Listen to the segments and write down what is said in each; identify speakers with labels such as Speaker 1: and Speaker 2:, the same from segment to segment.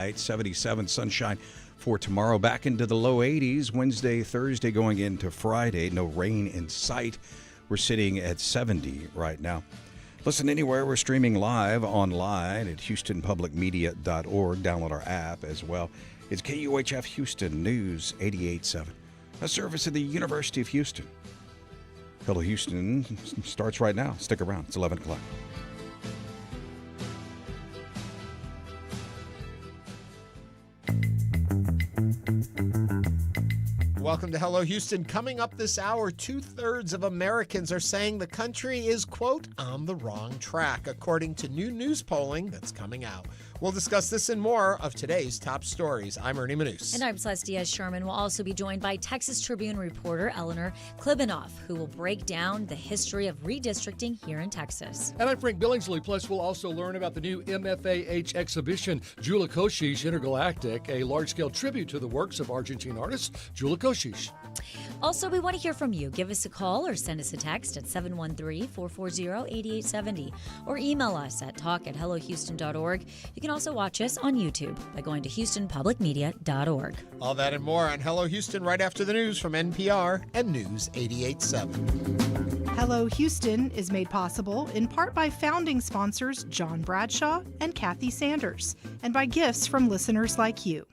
Speaker 1: 77 sunshine for tomorrow. Back into the low 80s. Wednesday, Thursday going into Friday. No rain in sight. We're sitting at 70 right now. Listen anywhere. We're streaming live online at HoustonPublicMedia.org. Download our app as well. It's KUHF Houston News 88.7, a service of the University of Houston. Hello Houston starts right now. Stick around. It's 11 o'clock.
Speaker 2: Welcome to Hello Houston. Coming up this hour, 2/3 of Americans are saying the country is, quote, on the wrong track, according to new news polling that's coming out. We'll discuss this and more of today's top stories. I'm Ernie Manous.
Speaker 3: And I'm Celeste Diaz-Sherman. We'll also be joined by Texas Tribune reporter Eleanor Klibanoff, who will break down the history of redistricting here in Texas.
Speaker 4: And I'm Frank Billingsley. Plus, we'll also learn about the new MFAH exhibition, Gyula Kosice, Intergalactic, a large-scale tribute to the works of Argentine artist Gyula Kosice.
Speaker 3: Also, we want to hear from you. Give us a call or send us a text at 713-440-8870 or email us at talk@hellohouston.org. You can also watch us on YouTube by going to HoustonPublicMedia.org.
Speaker 2: All that and more on Hello Houston right after the news from NPR and News 88.7.
Speaker 5: Hello Houston is made possible in part by founding sponsors John Bradshaw and Kathy Sanders, and by gifts from listeners like you.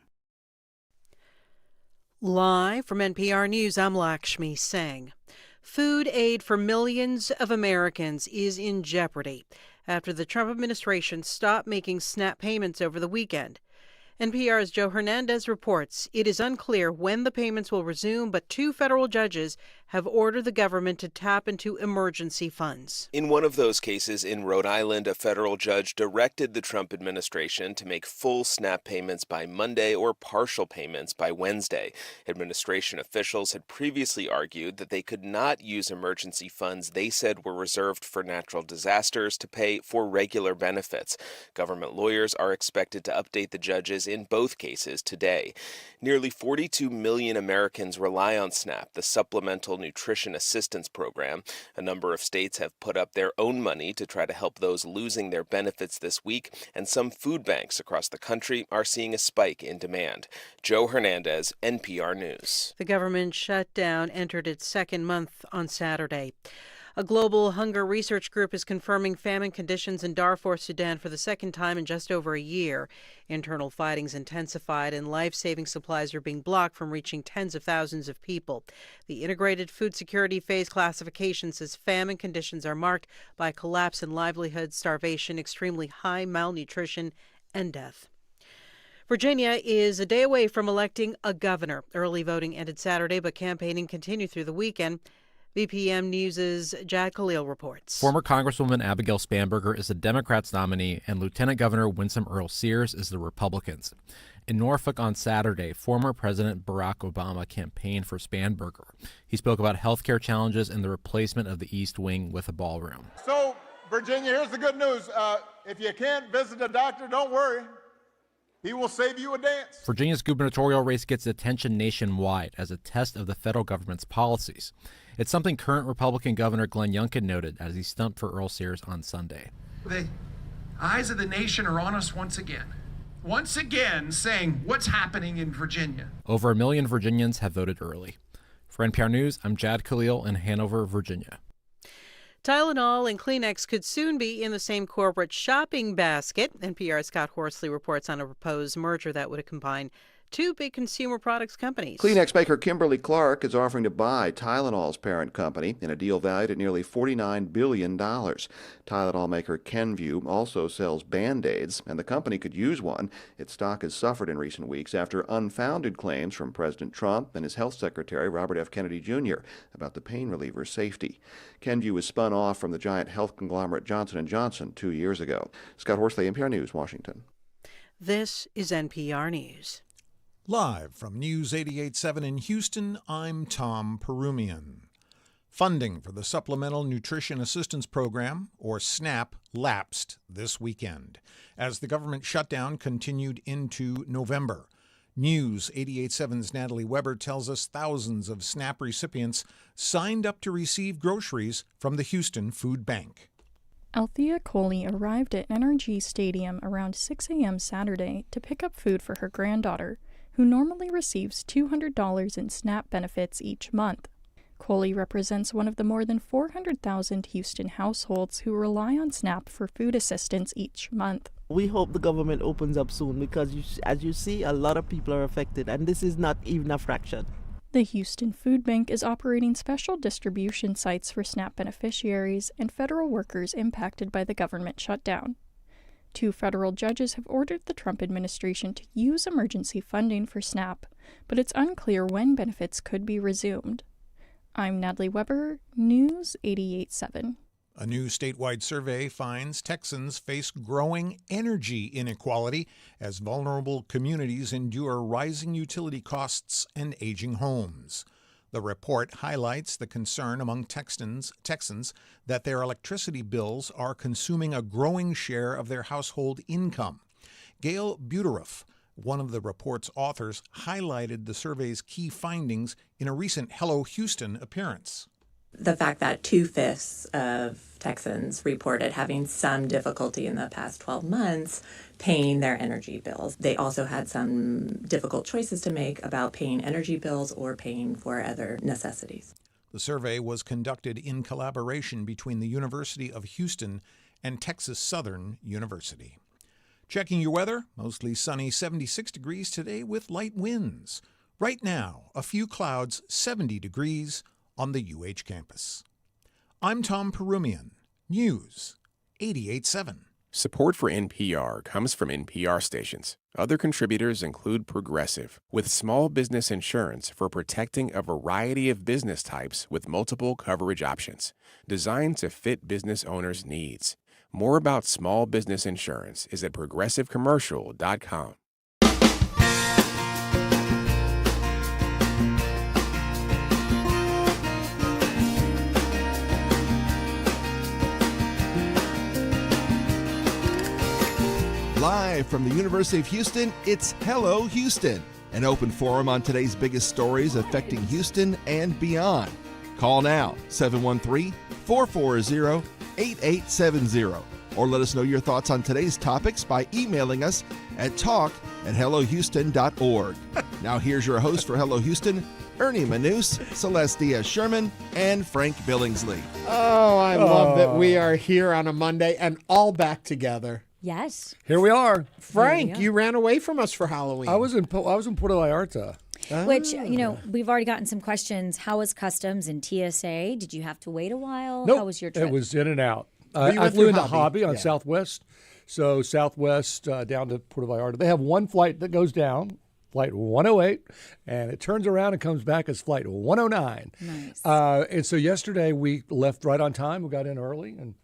Speaker 6: Live from NPR News, I'm Lakshmi Singh. Food aid for millions of Americans is in jeopardy after the Trump administration stopped making SNAP payments over the weekend. NPR's Joe Hernandez reports it is unclear when the payments will resume, but two federal judges have ordered the government to tap into emergency funds.
Speaker 7: In one of those cases in Rhode Island, a federal judge directed the Trump administration to make full SNAP payments by Monday or partial payments by Wednesday. Administration officials had previously argued that they could not use emergency funds they said were reserved for natural disasters to pay for regular benefits. Government lawyers are expected to update the judges in both cases today. Nearly 42 million Americans rely on SNAP, the Supplemental Nutrition Assistance Program. A number of states have put up their own money to try to help those losing their benefits this week, and some food banks across the country are seeing a spike in demand. Joe Hernandez, NPR News.
Speaker 6: The government shutdown entered its second month on Saturday. A global hunger research group is confirming famine conditions in Darfur, Sudan for the second time in just over a year. Internal fighting's intensified and life-saving supplies are being blocked from reaching tens of thousands of people. The Integrated Food Security Phase classification says famine conditions are marked by collapse in livelihood, starvation, extremely high malnutrition, and death. Virginia is a day away from electing a governor. Early voting ended Saturday, but campaigning continued through the weekend. VPM News' Jad Khalil reports.
Speaker 8: Former Congresswoman Abigail Spanberger is the Democrats' nominee, and Lieutenant Governor Winsome Earl Sears is the Republicans. In Norfolk on Saturday, former President Barack Obama campaigned for Spanberger. He spoke about health care challenges and the replacement of the East Wing with a ballroom.
Speaker 9: So, Virginia, here's the good news. If you can't visit a doctor, don't worry. He will save you a dance.
Speaker 8: Virginia's gubernatorial race gets attention nationwide as a test of the federal government's policies. It's something current Republican Governor Glenn Youngkin noted as he stumped for Earl Sears on Sunday.
Speaker 10: The eyes of the nation are on us once again saying what's happening in Virginia.
Speaker 8: Over 1 million Virginians have voted early. For NPR News, I'm Jad Khalil in Hanover, Virginia.
Speaker 6: Tylenol and Kleenex could soon be in the same corporate shopping basket. NPR's Scott Horsley reports on a proposed merger that would combine two big consumer products companies.
Speaker 11: Kleenex maker Kimberly-Clark is offering to buy Tylenol's parent company in a deal valued at nearly $49 billion. Tylenol maker Kenvue also sells Band-Aids, and the company could use one. Its stock has suffered in recent weeks after unfounded claims from President Trump and his health secretary, Robert F. Kennedy Jr., about the pain reliever's safety. Kenvue was spun off from the giant health conglomerate Johnson & Johnson 2 years ago. Scott Horsley, NPR News, Washington.
Speaker 6: This is NPR News.
Speaker 12: Live from News 88.7 in Houston, I'm Tom Perumian. Funding for the Supplemental Nutrition Assistance Program, or SNAP, lapsed this weekend as the government shutdown continued into November. News 88.7's Natalie Weber tells us thousands of SNAP recipients signed up to receive groceries from the Houston Food Bank.
Speaker 13: Althea Coley arrived at NRG Stadium around 6 a.m. Saturday to pick up food for her granddaughter, who normally receives $200 in SNAP benefits each month. Coley represents one of the more than 400,000 Houston households who rely on SNAP for food assistance each month.
Speaker 14: We hope the government opens up soon because, as you see, a lot of people are affected, and this is not even a fraction.
Speaker 13: The Houston Food Bank is operating special distribution sites for SNAP beneficiaries and federal workers impacted by the government shutdown. 2 federal judges have ordered the Trump administration to use emergency funding for SNAP, but it's unclear when benefits could be resumed. I'm Natalie Weber, News 88.7.
Speaker 12: A new statewide survey finds Texans face growing energy inequality as vulnerable communities endure rising utility costs and aging homes. The report highlights the concern among Texans that their electricity bills are consuming a growing share of their household income. Gail Buteroff, one of the report's authors, highlighted the survey's key findings in a recent Hello Houston appearance.
Speaker 15: The fact that 2/5 of Texans reported having some difficulty in the past 12 months paying their energy bills. They also had some difficult choices to make about paying energy bills or paying for other necessities.
Speaker 12: The survey was conducted in collaboration between the University of Houston and Texas Southern University. Checking your weather, mostly sunny, 76 degrees today with light winds. Right now, a few clouds, 70 degrees on the UH campus. I'm Tom Perumian, News 88.7.
Speaker 16: Support for NPR comes from NPR stations. Other contributors include Progressive, with small business insurance for protecting a variety of business types with multiple coverage options, designed to fit business owners' needs. More about small business insurance is at progressivecommercial.com.
Speaker 17: Live from the University of Houston, it's Hello Houston, an open forum on today's biggest stories affecting Houston and beyond. Call now, 713-440-8870, or let us know your thoughts on today's topics by emailing us at talk@hellohouston.org. Now here's your host for Hello Houston, Ernie Manous, Celestia Sherman, and Frank Billingsley.
Speaker 2: Oh, I love that we are here on a Monday and all back together.
Speaker 3: Yes.
Speaker 4: Here we are.
Speaker 2: Frank, you ran away from us for Halloween.
Speaker 4: I was in Puerto Vallarta.
Speaker 3: Which, we've already gotten some questions. How was customs and TSA? Did you have to wait a while?
Speaker 4: Nope.
Speaker 3: How was your trip?
Speaker 4: It was in and out. I flew into Hobby on Southwest. So Southwest down to Puerto Vallarta. They have one flight that goes down, Flight 108, and it turns around and comes back as Flight 109.
Speaker 3: Nice.
Speaker 4: And so yesterday we left right on time. We got in early, and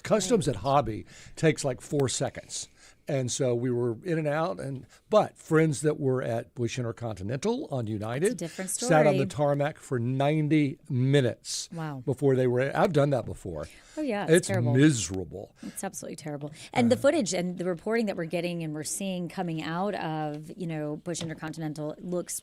Speaker 4: customs at Hobby takes like 4 seconds. And so we were in and out, but friends that were at Bush Intercontinental on United
Speaker 3: different story.
Speaker 4: sat on the tarmac for 90 minutes before they were. I've done that before.
Speaker 3: Oh, yeah.
Speaker 4: It's
Speaker 3: terrible.
Speaker 4: Miserable.
Speaker 3: It's absolutely terrible. And the footage and the reporting that we're getting and we're seeing coming out of, Bush Intercontinental looks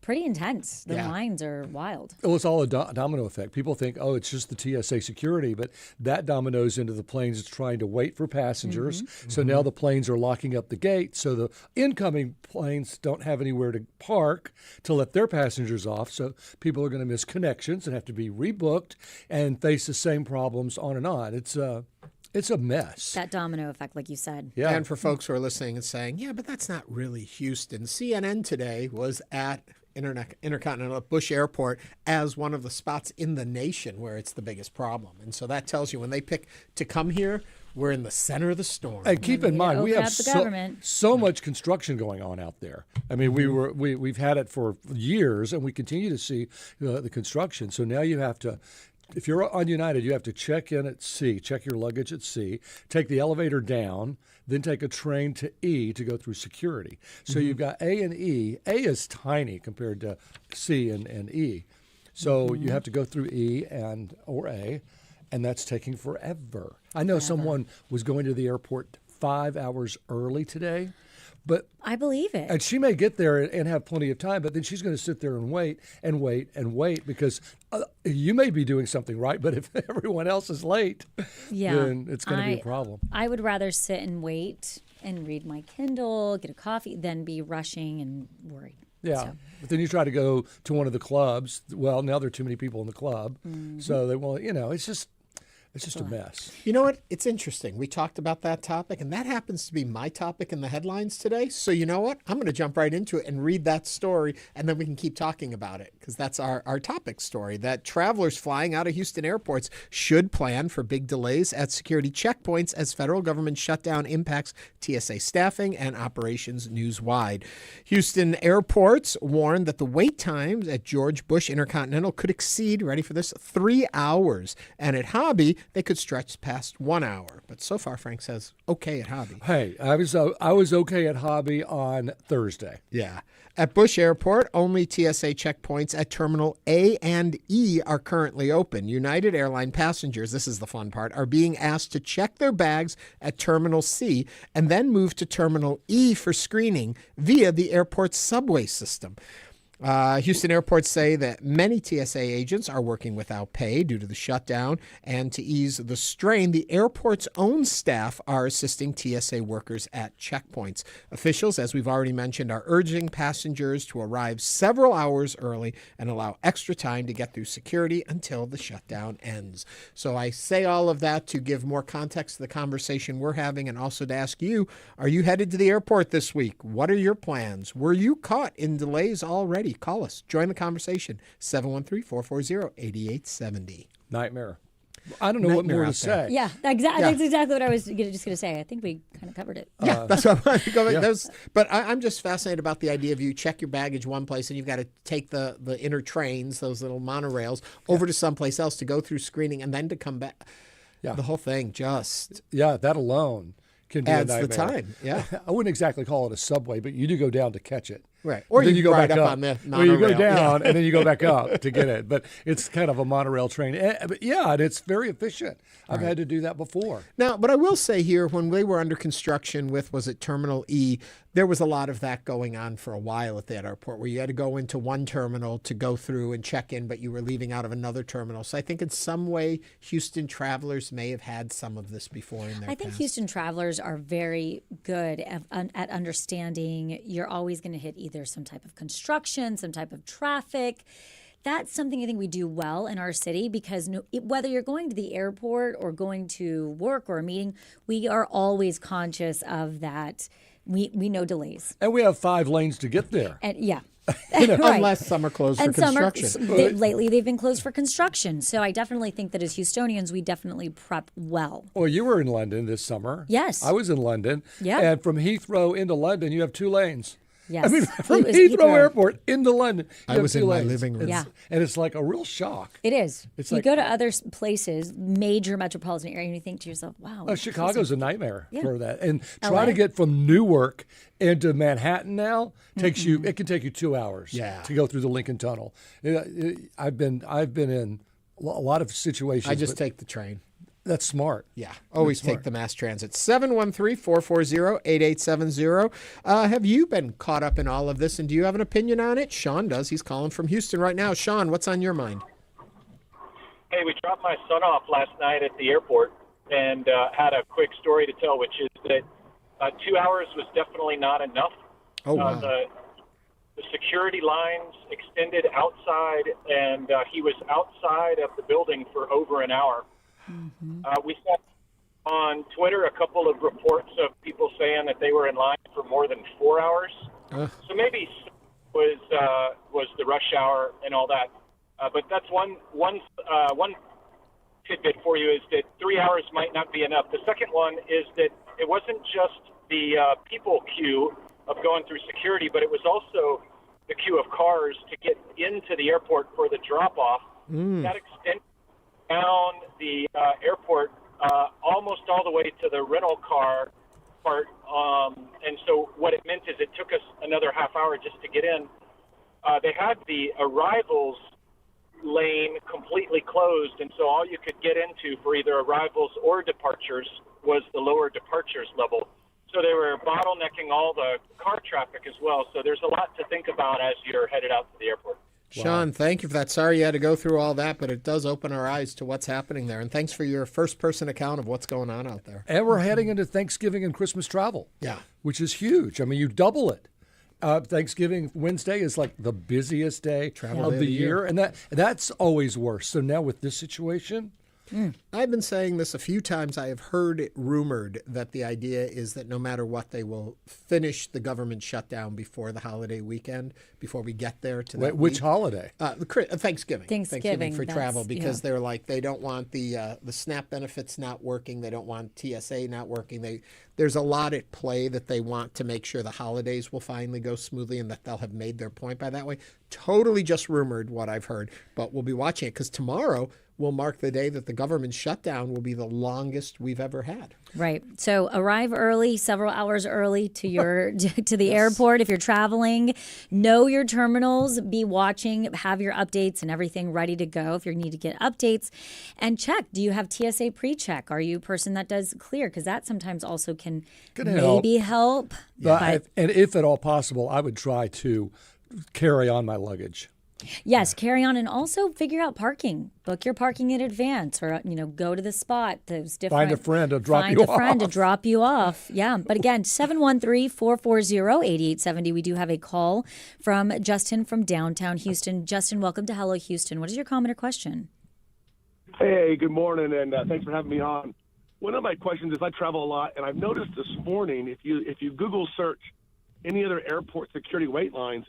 Speaker 3: pretty intense. The lines are wild.
Speaker 4: Well, it's all a domino effect. People think, it's just the TSA security, but that dominoes into the planes that's trying to wait for passengers.
Speaker 3: Mm-hmm.
Speaker 4: So now the planes are locking up the gate, so the incoming planes don't have anywhere to park to let their passengers off. So people are going to miss connections and have to be rebooked and face the same problems on and on. It's a mess.
Speaker 3: That domino effect, like you said.
Speaker 2: Yeah. And for folks who are listening and saying, but that's not really Houston. CNN today was at Intercontinental Bush Airport as one of the spots in the nation where it's the biggest problem. And so that tells you when they pick to come here, we're in the center of the storm.
Speaker 4: And keep in mind, we have so much construction going on out there. I mean, we've had it for years, and we continue to see the construction. So now you have to, if you're on United, you have to check in at C, check your luggage at C, take the elevator down, then take a train to E to go through security. So you've got A and E. A is tiny compared to C and E. So you have to go through E or A, and that's taking forever. I know someone was going to the airport 5 hours early today, But
Speaker 3: I believe it.
Speaker 4: And she may get there and have plenty of time, but then she's going to sit there and wait and wait and wait because you may be doing something right, but if everyone else is late, then it's going to be a problem.
Speaker 3: I would rather sit and wait and read my Kindle, get a coffee, than be rushing and worried.
Speaker 4: Yeah,
Speaker 3: So.
Speaker 4: but then you try to go to one of the clubs. Well, now there are too many people in the club, so they won't. It's just a mess.
Speaker 2: You know what? It's interesting. We talked about that topic, and that happens to be my topic in the headlines today. So you know what? I'm going to jump right into it and read that story, and then we can keep talking about it because that's our topic story, that travelers flying out of Houston airports should plan for big delays at security checkpoints as federal government shutdown impacts TSA staffing and operations news-wide. Houston airports warned that the wait times at George Bush Intercontinental could exceed, ready for this, 3 hours. And at Hobby, they could stretch past 1 hour. But so far, Frank says, okay at Hobby.
Speaker 4: Hey, I was okay at Hobby on Thursday.
Speaker 2: Yeah. At Bush Airport, only TSA checkpoints at Terminal A and E are currently open. United Airline passengers, this is the fun part, are being asked to check their bags at Terminal C and then move to Terminal E for screening via the airport's subway system. Houston airports say that many TSA agents are working without pay due to the shutdown, and to ease the strain, the airport's own staff are assisting TSA workers at checkpoints. Officials, as we've already mentioned, are urging passengers to arrive several hours early and allow extra time to get through security until the shutdown ends. So I say all of that to give more context to the conversation we're having and also to ask you, are you headed to the airport this week? What are your plans? Were you caught in delays already? Call us. Join the conversation. 713-440-8870.
Speaker 4: Nightmare. I don't know what more to say.
Speaker 3: Yeah, that's exactly what I was just going to say. I think we kind of covered it.
Speaker 2: Yeah, that's what I wanted to go. Yeah. But I'm just fascinated about the idea of you check your baggage one place and you've got to take the inner trains, those little monorails, over to someplace else to go through screening and then to come back. Yeah. The whole thing just...
Speaker 4: Yeah, that alone can be
Speaker 2: adds
Speaker 4: a nightmare.
Speaker 2: The time. Yeah.
Speaker 4: I wouldn't exactly call it a subway, but you do go down to catch it.
Speaker 2: Right. Or
Speaker 4: then
Speaker 2: you
Speaker 4: go
Speaker 2: ride
Speaker 4: back
Speaker 2: up on the
Speaker 4: Well, you go
Speaker 2: monorail.
Speaker 4: down and then you go back up to get it. But it's kind of a monorail train. But yeah, and it's very efficient. I've had to do that before.
Speaker 2: Now, but I will say here, when they were under construction with, was it Terminal E, there was a lot of that going on for a while at that airport where you had to go into one terminal to go through and check in, but you were leaving out of another terminal. So I think in some way, Houston travelers may have had some of this before in their
Speaker 3: I think
Speaker 2: past.
Speaker 3: Houston travelers are very good at understanding you're always going to hit either some type of construction, some type of traffic. That's something I think we do well in our city because whether you're going to the airport or going to work or a meeting, we are always conscious of that. We know delays.
Speaker 4: And we have 5 lanes to get there.
Speaker 3: And yeah.
Speaker 2: Right. Unless some are closed for construction.
Speaker 3: Lately, they've been closed for construction. So I definitely think that as Houstonians, we definitely prep well.
Speaker 4: Well, you were in London this summer.
Speaker 3: Yes.
Speaker 4: I was in London.
Speaker 3: Yeah.
Speaker 4: And from Heathrow into London, you have 2 lanes.
Speaker 3: Yes.
Speaker 4: I mean, from Heathrow Airport into London,
Speaker 2: I was in my living room.
Speaker 3: Yeah.
Speaker 4: And it's like a real shock.
Speaker 3: It is.
Speaker 4: It's
Speaker 3: you
Speaker 4: like,
Speaker 3: go to other places, major metropolitan area, and you think to yourself, wow.
Speaker 4: Chicago's a nightmare for that. And
Speaker 3: LA?
Speaker 4: trying to get from Newark into Manhattan now takes you. It can take you 2 hours to go through the Lincoln Tunnel. I've been in a lot of situations.
Speaker 2: I just take the train.
Speaker 4: That's smart.
Speaker 2: Yeah, always take the mass transit. 713-440-8870. Have you been caught up in all of this, and do you have an opinion on it? Sean does. He's calling from Houston right now. Sean, what's on your mind?
Speaker 18: Hey, we dropped my son off last night at the airport and had a quick story to tell, which is that 2 hours was definitely not enough.
Speaker 2: Oh, wow.
Speaker 18: The security lines extended outside, and he was outside of the building for over an hour.
Speaker 3: Mm-hmm.
Speaker 18: We saw on Twitter a couple of reports of people saying that they were in line for more than 4 hours. So maybe was the rush hour and all that. But that's one tidbit for you is that 3 hours might not be enough. The second one is that it wasn't just the people queue of going through security, but it was also the queue of cars to get into the airport for the drop-off. That extended down the airport almost all the way to the rental car part. And so what it meant is it took us another half hour just to get in. They had the arrivals lane completely closed, and so all you could get into for either arrivals or departures was the lower departures level. So they were bottlenecking all the car traffic as well. So there's a lot to think about as you're headed out to the airport.
Speaker 2: Sean, thank you for that. Sorry you had to go through all that, but it does open our eyes to what's happening there. And thanks for your first-person account of what's going on out there.
Speaker 4: And we're heading into Thanksgiving and Christmas travel.
Speaker 2: Yeah.
Speaker 4: Which is huge. I mean, you double it. Thanksgiving Wednesday is like the busiest day of the year, and that's always worse. So now with this situation,
Speaker 2: I've been saying this a few times. I have heard it rumored that the idea is that no matter what, they will finish the government shutdown before the holiday weekend, before we get there to that.
Speaker 4: Which holiday?
Speaker 2: Thanksgiving for travel, because they're like, they don't want the SNAP benefits not working. They don't want TSA not working. There's a lot at play that they want to make sure the holidays will finally go smoothly and that they'll have made their point by that way. Totally just rumored what I've heard, but we'll be watching it because tomorrow will mark the day that the government shutdown will be the longest we've ever had.
Speaker 3: Right. So arrive early, several hours early to your to the airport if you're traveling. Know your terminals, be watching, have your updates and everything ready to go if you need to get updates. And check, do you have TSA pre-check? Are you a person that does clear? Because that sometimes also can maybe help.
Speaker 4: And if at all possible, I would try to carry on my luggage.
Speaker 3: Yes, carry on, and also figure out parking. Book your parking in advance, or go to the spot. Those different.
Speaker 4: Find a friend to drop you off.
Speaker 3: Find a friend to drop you off. Yeah, but again, 713-440-8870. We do have a call from Justin from downtown Houston. Justin, welcome to Hello Houston. What is your comment or question?
Speaker 19: Hey, good morning, and thanks for having me on. One of my questions is I travel a lot, and I've noticed this morning if you Google search any other airport security wait lines,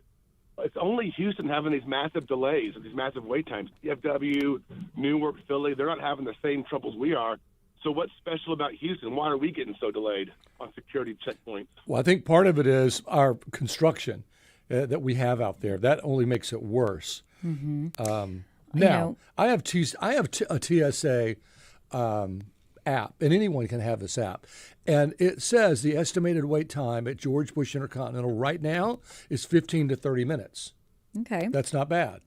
Speaker 19: it's only Houston having these massive delays and these massive wait times. DFW, Newark, Philly, they're not having the same troubles we are. So what's special about Houston? Why are we getting so delayed on security checkpoints?
Speaker 4: Well, I think part of it is our construction that we have out there. That only makes it worse.
Speaker 3: Mm-hmm.
Speaker 4: Now, I have a TSA app, and anyone can have this app. And it says the estimated wait time at George Bush Intercontinental right now is 15 to 30 minutes.
Speaker 3: Okay.
Speaker 4: That's not bad.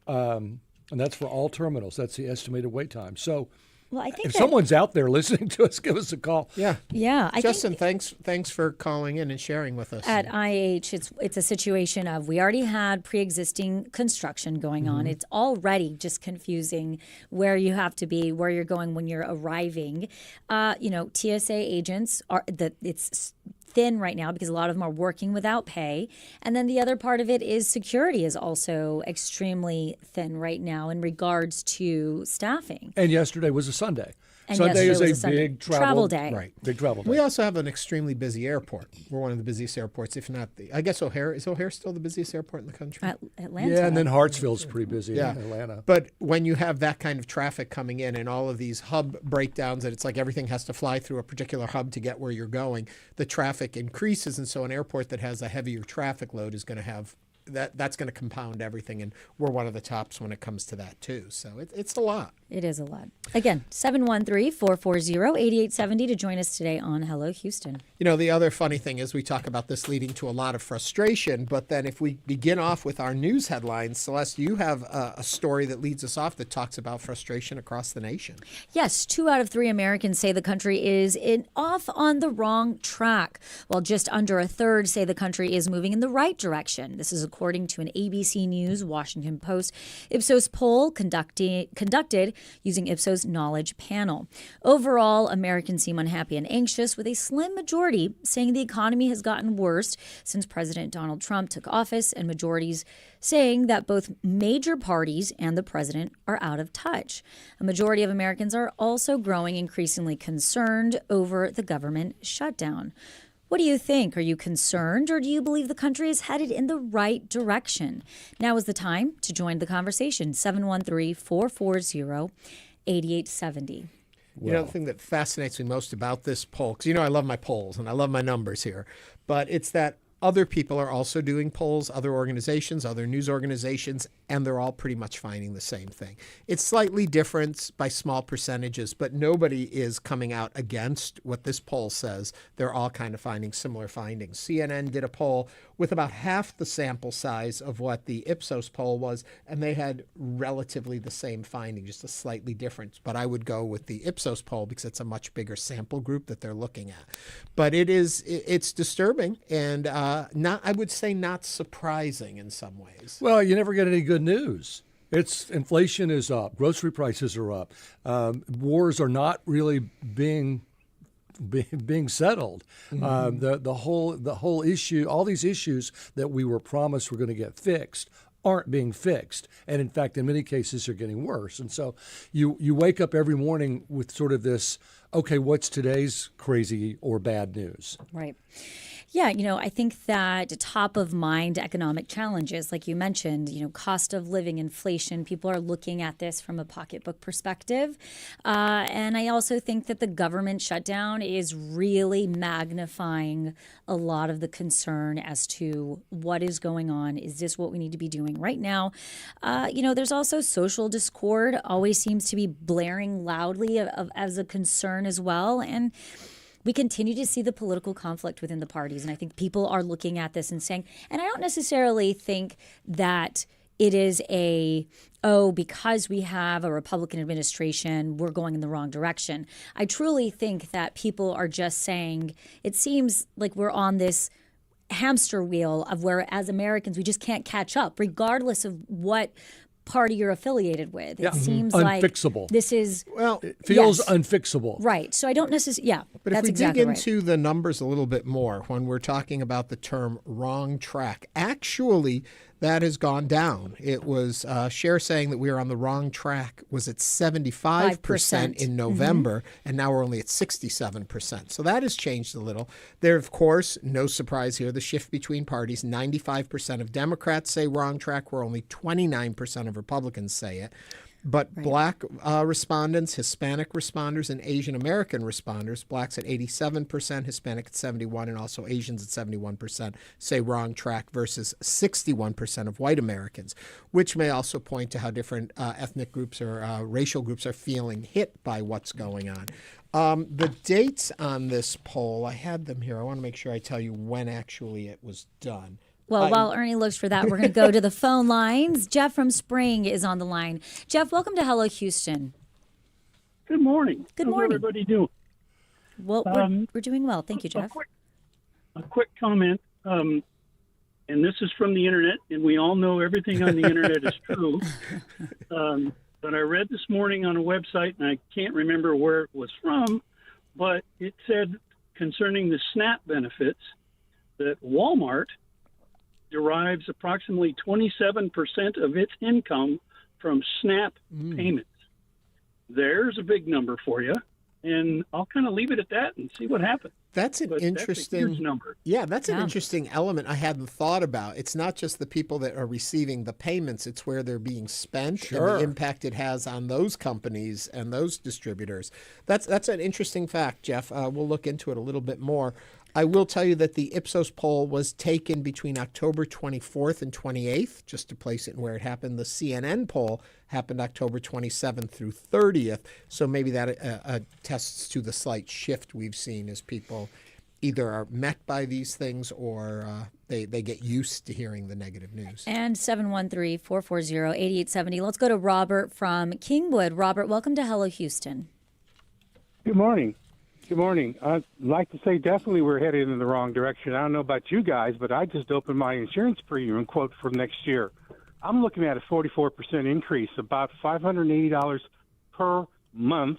Speaker 4: And that's for all terminals. That's the estimated wait time. So
Speaker 3: well, I think
Speaker 4: if someone's out there listening to us, give us a call.
Speaker 2: Yeah. Justin,
Speaker 3: think
Speaker 2: thanks for calling in and sharing with us.
Speaker 3: At IH, it's a situation of we already had pre-existing construction going on. It's already just confusing where you have to be, where you're going when you're arriving. TSA agents it's thin right now because a lot of them are working without pay. And then the other part of it is security is also extremely thin right now in regards to staffing.
Speaker 4: And yesterday was a Sunday.
Speaker 3: And
Speaker 4: Sunday is
Speaker 3: a
Speaker 4: big
Speaker 3: travel day.
Speaker 4: Right, big travel day.
Speaker 2: We also have an extremely busy airport. We're one of the busiest airports, if not I guess O'Hare. Is O'Hare still the busiest airport in the country?
Speaker 3: Atlanta.
Speaker 4: Yeah, and then Hartsville's pretty busy in Atlanta.
Speaker 2: But when you have that kind of traffic coming in and all of these hub breakdowns, that it's like everything has to fly through a particular hub to get where you're going, the traffic increases. And so an airport that has a heavier traffic load is going to have that's going to compound everything, and we're one of the tops when it comes to that too. So it's a lot.
Speaker 3: It is a lot. Again, 713-440-8870 to join us today on Hello Houston.
Speaker 2: The other funny thing is we talk about this leading to a lot of frustration, but then if we begin off with our news headlines, Celeste, you have a story that leads us off that talks about frustration across the nation.
Speaker 3: Yes, 2 out of 3 Americans say the country is off on the wrong track, while just under a third say the country is moving in the right direction. This is according to an ABC News Washington Post Ipsos poll conducted using Ipsos Knowledge Panel. Overall, Americans seem unhappy and anxious, with a slim majority saying the economy has gotten worse since President Donald Trump took office, and majorities saying that both major parties and the president are out of touch. A majority of Americans are also growing increasingly concerned over the government shutdown. What do you think? Are you concerned, or do you believe the country is headed in the right direction? Now is the time to join the conversation. 713-440-8870.
Speaker 2: The thing that fascinates me most about this poll, because I love my polls and I love my numbers here, but it's that other people are also doing polls, other organizations, other news organizations, and they're all pretty much finding the same thing. It's slightly different by small percentages, but nobody is coming out against what this poll says. They're all kind of finding similar findings. CNN did a poll with about half the sample size of what the Ipsos poll was, and they had relatively the same finding, just a slightly different. But I would go with the Ipsos poll because it's a much bigger sample group that they're looking at. But it's disturbing and not, I would say, not surprising in some ways.
Speaker 4: Well, you never get any good news. Inflation is up, grocery prices are up, wars are not really being settled. The whole issue, all these issues that we were promised were going to get fixed aren't being fixed, and in fact, in many cases, they're getting worse. And so, you wake up every morning with sort of this, okay, what's today's crazy or bad news?
Speaker 3: Right. Yeah, I think that top of mind economic challenges, like you mentioned, cost of living, inflation, people are looking at this from a pocketbook perspective. And I also think that the government shutdown is really magnifying a lot of the concern as to what is going on. Is this what we need to be doing right now? There's also social discord always seems to be blaring loudly as a concern as well. And we continue to see the political conflict within the parties. And I think people are looking at this and saying, and I don't necessarily think that it is because we have a Republican administration, we're going in the wrong direction. I truly think that people are just saying, it seems like we're on this hamster wheel of where, as Americans, we just can't catch up, regardless of what party you're affiliated with. It seems
Speaker 4: unfixable.
Speaker 3: Like this is
Speaker 4: it feels unfixable.
Speaker 3: Right. So I don't necessarily
Speaker 2: but if we dig into the numbers a little bit more when we're talking about the term wrong track, actually that has gone down. It was Cher saying that we were on the wrong track was at 75% in November, and now we're only at 67%. So that has changed a little. There, of course, no surprise here, the shift between parties. 95% of Democrats say wrong track, where only 29% of Republicans say it. But Black respondents, Hispanic responders, and Asian American responders, Blacks at 87%, Hispanic at 71%, and also Asians at 71% say wrong track versus 61% of white Americans, which may also point to how different ethnic groups or racial groups are feeling hit by what's going on. The dates on this poll, I had them here. I want to make sure I tell you when actually it was done.
Speaker 3: Well, while Ernie looks for that, we're going to go to the phone lines. Jeff from Spring is on the line. Jeff, welcome to Hello Houston.
Speaker 20: Good morning.
Speaker 3: Good morning.
Speaker 20: How's everybody doing?
Speaker 3: Well, we're doing well. Thank you, Jeff.
Speaker 20: A quick comment, and this is from the internet, and we all know everything on the internet is true. But I read this morning on a website, and I can't remember where it was from, but it said concerning the SNAP benefits that Walmart derives approximately 27% of its income from SNAP payments. There's a big number for you, and I'll kind of leave it at that and see what happens.
Speaker 2: That's an interesting
Speaker 20: that's a huge number.
Speaker 2: Yeah, that's an interesting element I hadn't thought about. It's not just the people that are receiving the payments, it's where they're being spent and the impact it has on those companies and those distributors. That's an interesting fact, Jeff. We'll look into it a little bit more. I will tell you that the Ipsos poll was taken between October 24th and 28th, just to place it in where it happened. The CNN poll happened October 27th through 30th, so maybe that attests to the slight shift we've seen as people either are met by these things or they get used to hearing the negative news.
Speaker 3: And 713-440-8870. Let's go to Robert from Kingwood. Robert, welcome to Hello Houston.
Speaker 21: Good morning. Good morning. I'd like to say definitely we're headed in the wrong direction. I don't know about you guys, but I just opened my insurance premium quote for next year. I'm looking at a 44% increase, about $580 per month,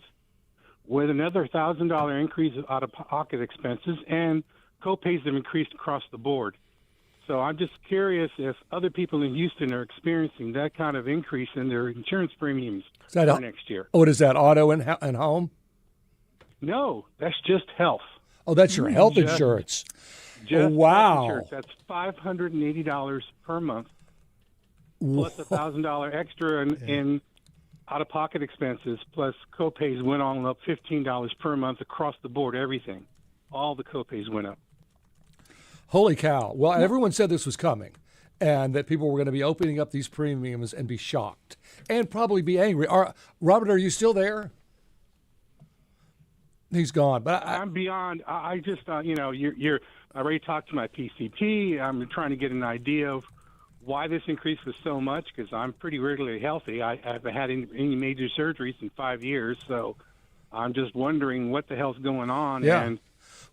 Speaker 21: with another $1,000 increase of out-of-pocket expenses, and co-pays have increased across the board. So I'm just curious if other people in Houston are experiencing that kind of increase in their insurance premiums for next year.
Speaker 4: What is that, auto and home?
Speaker 21: No, that's just health.
Speaker 4: Oh, that's your health insurance.
Speaker 21: Just
Speaker 4: wow.
Speaker 21: Health insurance. That's $580 per month, plus $1,000 extra in out-of-pocket expenses, plus co-pays went on up $15 per month across the board, everything. All the co-pays went up.
Speaker 4: Holy cow. Well, everyone said this was coming and that people were going to be opening up these premiums and be shocked and probably be angry. Robert, are you still there? He's gone. But
Speaker 21: I'm beyond. I just, you're. I already talked to my PCP. I'm trying to get an idea of why this increase was so much because I'm pretty regularly healthy. I haven't had any major surgeries in 5 years, so I'm just wondering what the hell's going on.
Speaker 4: Yeah.
Speaker 21: And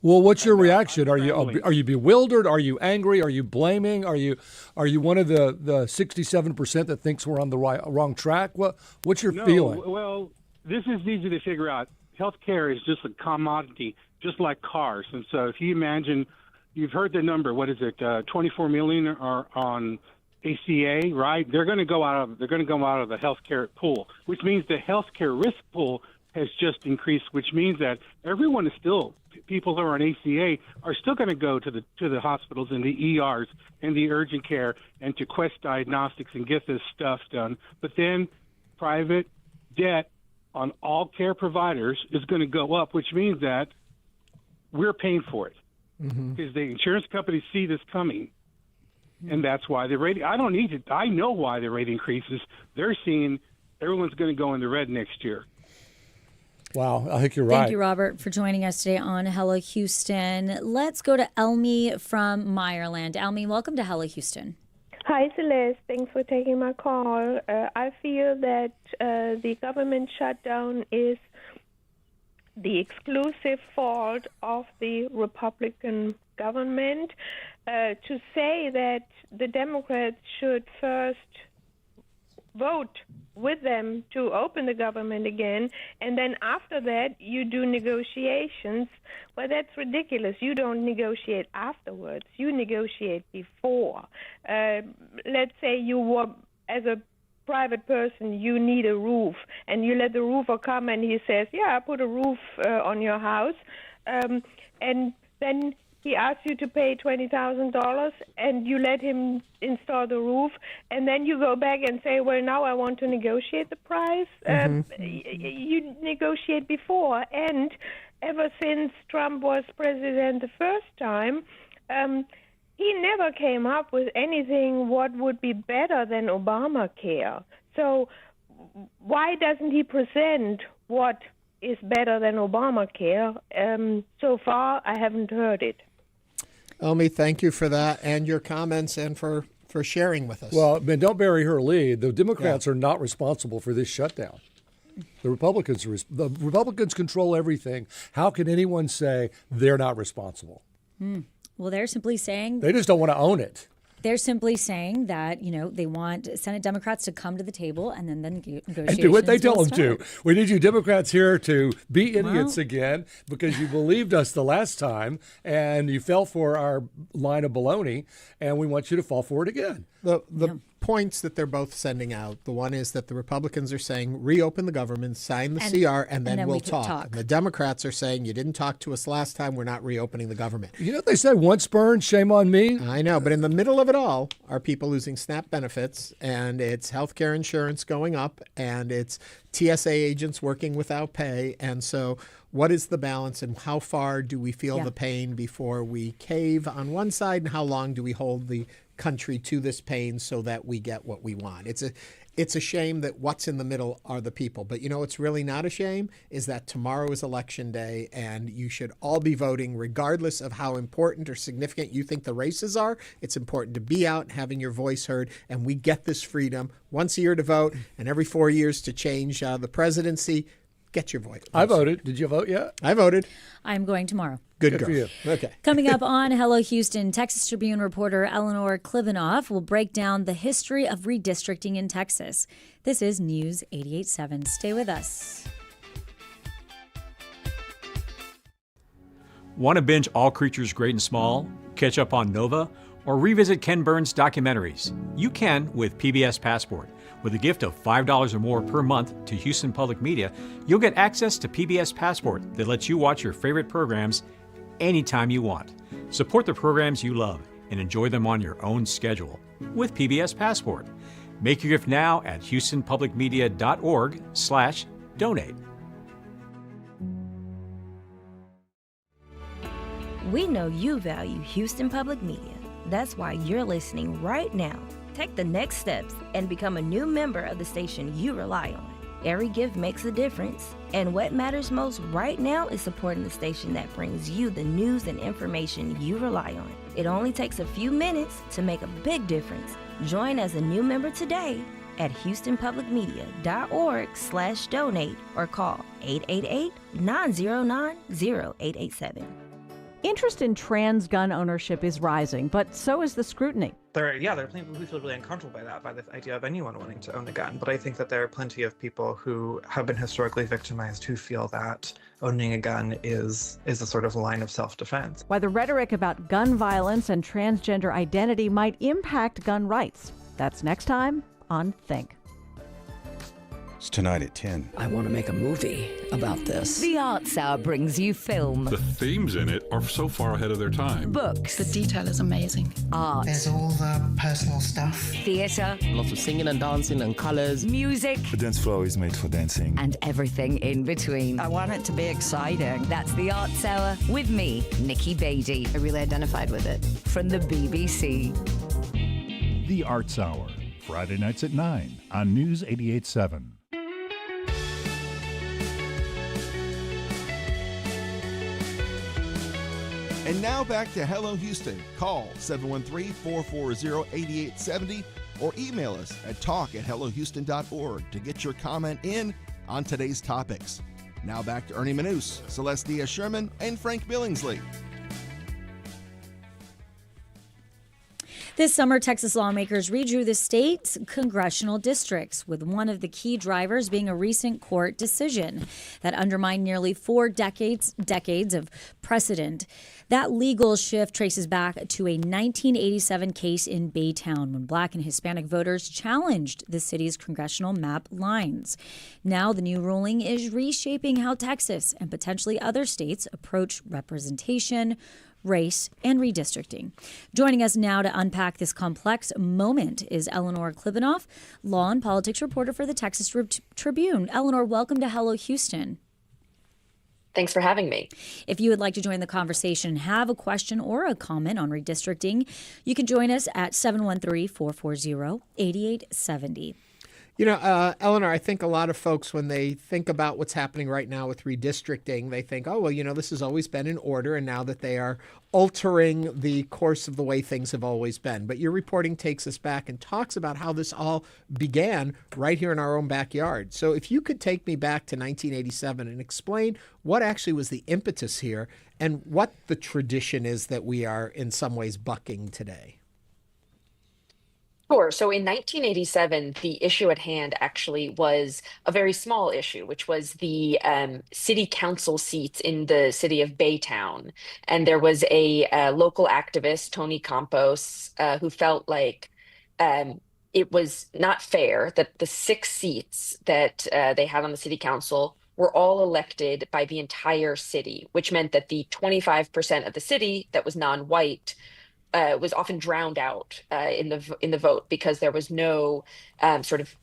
Speaker 4: well, what's your reaction? Are you bewildered? Are you angry? Are you blaming? Are you one of the 67% that thinks we're on the wrong track? What's your feeling?
Speaker 21: Well, this is easy to figure out. Healthcare is just a commodity, just like cars. And so if you imagine, you've heard the number, what is it, 24 million are on ACA, right? They're going to go out of the healthcare pool, which means the healthcare risk pool has just increased, which means that everyone is still, people who are on ACA are still going to go to the hospitals and the ERs and the urgent care and to Quest Diagnostics and get this stuff done. But then private debt on all care providers is going to go up, which means that we're paying for it because the insurance companies see this coming. And that's why the rate, I know why the rate increases. They're seeing everyone's going to go in the red next year.
Speaker 4: Wow, I think you're right.
Speaker 3: Thank you, Robert, for joining us today on Hello Houston. Let's go to Elmi from Meyerland. Elmi, welcome to Hello Houston.
Speaker 1: Hi, Celeste. Thanks for taking my call. I feel that the government shutdown is the exclusive fault of the Republican government. To say that the Democrats should first vote with them to open the government again, and then after that you do negotiations, well, that's ridiculous. You don't negotiate afterwards. You negotiate before. Let's say you were, as a private person, you need a roof, and you let the roofer come and he says, yeah, I put a roof on your house, and then he asks you to pay $20,000, and you let him install the roof, and then you go back and say, well, now I want to negotiate the price. You negotiate before, and ever since Trump was president the first time, he never came up with anything what would be better than Obamacare. So why doesn't he present what is better than Obamacare? So far, I haven't heard it.
Speaker 2: Elmi, thank you for that and your comments and for sharing with us.
Speaker 4: Well, man, don't bury her lead. The Democrats are not responsible for this shutdown. The Republicans control everything. How can anyone say they're not responsible?
Speaker 3: Well, they're simply saying
Speaker 4: they just don't want to own it.
Speaker 3: They're simply saying that, they want Senate Democrats to come to the table and then the negotiations
Speaker 4: and do what they tell them
Speaker 3: start.
Speaker 4: to. We need you Democrats here to be idiots again because you believed us the last time and you fell for our line of baloney, and we want you to fall for it again.
Speaker 2: The points that they're both sending out, the one is that the Republicans are saying reopen the government, sign the CR, and then we'll talk. And the Democrats are saying you didn't talk to us last time, we're not reopening the government.
Speaker 4: You know what they say, once burned, shame on me?
Speaker 2: I know, but in the middle of it all are people losing SNAP benefits, and it's healthcare insurance going up, and it's TSA agents working without pay. And so what is the balance, and how far do we feel the pain before we cave on one side, and how long do we hold the country to this pain so that we get what we want? It's a shame that what's in the middle are the people. But it's really not a shame is that tomorrow is election day, and you should all be voting regardless of how important or significant you think the races are. It's important to be out and having your voice heard, and we get this freedom once a year to vote and every 4 years to change the presidency. Get your voice.
Speaker 4: I voted. Did you vote yet?
Speaker 2: I voted.
Speaker 3: I'm going tomorrow.
Speaker 2: Good girl.
Speaker 4: For you.
Speaker 2: Okay.
Speaker 3: Coming up on Hello Houston, Texas Tribune reporter Eleanor Klibanoff will break down the history of redistricting in Texas. This is News 88.7. Stay with us.
Speaker 22: Want to binge All Creatures Great and Small, catch up on Nova, or revisit Ken Burns' documentaries? You can with PBS Passport. With a gift of $5 or more per month to Houston Public Media, you'll get access to PBS Passport that lets you watch your favorite programs anytime you want. Support the programs you love and enjoy them on your own schedule with PBS Passport. Make your gift now at houstonpublicmedia.org/donate.
Speaker 5: We know you value Houston Public Media. That's why you're listening right now. Take the next steps and become a new member of the station you rely on. Every gift makes a difference, and what matters most right now is supporting the station that brings you the news and information you rely on. It only takes a few minutes to make a big difference. Join as a new member today at houstonpublicmedia.org/donate or call 888-909-0887.
Speaker 7: Interest in trans gun ownership is rising, but so is the scrutiny.
Speaker 23: There are plenty of people who feel really uncomfortable by the idea of anyone wanting to own a gun. But I think that there are plenty of people who have been historically victimized who feel that owning a gun is a sort of line of self-defense.
Speaker 7: Why the rhetoric about gun violence and transgender identity might impact gun rights. That's next time on Think.
Speaker 24: It's tonight at 10.
Speaker 25: I want to make a movie about this. The Arts Hour brings you film.
Speaker 26: The themes in it are so far ahead of their time.
Speaker 25: Books.
Speaker 27: The detail is amazing.
Speaker 25: Art.
Speaker 27: There's all the personal stuff.
Speaker 25: Theatre.
Speaker 28: Lots of singing and dancing and colours.
Speaker 25: Music.
Speaker 24: The dance floor is made for dancing.
Speaker 25: And everything in between.
Speaker 27: I want it to be exciting.
Speaker 25: That's the Arts Hour with me, Nikki Beatty.
Speaker 27: I really identified with it.
Speaker 25: From the BBC.
Speaker 29: The Arts Hour, Friday nights at 9 on News 88.7.
Speaker 17: And now back to Hello Houston. Call 713-440-8870 or email us at talk@hellohouston.org to get your comment in on today's topics. Now back to Ernie Manous, Celestia Sherman, and Frank Billingsley.
Speaker 3: This summer, Texas lawmakers redrew the state's congressional districts, with one of the key drivers being a recent court decision that undermined nearly 4 decades of precedent. That legal shift traces back to a 1987 case in Baytown when Black and Hispanic voters challenged the city's congressional map lines. Now the new ruling is reshaping how Texas and potentially other states approach representation, race, and redistricting. Joining us now to unpack this complex moment is Eleanor Klibanoff, law and politics reporter for the Texas Tribune. Eleanor, welcome to Hello Houston.
Speaker 30: Thanks for having me.
Speaker 3: If you would like to join the conversation and have a question or a comment on redistricting, you can join us at 713-440-8870.
Speaker 2: You know, Eleanor, I think a lot of folks, when they think about what's happening right now with redistricting, they think, oh, well, you know, this has always been in order, and now that they are altering the course of the way things have always been. But your reporting takes us back and talks about how this all began right here in our own backyard. So if you could take me back to 1987 and explain what actually was the impetus here and what the tradition is that we are in some ways bucking today.
Speaker 30: Sure. So in 1987, the issue at hand actually was a very small issue, which was the city council seats in the city of Baytown. And there was a local activist, Tony Campos, who felt like it was not fair that the 6 seats that they had on the city council were all elected by the entire city, which meant that the 25% of the city that was non-white was often drowned out in the vote because there was no sort of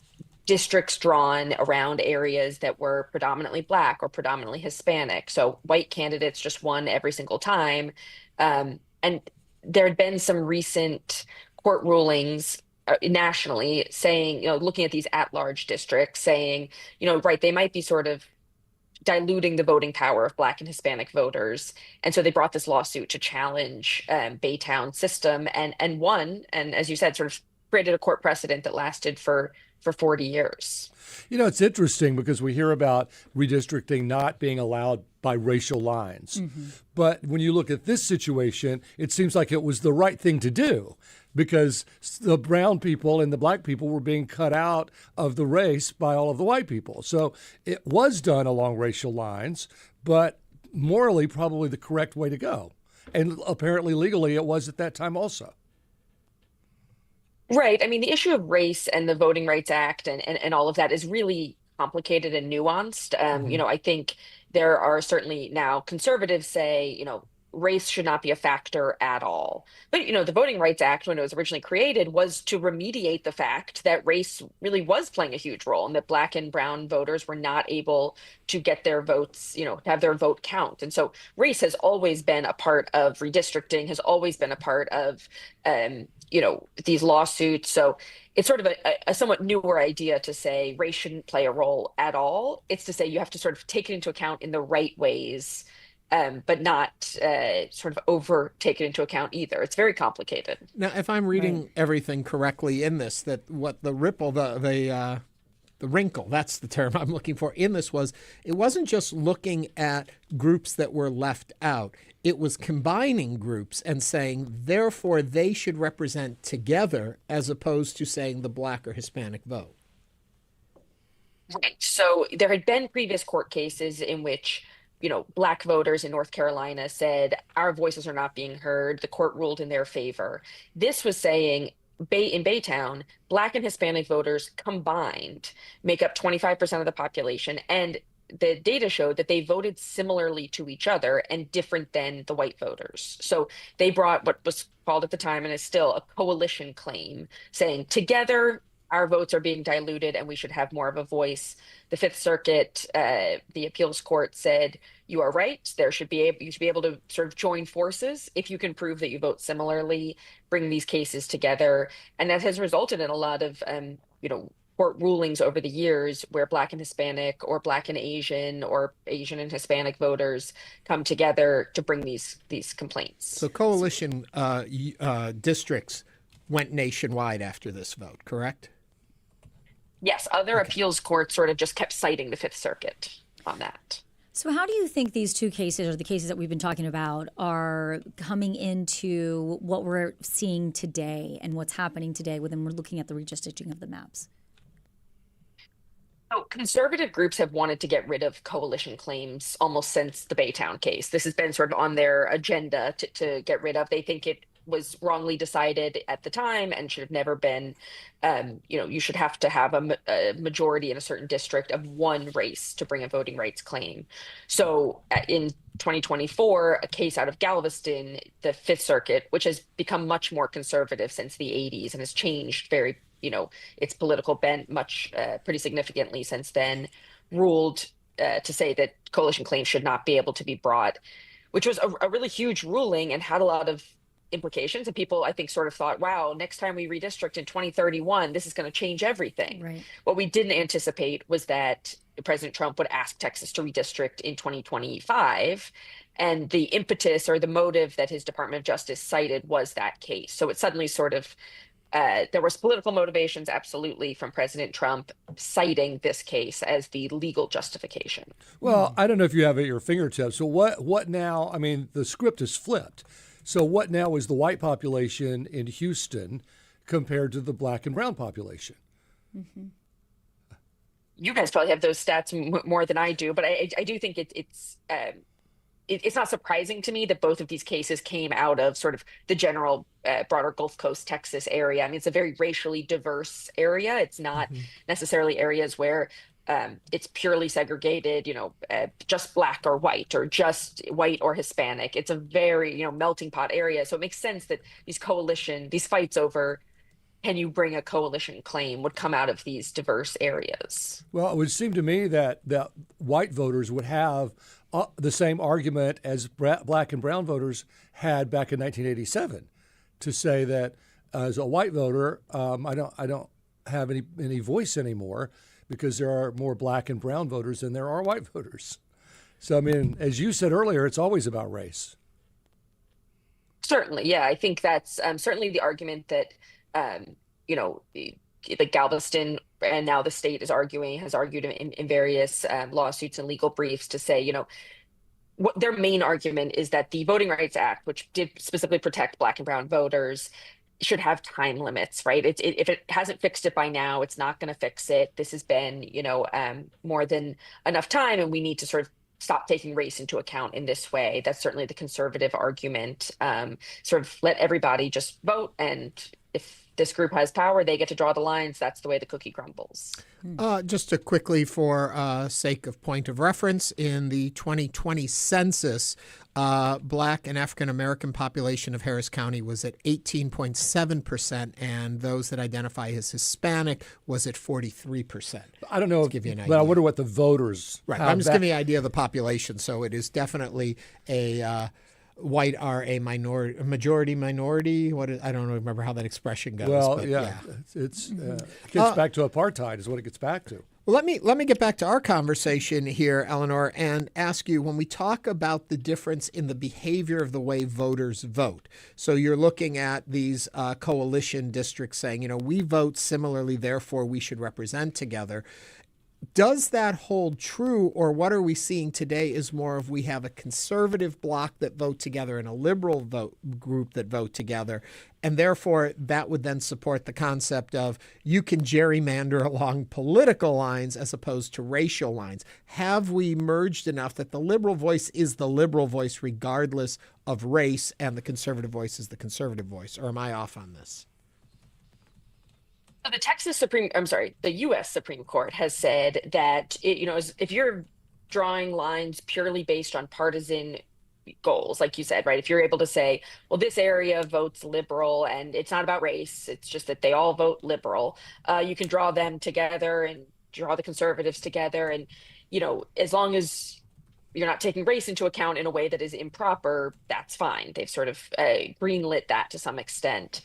Speaker 30: districts drawn around areas that were predominantly Black or predominantly Hispanic. So white candidates just won every single time. And there had been some recent court rulings nationally saying, you know, looking at these at-large districts saying, you know, right, they might be sort of diluting the voting power of Black and Hispanic voters. And so they brought this lawsuit to challenge Baytown's system and won. And as you said, sort of created a court precedent that lasted for 40 years.
Speaker 4: You know, it's interesting because we hear about redistricting not being allowed by racial lines. Mm-hmm. But when you look at this situation, it seems like it was the right thing to do because the brown people and the Black people were being cut out of the race by all of the white people. So it was done along racial lines, but morally probably the correct way to go. And apparently legally it was at that time also.
Speaker 30: Right. I mean, the issue of race and the Voting Rights Act and all of that is really complicated and nuanced. You know, I think there are certainly now conservatives say, you know, race should not be a factor at all. But, the Voting Rights Act, when it was originally created, was to remediate the fact that race really was playing a huge role and that Black and brown voters were not able to get their votes, have their vote count. And so race has always been a part of redistricting, has always been a part of, these lawsuits. So it's sort of a somewhat newer idea to say race shouldn't play a role at all. It's to say you have to sort of take it into account in the right ways, but not sort of over take it into account either. It's very complicated.
Speaker 2: Now, if I'm reading everything correctly in this, that what the ripple, the wrinkle, that's the term I'm looking for in this was, it wasn't just looking at groups that were left out. It was combining groups and saying, therefore, they should represent together as opposed to saying the Black or Hispanic vote.
Speaker 30: Right. So there had been previous court cases in which, Black voters in North Carolina said, our voices are not being heard. The court ruled in their favor. This was saying, in Baytown, Black and Hispanic voters combined make up 25% of the population. And the data showed that they voted similarly to each other and different than the white voters. So they brought what was called at the time and is still a coalition claim, saying together our votes are being diluted and we should have more of a voice. The Fifth Circuit, the appeals court said, you are right. You should be able to sort of join forces if you can prove that you vote similarly, bring these cases together. And that has resulted in a lot of, court rulings over the years where Black and Hispanic or Black and Asian or Asian and Hispanic voters come together to bring these complaints.
Speaker 2: So coalition districts went nationwide after this vote, correct?
Speaker 30: Yes, other appeals courts sort of just kept citing the Fifth Circuit on that.
Speaker 3: So how do you think these two cases, or the cases that we've been talking about, are coming into what we're seeing today and what's happening today when we're looking at the redistricting of the maps?
Speaker 30: So conservative groups have wanted to get rid of coalition claims almost since the Baytown case. This has been sort of on their agenda to get rid of. They think it was wrongly decided at the time and should have never been, you should have to have a majority in a certain district of one race to bring a voting rights claim. So in 2024, a case out of Galveston, the Fifth Circuit, which has become much more conservative since the 80s and has changed very, its political bent pretty significantly since then, ruled to say that coalition claims should not be able to be brought, which was a really huge ruling and had a lot of implications. And people, I think, sort of thought, wow, next time we redistrict in 2031, this is going to change everything.
Speaker 3: Right.
Speaker 30: What we didn't anticipate was that President Trump would ask Texas to redistrict in 2025. And the impetus or the motive that his Department of Justice cited was that case. So it suddenly sort of, there was political motivations, absolutely, from President Trump citing this case as the legal justification.
Speaker 4: Well, I don't know if you have it at your fingertips. So what now? I mean, the script is flipped. So what now is the white population in Houston compared to the Black and brown population?
Speaker 30: Mm-hmm. You guys probably have those stats more than I do, but I do think it's not surprising to me that both of these cases came out of sort of the general broader Gulf Coast, Texas area. I mean, it's a very racially diverse area. It's not necessarily areas where it's purely segregated, just Black or white or just white or Hispanic. It's a very, melting pot area. So it makes sense that these fights over can you bring a coalition claim would come out of these diverse areas.
Speaker 4: Well, it would seem to me that white voters would have the same argument as Black and brown voters had back in 1987 to say that as a white voter, I don't have any voice anymore, because there are more Black and brown voters than there are white voters. So, I mean, as you said earlier, it's always about race.
Speaker 30: Certainly, yeah. I think that's certainly the argument that, like Galveston and now the state has argued in various lawsuits and legal briefs to say, what their main argument is that the Voting Rights Act, which did specifically protect Black and brown voters, should have time limits, right? If it hasn't fixed it by now, it's not going to fix it. This has been, more than enough time, and we need to sort of stop taking race into account in this way. That's certainly the conservative argument. Sort of let everybody just vote, and if this group has power, they get to draw the lines. That's the way the cookie crumbles.
Speaker 2: Just to quickly, for sake of point of reference, in the 2020 census, Black and African American population of Harris County was at 18.7%, and those that identify as Hispanic was at 43%.
Speaker 4: I don't know,
Speaker 2: give you an idea.
Speaker 4: But I wonder what the voters.
Speaker 2: Right, I'm just giving you an idea of the population. So it is definitely a white are a majority. I don't remember how that expression goes.
Speaker 4: Well,
Speaker 2: but
Speaker 4: yeah. It gets back to apartheid is what it gets back to.
Speaker 2: Well, let me get back to our conversation here, Eleanor, and ask you, when we talk about the difference in the behavior of the way voters vote. So you're looking at these coalition districts saying, we vote similarly, therefore we should represent together. Does that hold true, or what are we seeing today is more of we have a conservative bloc that vote together and a liberal group that vote together, and therefore that would then support the concept of you can gerrymander along political lines as opposed to racial lines? Have we merged enough that the liberal voice is the liberal voice regardless of race and the conservative voice is the conservative voice, or am I off on this?
Speaker 30: The U.S. Supreme Court has said that if you're drawing lines purely based on partisan goals, like you said, right? If you're able to say, well, this area votes liberal and it's not about race, it's just that they all vote liberal, you can draw them together and draw the conservatives together, and as long as you're not taking race into account in a way that is improper, that's fine. They've sort of greenlit that to some extent.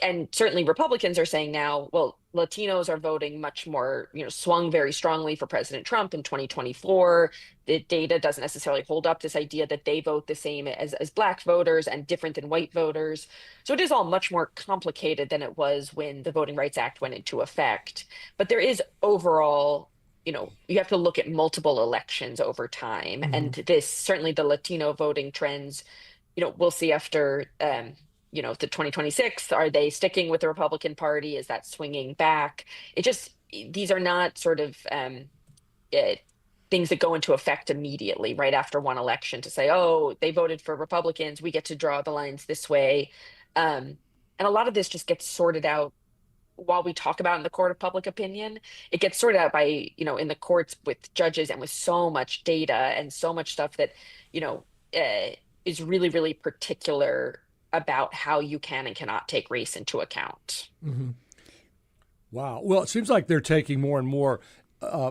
Speaker 30: And certainly Republicans are saying now, well, Latinos are voting much more, swung very strongly for President Trump in 2024. The data doesn't necessarily hold up this idea that they vote the same as Black voters and different than white voters. So it is all much more complicated than it was when the Voting Rights Act went into effect. But there is overall, you have to look at multiple elections over time. Mm-hmm. And certainly the Latino voting trends, we'll see after the 2026, are they sticking with the Republican Party? Is that swinging back? These are not sort of things that go into effect immediately right after one election to say, oh, they voted for Republicans, we get to draw the lines this way. And a lot of this just gets sorted out while we talk about in the court of public opinion. It gets sorted out by, in the courts with judges and with so much data and so much stuff that, is really, really particular about how you can and cannot take race into account.
Speaker 4: Mm-hmm. Wow. Well, it seems like they're taking more and more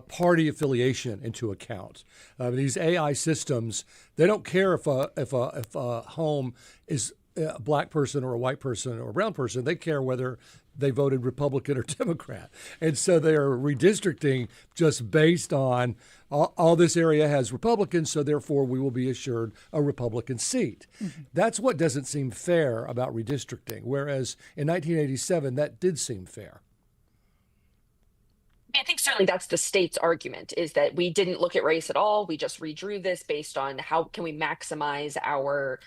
Speaker 4: party affiliation into account. These AI systems, they don't care if a home is a Black person or a white person or a brown person. They care whether they voted Republican or Democrat. And so they are redistricting just based on all this area has Republicans, so therefore we will be assured a Republican seat. Mm-hmm. That's what doesn't seem fair about redistricting, whereas in 1987 that did seem fair.
Speaker 30: I think certainly that's the state's argument, is that we didn't look at race at all. We just redrew this based on how can we maximize our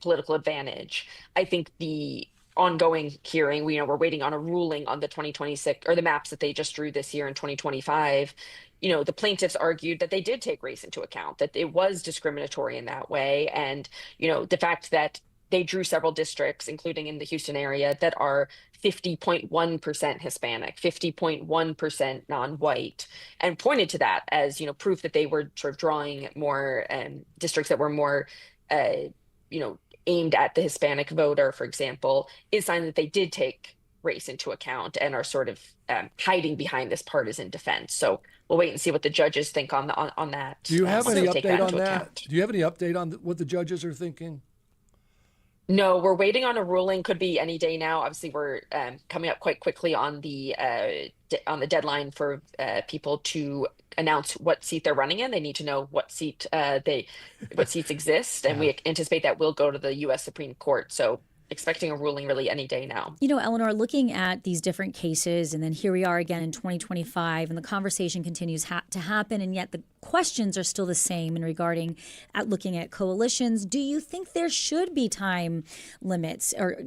Speaker 30: political advantage. I think the ongoing hearing, we're waiting on a ruling on the 2026 or the maps that they just drew this year in 2025. The plaintiffs argued that they did take race into account, that it was discriminatory in that way. And, the fact that they drew several districts, including in the Houston area, that are 50.1% Hispanic, 50.1% non-white, and pointed to that as, proof that they were sort of drawing more districts that were more, aimed at the Hispanic voter, for example, is a sign that they did take race into account and are sort of hiding behind this partisan defense. So we'll wait and see what the judges think on that.
Speaker 4: Do you have any update on that? Do you have any update on what the judges are thinking?
Speaker 30: No, we're waiting on a ruling. Could be any day now. Obviously, we're coming up quite quickly on the deadline for people to announce what seat they're running in. They need to know what seats exist, and we anticipate that will go to the U.S. Supreme Court. So expecting a ruling really any day now.
Speaker 3: Eleanor, looking at these different cases, and then here we are again in 2025, and the conversation continues to happen, and yet the questions are still the same in regarding looking at coalitions. Do you think there should be time limits or,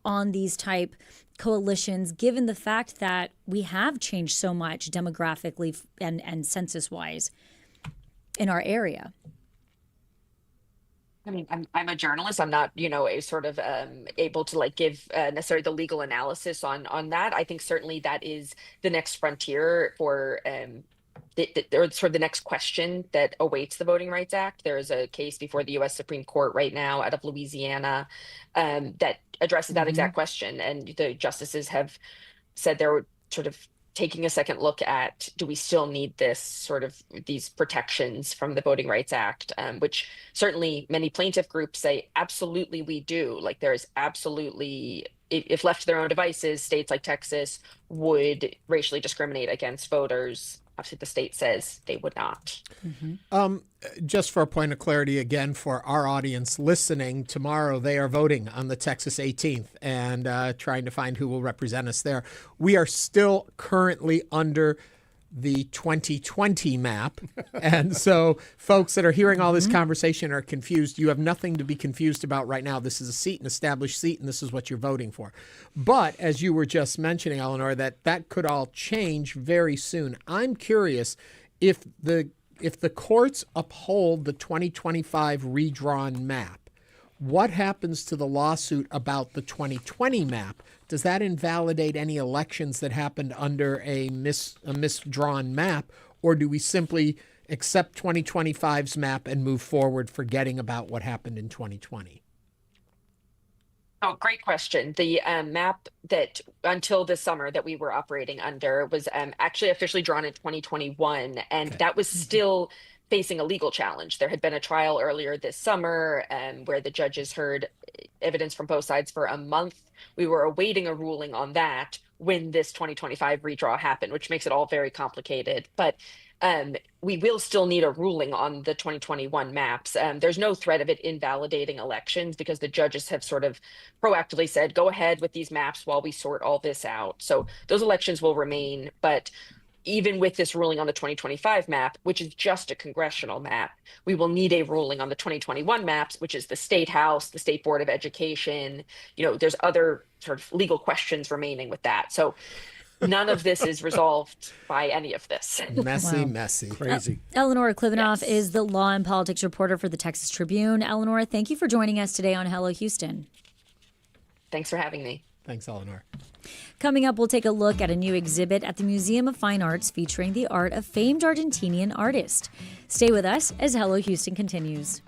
Speaker 3: on these type coalitions, given the fact that we have changed so much demographically and census-wise in our area?
Speaker 30: I mean, I'm a journalist. I'm not, a sort of able to give necessarily the legal analysis on that. I think certainly that is the next frontier for or sort of the next question that awaits the Voting Rights Act. There is a case before the U.S. Supreme Court right now out of Louisiana that addresses that exact question, and the justices have said they're sort of taking a second look at, do we still need these protections from the Voting Rights Act, which certainly many plaintiff groups say, absolutely we do. There is absolutely, if left to their own devices, states like Texas would racially discriminate against voters. Obviously, the state says they would not.
Speaker 2: Just for a point of clarity, again, for our audience listening, tomorrow they are voting on the Texas 18th and trying to find who will represent us there. We are still currently under the 2020 map. And so folks that are hearing all this conversation are confused. You have nothing to be confused about right now. This is a seat, an established seat, and this is what you're voting for. But as you were just mentioning, Eleanor, that could all change very soon. I'm curious if the courts uphold the 2025 redrawn map, what happens to the lawsuit about the 2020 map? Does that invalidate any elections that happened under a misdrawn map, or do we simply accept 2025's map and move forward, forgetting about what happened in 2020?
Speaker 30: Oh, great question. The map that until this summer that we were operating under was actually officially drawn in 2021, and that was still facing a legal challenge. There had been a trial earlier this summer where the judges heard evidence from both sides for a month. We were awaiting a ruling on that when this 2025 redraw happened, which makes it all very complicated. But we will still need a ruling on the 2021 maps. There's no threat of it invalidating elections because the judges have sort of proactively said, go ahead with these maps while we sort all this out. So those elections will remain. But even with this ruling on the 2025 map, which is just a congressional map, we will need a ruling on the 2021 maps, which is the State House, the State Board of Education. There's other sort of legal questions remaining with that. So none of this is resolved by any of this.
Speaker 2: Messy. Crazy.
Speaker 3: Eleanor Klibanoff is the law and politics reporter for the Texas Tribune. Eleanor, thank you for joining us today on Hello Houston.
Speaker 30: Thanks for having me.
Speaker 2: Thanks, Eleanor.
Speaker 3: Coming up, we'll take a look at a new exhibit at the Museum of Fine Arts featuring the art of famed Argentinian artist. Stay with us as Hello Houston continues.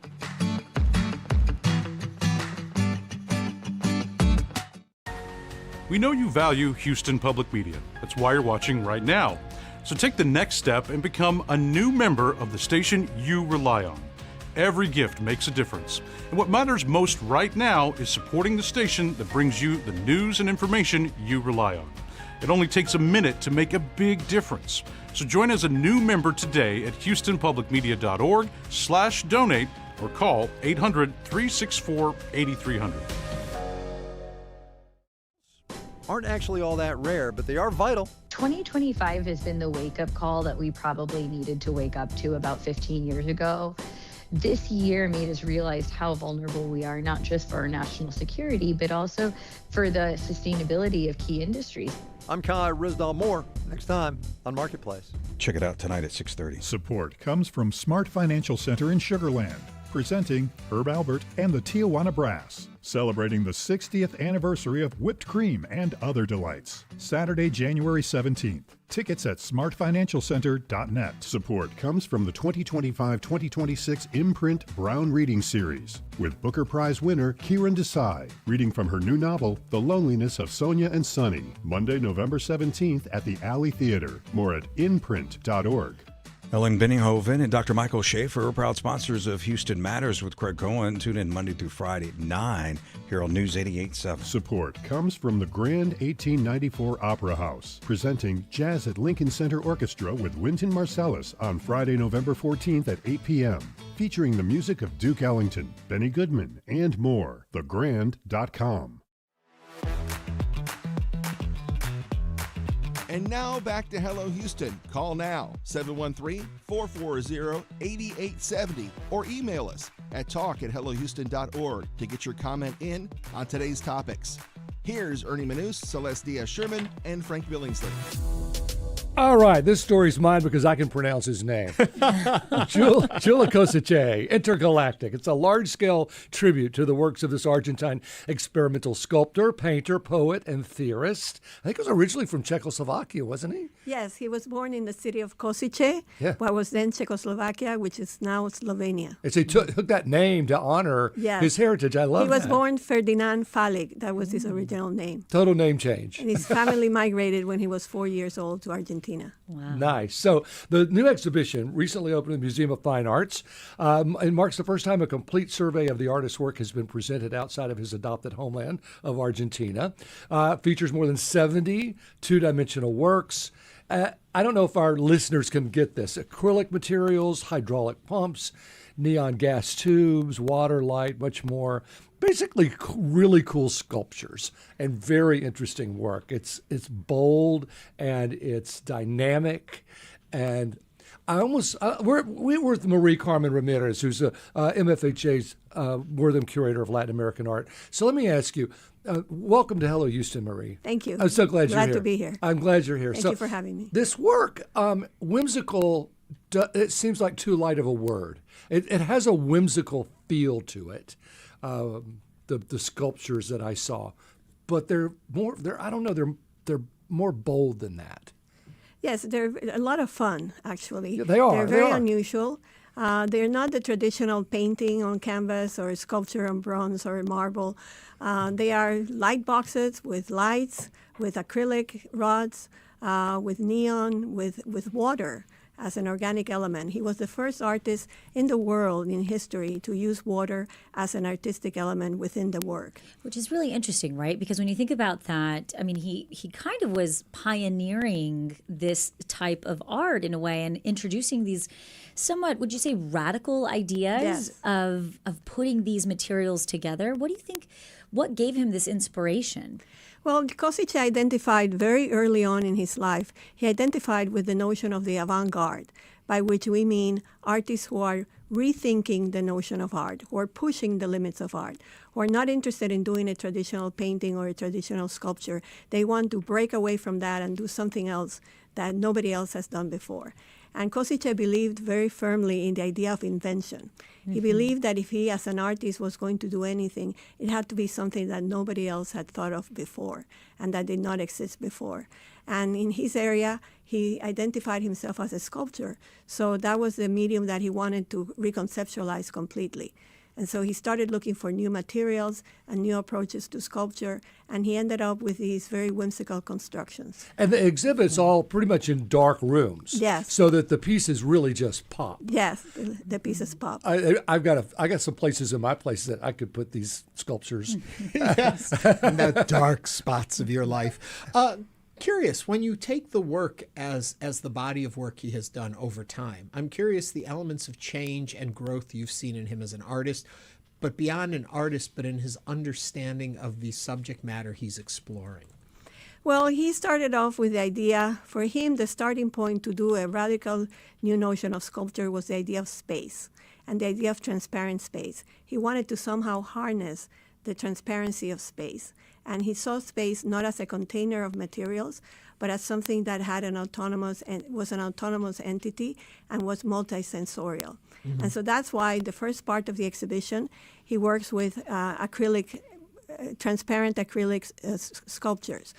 Speaker 26: We know you value Houston Public Media. That's why you're watching right now. So take the next step and become a new member of the station you rely on. Every gift makes a difference. And what matters most right now is supporting the station that brings you the news and information you rely on. It only takes a minute to make a big difference. So join as a new member today at houstonpublicmedia.org/donate or call 800-364-8300.
Speaker 6: Aren't actually all that rare, but they are vital.
Speaker 27: 2025 has been the wake-up call that we probably needed to wake up to about 15 years ago. This year made us realize how vulnerable we are, not just for our national security, but also for the sustainability of key industries.
Speaker 6: I'm Kai Rizdal Moore. Next time on Marketplace.
Speaker 24: Check it out tonight at 6:30.
Speaker 29: Support comes from Smart Financial Center in Sugar Land, presenting Herb Albert and the Tijuana Brass, celebrating the 60th anniversary of whipped cream and other delights. Saturday, January 17th. Tickets at smartfinancialcenter.net. Support comes from the 2025-2026 Imprint Brown Reading Series, with Booker Prize winner Kiran Desai, reading from her new novel, The Loneliness of Sonia and Sonny, Monday, November 17th at the Alley Theater. More at imprint.org.
Speaker 24: Ellen Benninghoven and Dr. Michael Schaefer are proud sponsors of Houston Matters with Craig Cohen. Tune in Monday through Friday at 9 here on News 88.7.
Speaker 29: Support comes from the Grand 1894 Opera House, presenting Jazz at Lincoln Center Orchestra with Wynton Marsalis on Friday, November 14th at 8 p.m., featuring the music of Duke Ellington, Benny Goodman, and more. thegrand.com.
Speaker 17: And now back to Hello Houston. Call now, 713-440-8870, or email us at talk@hellohouston.org to get your comment in on today's topics. Here's Ernie Manous, Celeste Diaz-Sherman, and Frank Billingsley.
Speaker 4: All right, this story's mine because I can pronounce his name. Gyula Kosice, Intergalactic. It's a large-scale tribute to the works of this Argentine experimental sculptor, painter, poet, and theorist. I think he was originally from Czechoslovakia, wasn't he?
Speaker 8: Yes, he was born in the city of Kosice, what was then Czechoslovakia, which is now Slovenia.
Speaker 4: And so he took that name to honor his heritage. I love that.
Speaker 8: He was born Ferdinand Falik. That was his original name.
Speaker 4: Total name change.
Speaker 8: And his family migrated when he was 4 years old to Argentina.
Speaker 3: Wow.
Speaker 4: Nice. So the new exhibition recently opened in the Museum of Fine Arts. It marks the first time a complete survey of the artist's work has been presented outside of his adopted homeland of Argentina. Features more than 70 two-dimensional works. I don't know if our listeners can get this. Acrylic materials, hydraulic pumps, neon gas tubes, water, light, much more. Basically, really cool sculptures and very interesting work. It's bold and it's dynamic, and I almost we're with Marie Carmen Ramírez, who's MFAH's Wortham Curator of Latin American Art. So let me ask you. Welcome to Hello Houston, Marie.
Speaker 8: Thank you.
Speaker 4: I'm so glad you're here.
Speaker 8: Glad to be here.
Speaker 4: I'm glad you're here.
Speaker 8: Thank you for having me.
Speaker 4: This work, whimsical, it seems like too light of a word. It has a whimsical feel to it. The sculptures that I saw, but they're more bold than that.
Speaker 8: Yes, they're a lot of fun, actually.
Speaker 4: Yeah, they are.
Speaker 8: They're very unusual. They're not the traditional painting on canvas or sculpture on bronze or marble. They are light boxes with lights, with acrylic rods, with neon, with water as an organic element. He was the first artist in the world in history to use water as an artistic element within the work.
Speaker 3: Which is really interesting, right? Because when you think about that, I mean, he kind of was pioneering this type of art in a way and introducing these somewhat, would you say, radical ideas of putting these materials together. What do you think, what gave him this inspiration?
Speaker 8: Well, Kosice identified very early on in his life, he identified with the notion of the avant-garde, by which we mean artists who are rethinking the notion of art, who are pushing the limits of art, who are not interested in doing a traditional painting or a traditional sculpture. They want to break away from that and do something else that nobody else has done before. And Kosice believed very firmly in the idea of invention. He believed that if he, as an artist, was going to do anything, it had to be something that nobody else had thought of before and that did not exist before. And in his area, he identified himself as a sculptor. So that was the medium that he wanted to reconceptualize completely. And so he started looking for new materials and new approaches to sculpture, and he ended up with these very whimsical constructions.
Speaker 4: And the exhibit's all pretty much in dark rooms.
Speaker 8: Yes.
Speaker 4: So that the pieces really just pop.
Speaker 8: Yes, the pieces pop.
Speaker 4: I got some places in my place that I could put these sculptures.
Speaker 2: Yes, in the dark spots of your life. Curious, when you take the work as the body of work he has done over time, I'm curious the elements of change and growth you've seen in him as an artist, but beyond an artist, but in his understanding of the subject matter he's exploring.
Speaker 8: Well, he started off with the idea, for him, the starting point to do a radical new notion of sculpture was the idea of space and the idea of transparent space. He wanted to somehow harness the transparency of space. And he saw space not as a container of materials, but as something that had was an autonomous entity and was multisensorial. Mm-hmm. And so that's why the first part of the exhibition, he works with transparent acrylic sculptures,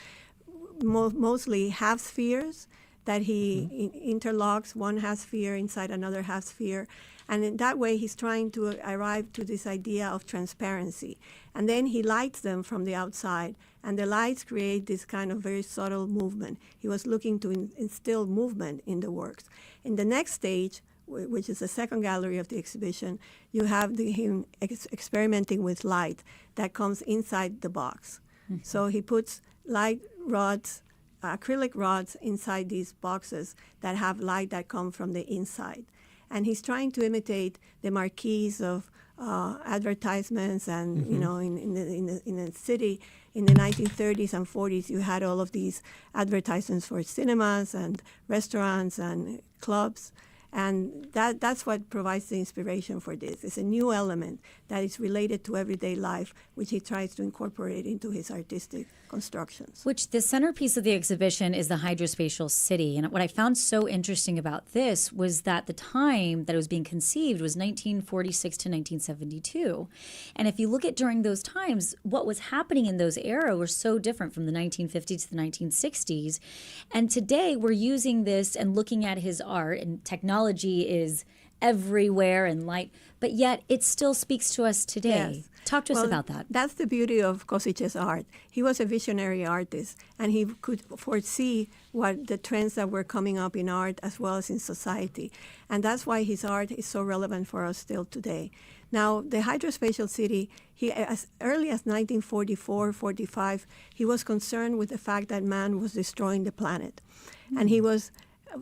Speaker 8: mostly half spheres that he interlocks one half sphere inside another half sphere. And in that way, he's trying to arrive to this idea of transparency. And then he lights them from the outside, and the lights create this kind of very subtle movement. He was looking to instill movement in the works. In the next stage, which is the second gallery of the exhibition, you have him experimenting with light that comes inside the box. Mm-hmm. So he puts light rods, acrylic rods inside these boxes that have light that come from the inside. And he's trying to imitate the marquees of advertisements, and you know, in the city in the 1930s and 40s, you had all of these advertisements for cinemas and restaurants and clubs, and that's what provides the inspiration for this. It's a new element that is related to everyday life, which he tries to incorporate into his artistic constructions.
Speaker 3: Which the centerpiece of the exhibition is the hydrospatial city. And what I found so interesting about this was that the time that it was being conceived was 1946 to 1972. And if you look at during those times, what was happening in those era was so different from the 1950s to the 1960s. And today we're using this and looking at his art, and technology is everywhere and light, but yet it still speaks to us today.
Speaker 8: Yes.
Speaker 3: Talk to us about that.
Speaker 8: That's the beauty of Kosice's art. He was a visionary artist, and he could foresee what the trends that were coming up in art as well as in society. And that's why his art is so relevant for us still today. Now, the hydrospatial city, he, as early as 1944, 45, he was concerned with the fact that man was destroying the planet. Mm-hmm. And he was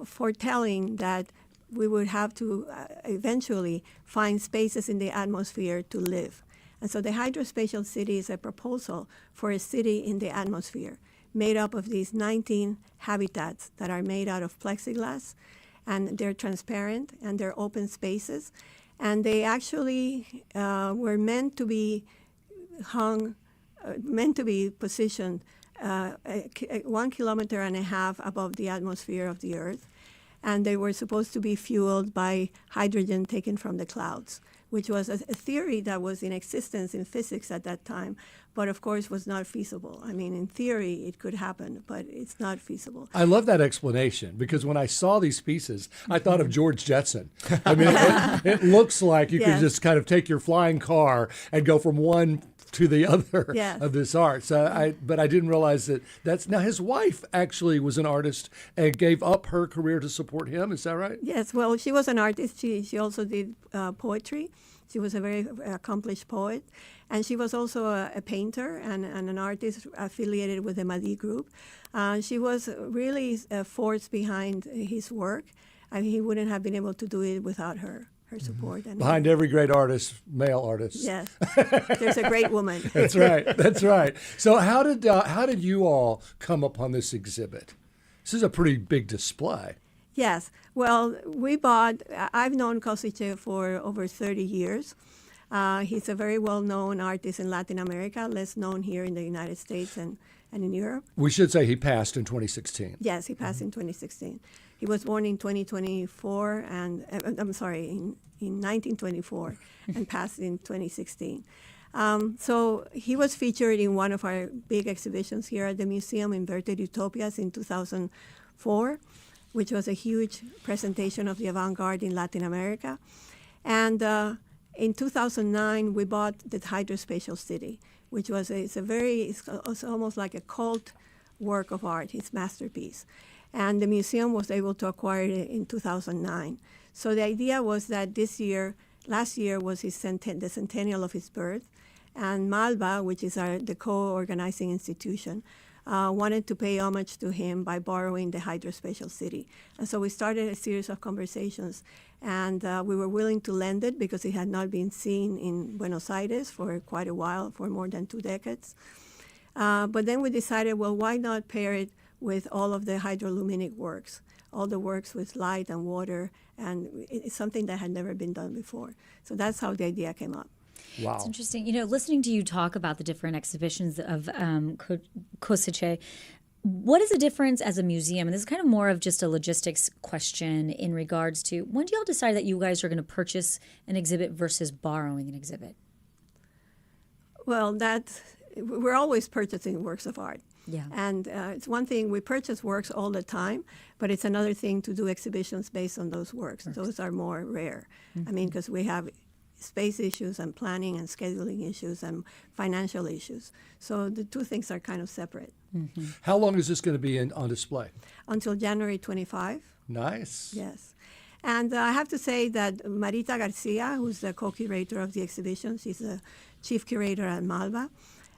Speaker 8: foretelling that we would have to eventually find spaces in the atmosphere to live. And so the hydrospatial city is a proposal for a city in the atmosphere made up of these 19 habitats that are made out of plexiglass, and they're transparent and they're open spaces. And they actually were meant to be positioned 1.5 kilometers above the atmosphere of the Earth. And they were supposed to be fueled by hydrogen taken from the clouds, which was a theory that was in existence in physics at that time, but of course was not feasible. I mean, in theory, it could happen, but it's not feasible.
Speaker 4: I love that explanation, because when I saw these pieces, I thought of George Jetson. I mean, it looks like you could just kind of take your flying car and go from one to the other of this art. So but I didn't realize that's now his wife actually was an artist and gave up her career to support him. Is that right?
Speaker 8: Yes. Well, she was an artist. She also did poetry. She was a very accomplished poet, and she was also a painter and an artist affiliated with the Madi group. She was really a force behind his work, and he wouldn't have been able to do it without her support. And
Speaker 4: behind every great artist, male artist.
Speaker 8: Yes, there's a great woman.
Speaker 4: That's right. That's right. So how did you all come upon this exhibit? This is a pretty big display.
Speaker 8: Yes. Well, I've known Kosice for over 30 years. He's a very well-known artist in Latin America, less known here in the United States and in Europe.
Speaker 4: We should say he passed in 2016.
Speaker 8: Yes, he passed in 2016. He was born in 2024, and in 1924, and passed in 2016. So he was featured in one of our big exhibitions here at the museum, Inverted Utopias, in 2004, which was a huge presentation of the avant-garde in Latin America. And in 2009, we bought the hydrospatial city, which was it's almost like a cult work of art, his masterpiece. And the museum was able to acquire it in 2009. So the idea was that last year was the centennial of his birth, and Malva, which is the co-organizing institution, wanted to pay homage to him by borrowing the hydrospatial city. And so we started a series of conversations, and we were willing to lend it because it had not been seen in Buenos Aires for quite a while, for more than 2 decades. But then we decided, well, why not pair it with all of the hydroluminic works, all the works with light and water, and it's something that had never been done before. So that's how the idea came up.
Speaker 3: Wow. It's interesting. Listening to you talk about the different exhibitions of Kosice, what is the difference as a museum? And this is kind of more of just a logistics question in regards to, when do y'all decide that you guys are going to purchase an exhibit versus borrowing an exhibit?
Speaker 8: Well, we're always purchasing works of art.
Speaker 3: Yeah.
Speaker 8: And it's one thing, we purchase works all the time, but it's another thing to do exhibitions based on those works. Those are more rare. Mm-hmm. I mean, because we have space issues and planning and scheduling issues and financial issues. So the two things are kind of separate.
Speaker 3: Mm-hmm.
Speaker 4: How long is this going to be on display?
Speaker 8: Until January 25.
Speaker 4: Nice.
Speaker 8: Yes. And I have to say that Marita Garcia, who's the co-curator of the exhibition, she's the chief curator at Malva,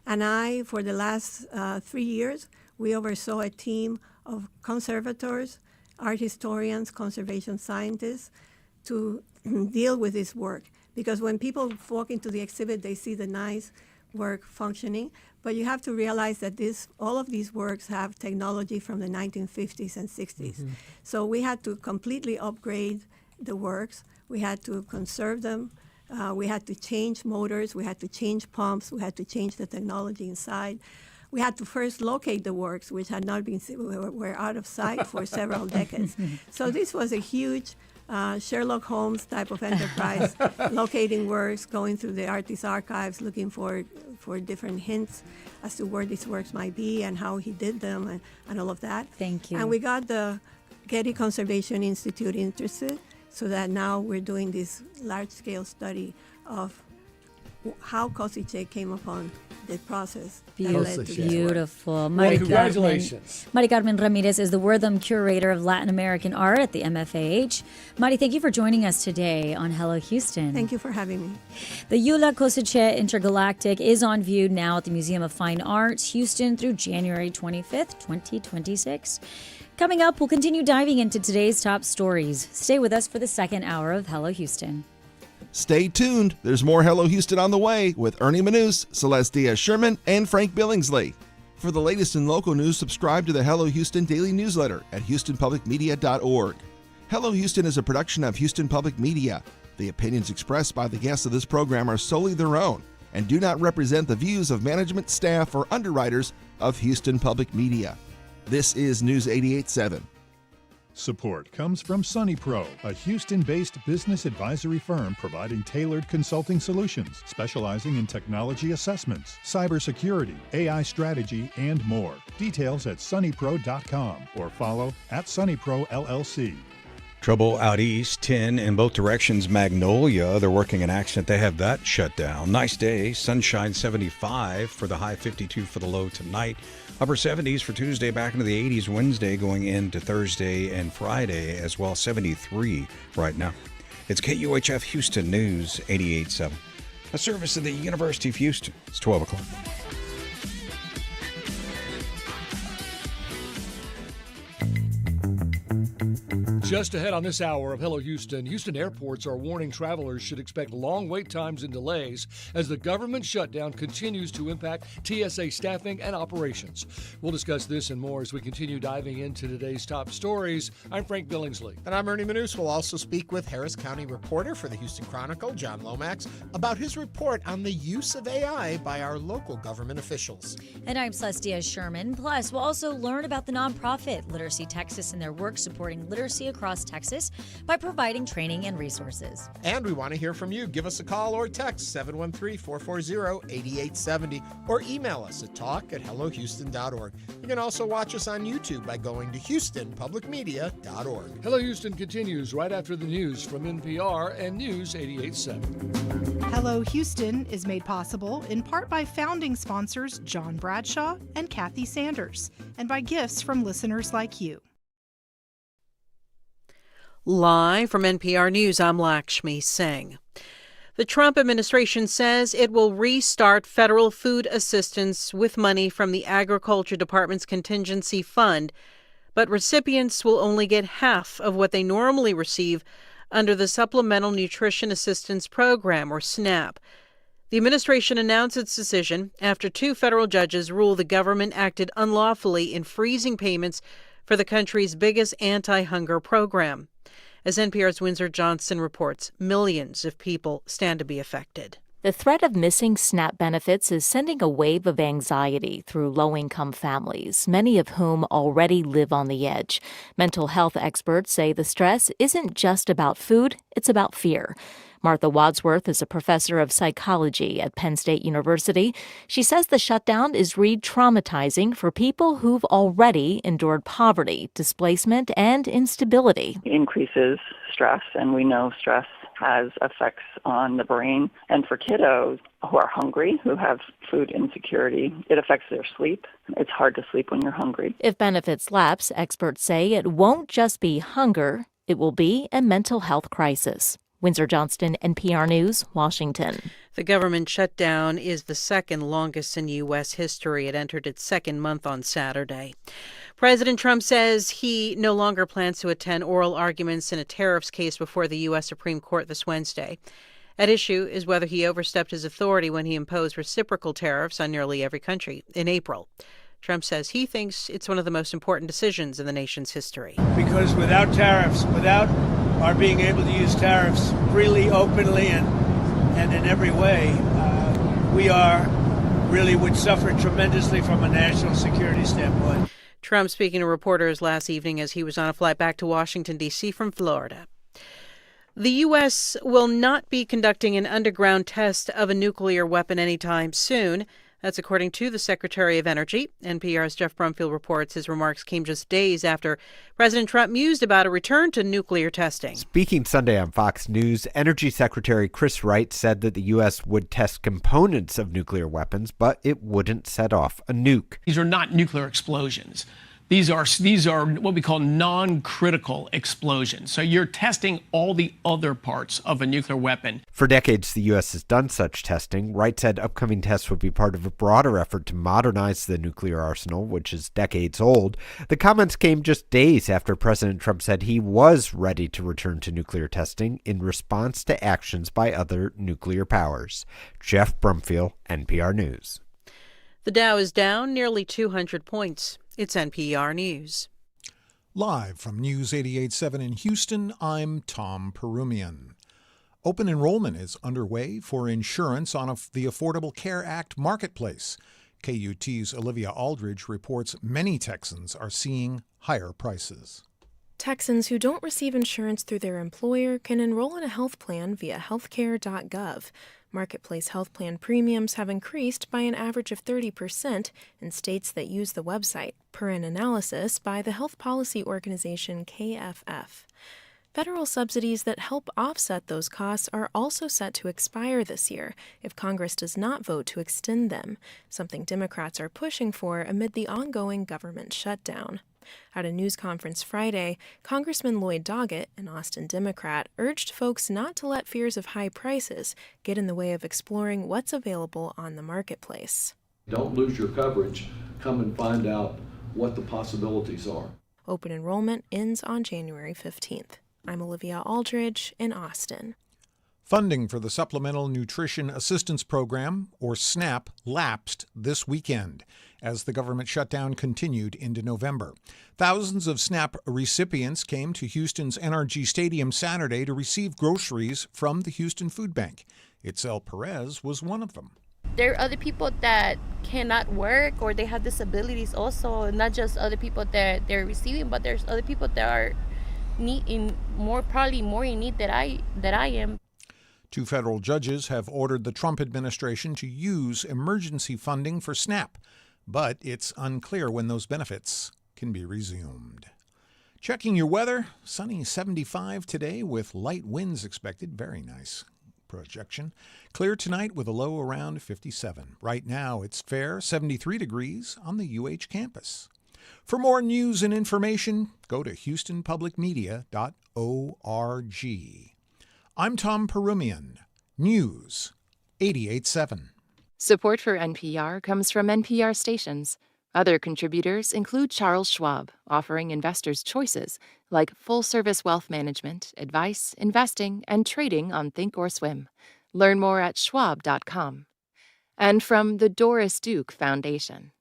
Speaker 8: and I, for the last 3 years, we oversaw a team of conservators, art historians, conservation scientists to deal with this work. Because when people walk into the exhibit, they see the nice work functioning, but you have to realize that all of these works have technology from the 1950s and 60s. Mm-hmm. So we had to completely upgrade the works. We had to conserve them. We had to change motors. We had to change pumps. We had to change the technology inside. we had to first locate the works, which had not been were out of sight for several decades. So this was a huge Sherlock Holmes type of enterprise, locating works, going through the artist's archives, looking for different hints as to where these works might be and how he did them and all of that.
Speaker 3: Thank you.
Speaker 8: And we got the Getty Conservation Institute interested, so that now we're doing this large-scale study of how Kosice came upon the process that led to this work.
Speaker 3: Beautiful.
Speaker 4: Well, congratulations.
Speaker 3: Mari Carmen Ramírez is the Wortham Curator of Latin American Art at the MFAH. Mari, thank you for joining us today on Hello Houston.
Speaker 8: Thank you for having me.
Speaker 3: The Gyula Kosice Intergalactic is on view now at the Museum of Fine Arts, Houston, through January 25th, 2026. Coming up, we'll continue diving into today's top stories. Stay with us for the second hour of Hello Houston.
Speaker 17: Stay tuned. There's more Hello Houston on the way with Ernie Manous, Celeste Diaz-Sherman, and Frank Billingsley. For the latest in local news, subscribe to the Hello Houston daily newsletter at houstonpublicmedia.org. Hello Houston is a production of Houston Public Media. The opinions expressed by the guests of this program are solely their own and do not represent the views of management, staff, or underwriters of Houston Public Media. This is News 88.7.
Speaker 29: Support comes from SunnyPro, a Houston-based business advisory firm providing tailored consulting solutions, specializing in technology assessments, cybersecurity, AI strategy, and more. Details at sunnypro.com or follow @SunnyPro LLC.
Speaker 24: Trouble out east, 10 in both directions. Magnolia, they're working an accident. They have that shut down. Nice day. Sunshine 75 for the high, 52 for the low tonight. Upper 70s for Tuesday, back into the 80s Wednesday, going into Thursday and Friday as well. 73 right now. It's KUHF Houston News 88.7, a service of the University of Houston. It's 12 o'clock.
Speaker 4: Just ahead on this hour of Hello Houston, Houston airports are warning travelers should expect long wait times and delays as the government shutdown continues to impact TSA staffing and operations. We'll discuss this and more as we continue diving into today's top stories. I'm Frank Billingsley.
Speaker 2: And I'm Ernie Manous. We'll also speak with Harris County reporter for the Houston Chronicle, John Lomax, about his report on the use of AI by our local government officials.
Speaker 3: And I'm Celeste Diaz-Sherman. Plus, we'll also learn about the nonprofit Literacy Texas and their work supporting literacy across Texas by providing training and resources.
Speaker 2: And we want to hear from you. Give us a call or text 713-440-8870 or email us at talk@hellohouston.org. You can also watch us on YouTube by going to houstonpublicmedia.org.
Speaker 4: Hello Houston continues right after the news from NPR and News 88.7.
Speaker 9: Hello Houston is made possible in part by founding sponsors John Bradshaw and Kathy Sanders, and by gifts from listeners like you.
Speaker 10: Live from NPR News, I'm Lakshmi Singh. The Trump administration says it will restart federal food assistance with money from the Agriculture Department's contingency fund, but recipients will only get half of what they normally receive under the Supplemental Nutrition Assistance Program, or SNAP. The administration announced its decision after two federal judges ruled the government acted unlawfully in freezing payments for the country's biggest anti-hunger program. As NPR's Windsor Johnson reports, millions of people stand to be affected.
Speaker 11: The threat of missing SNAP benefits is sending a wave of anxiety through low-income families, many of whom already live on the edge. Mental health experts say the stress isn't just about food, it's about fear. Martha Wadsworth is a professor of psychology at Penn State University. She says the shutdown is re-traumatizing for people who've already endured poverty, displacement, and instability.
Speaker 12: It increases stress, and we know stress has effects on the brain. And for kiddos who are hungry, who have food insecurity, it affects their sleep. It's hard to sleep when you're hungry.
Speaker 11: If benefits lapse, experts say it won't just be hunger, it will be a mental health crisis. Windsor Johnston, NPR News, Washington.
Speaker 10: The government shutdown is the second longest in U.S. history. It entered its second month on Saturday. President Trump says he no longer plans to attend oral arguments in a tariffs case before the U.S. Supreme Court this Wednesday. At issue is whether he overstepped his authority when he imposed reciprocal tariffs on nearly every country in April. Trump says he thinks it's one of the most important decisions in the nation's history.
Speaker 13: Because without tariffs, without our being able to use tariffs freely, openly, and in every way, we are really would suffer tremendously from a national security standpoint.
Speaker 10: Trump speaking to reporters last evening as he was on a flight back to Washington, D.C. from Florida. The U.S. will not be conducting an underground test of a nuclear weapon anytime soon. That's according to the Secretary of Energy. NPR's Jeff Brumfield reports his remarks came just days after President Trump mused about a return to nuclear testing.
Speaker 1: Speaking Sunday on Fox News, Energy Secretary Chris Wright said that the U.S. would test components of nuclear weapons, but it wouldn't set off a nuke.
Speaker 5: These are not nuclear explosions. These are what we call non-critical explosions. So you're testing all the other parts of a nuclear weapon.
Speaker 1: For decades, the U.S. has done such testing. Wright said upcoming tests would be part of a broader effort to modernize the nuclear arsenal, which is decades old. The comments came just days after President Trump said he was ready to return to nuclear testing in response to actions by other nuclear powers. Jeff Brumfield, NPR News.
Speaker 10: The Dow is down nearly 200 points. It's NPR News.
Speaker 14: Live from News 88.7 in Houston, I'm Tom Perumian. Open enrollment is underway for insurance on the Affordable Care Act marketplace. KUT's Olivia Aldridge reports many Texans are seeing higher prices.
Speaker 15: Texans who don't receive insurance through their employer can enroll in a health plan via healthcare.gov. Marketplace health plan premiums have increased by an average of 30% in states that use the website, per an analysis by the health policy organization KFF. Federal subsidies that help offset those costs are also set to expire this year if Congress does not vote to extend them, something Democrats are pushing for amid the ongoing government shutdown. At a news conference Friday, Congressman Lloyd Doggett, an Austin Democrat, urged folks not to let fears of high prices get in the way of exploring what's available on the marketplace.
Speaker 4: Don't lose your coverage. Come and find out what the possibilities are.
Speaker 15: Open enrollment ends on January 15th. I'm Olivia Aldridge in Austin.
Speaker 14: Funding for the Supplemental Nutrition Assistance Program, or SNAP, lapsed this weekend as the government shutdown continued into November. Thousands of SNAP recipients came to Houston's NRG Stadium Saturday to receive groceries from the Houston Food Bank. Itzel Perez was one of them.
Speaker 16: There are other people that cannot work or they have disabilities also, not just other people that they're receiving, but there's other people that are probably more in need than I am.
Speaker 14: Two federal judges have ordered the Trump administration to use emergency funding for SNAP, but it's unclear when those benefits can be resumed. Checking your weather, sunny 75 today with light winds expected. Very nice projection. Clear tonight with a low around 57. Right now it's fair, 73 degrees on the UH campus. For more news and information, go to houstonpublicmedia.org. I'm Tom Perumian, News 88.7.
Speaker 18: Support for NPR comes from NPR stations. Other contributors include Charles Schwab, offering investors choices like full-service wealth management, advice, investing, and trading on Thinkorswim. Learn more at schwab.com. And from the Doris Duke Foundation.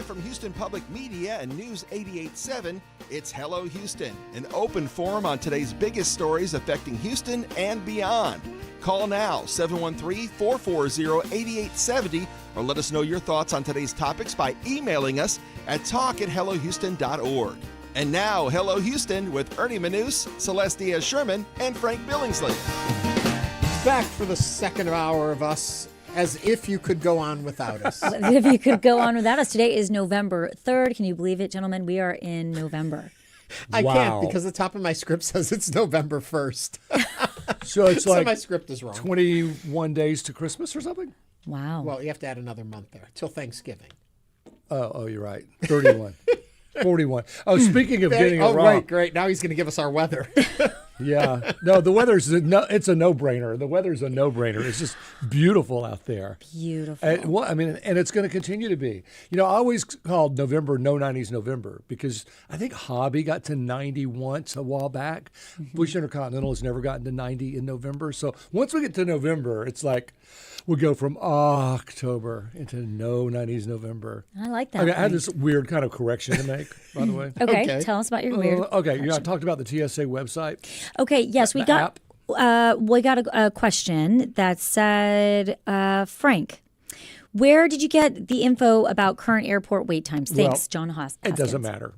Speaker 17: From Houston Public Media and News 88.7, it's Hello Houston, an open forum on today's biggest stories affecting Houston and beyond. Call now, 713-440-8870, or let us know your thoughts on today's topics by emailing us at talk@hellohouston.org. And now, Hello Houston with Ernie Manous, Celeste Diaz-Sherman, and Frank Billingsley.
Speaker 2: Back for the second hour of us. As if you could go on without us.
Speaker 3: As if you could go on without us. Today is November 3rd. Can you believe it, gentlemen? We are in November.
Speaker 2: I can't because the top of my script says it's November 1st.
Speaker 4: So it's like
Speaker 2: my script is wrong.
Speaker 4: 21 days to Christmas or something?
Speaker 3: Wow.
Speaker 2: Well, you have to add another month there till Thanksgiving.
Speaker 4: Oh, you're right. 31. 41. Oh, speaking of getting it wrong.
Speaker 2: Right, great. Now he's going to give us our weather.
Speaker 4: Yeah. No, the weather's it's a no-brainer. The weather's a no-brainer. It's just beautiful out there.
Speaker 3: Beautiful.
Speaker 4: And it's going to continue to be. You know, I always called November No 90s November because I think Hobby got to 90 once a while back. Mm-hmm. Bush Intercontinental has never gotten to 90 in November. So once we get to November, it's like would go from October into no 90s November.
Speaker 3: I like that.
Speaker 4: Okay, I had this weird kind of correction to make, by the way.
Speaker 3: Okay, tell us about your weird.
Speaker 4: Okay, I talked about the TSA website.
Speaker 3: Okay, yes, we got a question that said, Frank, where did you get the info about current airport wait times? Thanks, John Hoskins.
Speaker 4: It doesn't matter.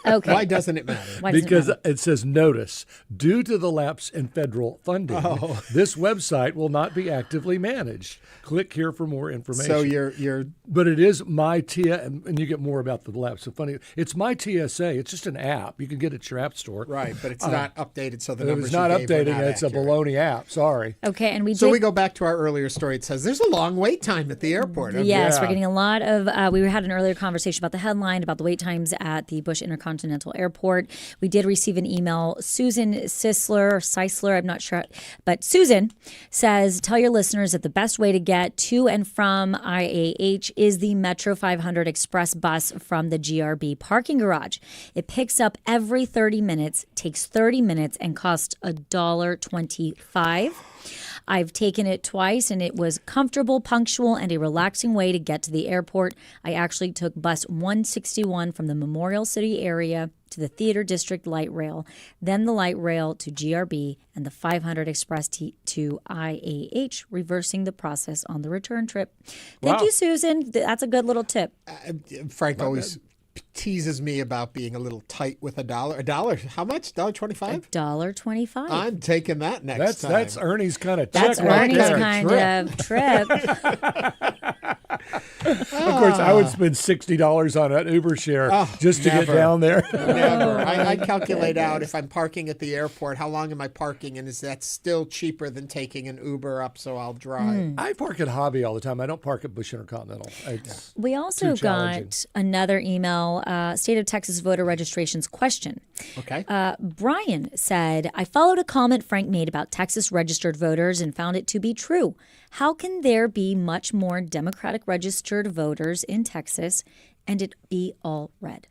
Speaker 3: Okay.
Speaker 2: Why doesn't it matter?
Speaker 4: Because it says notice, due to the lapse in federal funding, this website will not be actively managed. Click here for more information.
Speaker 2: So you're
Speaker 4: But it is my TSA, and you get more about the lapse of funding. It's my TSA. It's just an app. You can get it at your app store.
Speaker 2: right, but it's not updated, so the numbers
Speaker 4: It's not
Speaker 2: you gave
Speaker 4: updating.
Speaker 2: are not
Speaker 4: It's a
Speaker 2: accurate.
Speaker 4: baloney app. Sorry.
Speaker 3: Okay, and we
Speaker 2: So
Speaker 3: did.
Speaker 2: we go back to our earlier story. It says there's a long wait time at the airport.
Speaker 3: Yes, we're getting a lot of. We had an earlier conversation about the headline about the wait times at the Bush Intercontinental Airport. We did receive an email. Susan Seisler, I'm not sure, but Susan says, "Tell your listeners that the best way to get to and from IAH is the Metro 500 Express bus from the GRB parking garage. It picks up every 30 minutes, takes 30 minutes, and costs $1.25." I've taken it twice, and it was comfortable, punctual, and a relaxing way to get to the airport. I actually took bus 161 from the Memorial City area to the Theater District Light Rail, then the Light Rail to GRB, and the 500 Express to IAH, reversing the process on the return trip. Thank you, Susan. That's a good little tip.
Speaker 2: Frank always teases me about being a little tight with $1. $1? How much? $1.25?
Speaker 3: $1.25.
Speaker 2: I'm taking that next time.
Speaker 4: That's Ernie's kind of
Speaker 3: That's
Speaker 4: check right
Speaker 3: Ernie's
Speaker 4: there.
Speaker 3: kind of trip.
Speaker 4: Of course, I would spend $60 on an Uber share just to get down there.
Speaker 2: Never. I calculate out if I'm parking at the airport, how long am I parking, and is that still cheaper than taking an Uber up, so I'll drive.
Speaker 4: I park at Hobby all the time. I don't park at Bush Intercontinental.
Speaker 3: We also got another email, State of Texas voter registrations question.
Speaker 2: Okay.
Speaker 3: Brian said, I followed a comment Frank made about Texas registered voters and found it to be true. How can there be much more Democratic registered voters in Texas and it be all red?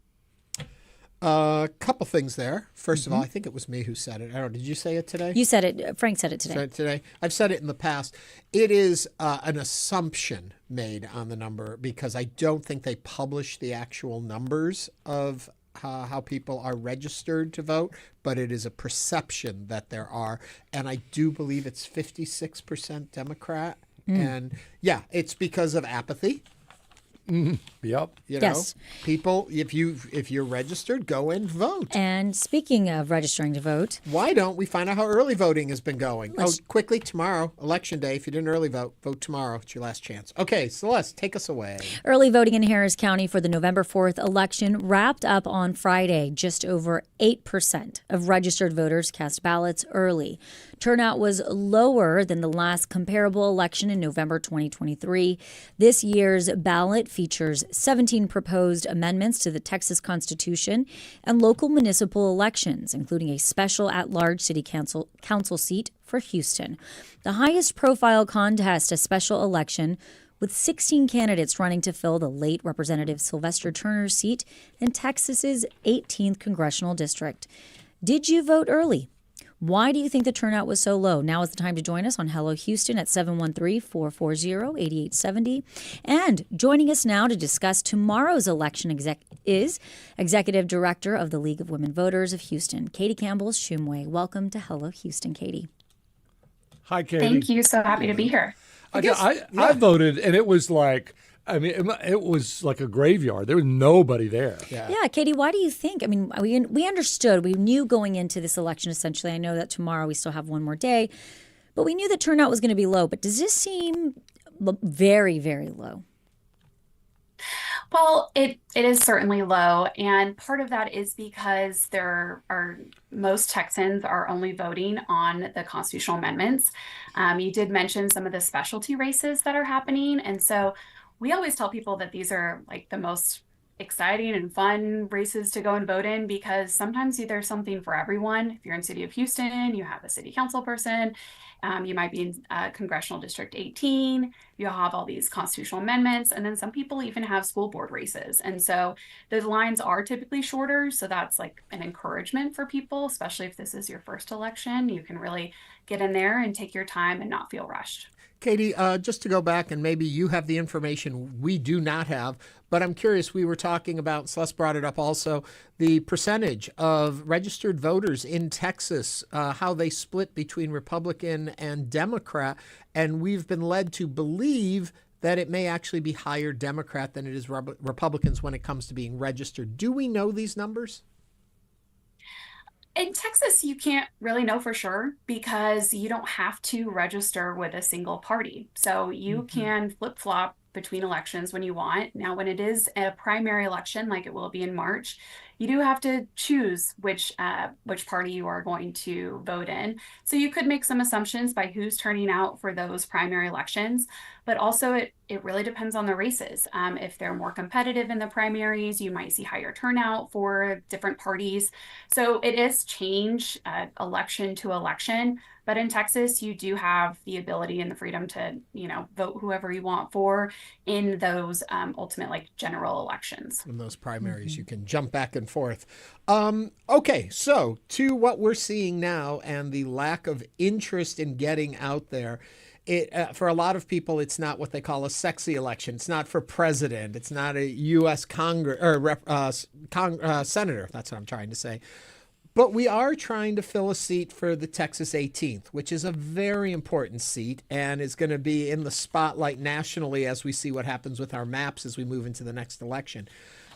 Speaker 2: A couple things there. First of all, I think it was me who said it. I don't know. Did you say it today?
Speaker 3: You said it. Frank said it today.
Speaker 2: I've said it in the past. It is an assumption made on the number because I don't think they publish the actual numbers of how people are registered to vote, but it is a perception that there are. And I do believe it's 56% Democrat. And yeah, it's because of apathy.
Speaker 4: Yep.
Speaker 2: You know,
Speaker 3: Yes.
Speaker 2: people, if you're registered, go and vote.
Speaker 3: And speaking of registering to vote,
Speaker 2: Why don't we find out how early voting has been going? Quickly, tomorrow, Election Day. If you didn't early vote, vote tomorrow. It's your last chance. Okay, Celeste, take us away.
Speaker 3: early voting in Harris County for the November 4th election wrapped up on Friday. Just over 8% of registered voters cast ballots early. Turnout was lower than the last comparable election in November 2023. This year's ballot features 17 proposed amendments to the Texas Constitution and local municipal elections, including a special at-large city council seat for Houston. The highest profile contest, a special election, with 16 candidates running to fill the late Representative Sylvester Turner's seat in Texas's 18th congressional district. Did you vote early? Why do you think the turnout was so low? Now is the time to join us on Hello Houston at 713-440-8870. And joining us now to discuss tomorrow's election is Executive Director of the League of Women Voters of Houston, Katie Campbell Shumway. Welcome to Hello Houston, Katie.
Speaker 4: Hi, Katie.
Speaker 7: Thank you. So happy to be here.
Speaker 4: I voted, and it was like, it was like a graveyard. There was nobody there.
Speaker 3: Yeah, Katie, why do you think? I mean, we understood. We knew going into this election, essentially. I know that tomorrow we still have one more day, but we knew that turnout was going to be low. But does this seem very, very low?
Speaker 7: Well, it is certainly low. And part of that is because most Texans are only voting on the constitutional amendments. You did mention some of the specialty races that are happening. And so we always tell people that these are like the most exciting and fun races to go and vote in because sometimes there's something for everyone. If you're in City of Houston, you have a city council person. You might be in Congressional District 18. You'll have all these constitutional amendments. And then some people even have school board races. And so the lines are typically shorter. So that's like an encouragement for people, especially if this is your first election. You can really get in there and take your time and not feel rushed.
Speaker 2: Katie, just to go back, and maybe you have the information we do not have, but I'm curious, we were talking about, Celeste brought it up also, the percentage of registered voters in Texas, how they split between Republican and Democrat, and we've been led to believe that it may actually be higher Democrat than it is Republicans when it comes to being registered. Do we know these numbers?
Speaker 7: In Texas, you can't really know for sure because you don't have to register with a single party. So you can flip-flop between elections when you want. Now, when it is a primary election, like it will be in March, you do have to choose which party you are going to vote in. So you could make some assumptions by who's turning out for those primary elections, but also it really depends on the races. If they're more competitive in the primaries, you might see higher turnout for different parties. So it is change election to election. But in Texas, you do have the ability and the freedom to, vote whoever you want for in those ultimate like general elections.
Speaker 2: In those primaries, you can jump back and forth. Okay, so to what we're seeing now and the lack of interest in getting out there. For a lot of people, it's not what they call a sexy election. It's not for president. It's not a U.S. Congress or senator. That's what I'm trying to say. But we are trying to fill a seat for the Texas 18th, which is a very important seat and is going to be in the spotlight nationally as we see what happens with our maps as we move into the next election.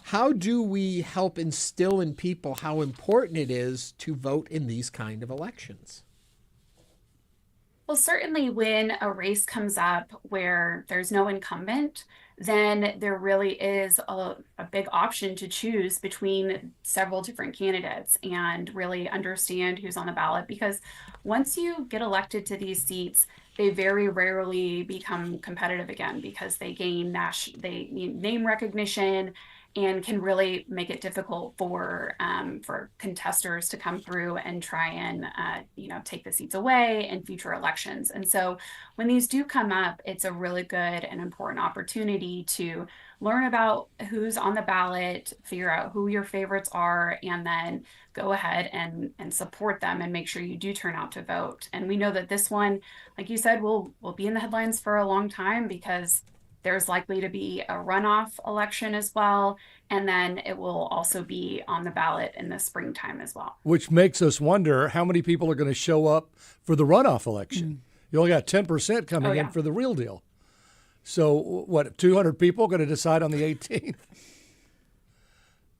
Speaker 2: How do we help instill in people how important it is to vote in these kind of elections?
Speaker 7: Well, certainly when a race comes up where there's no incumbent, then there really is a big option to choose between several different candidates and really understand who's on the ballot. Because once you get elected to these seats, they very rarely become competitive again because they gain name recognition and can really make it difficult for contesters to come through and try and take the seats away in future elections. And so when these do come up, it's a really good and important opportunity to learn about who's on the ballot, figure out who your favorites are, and then go ahead and support them and make sure you do turn out to vote. And we know that this one, like you said, will be in the headlines for a long time because there's likely to be a runoff election as well. And then it will also be on the ballot in the springtime as well.
Speaker 4: Which makes us wonder how many people are going to show up for the runoff election. You only got 10% coming in for the real deal. So what, 200 people going to decide on the 18th?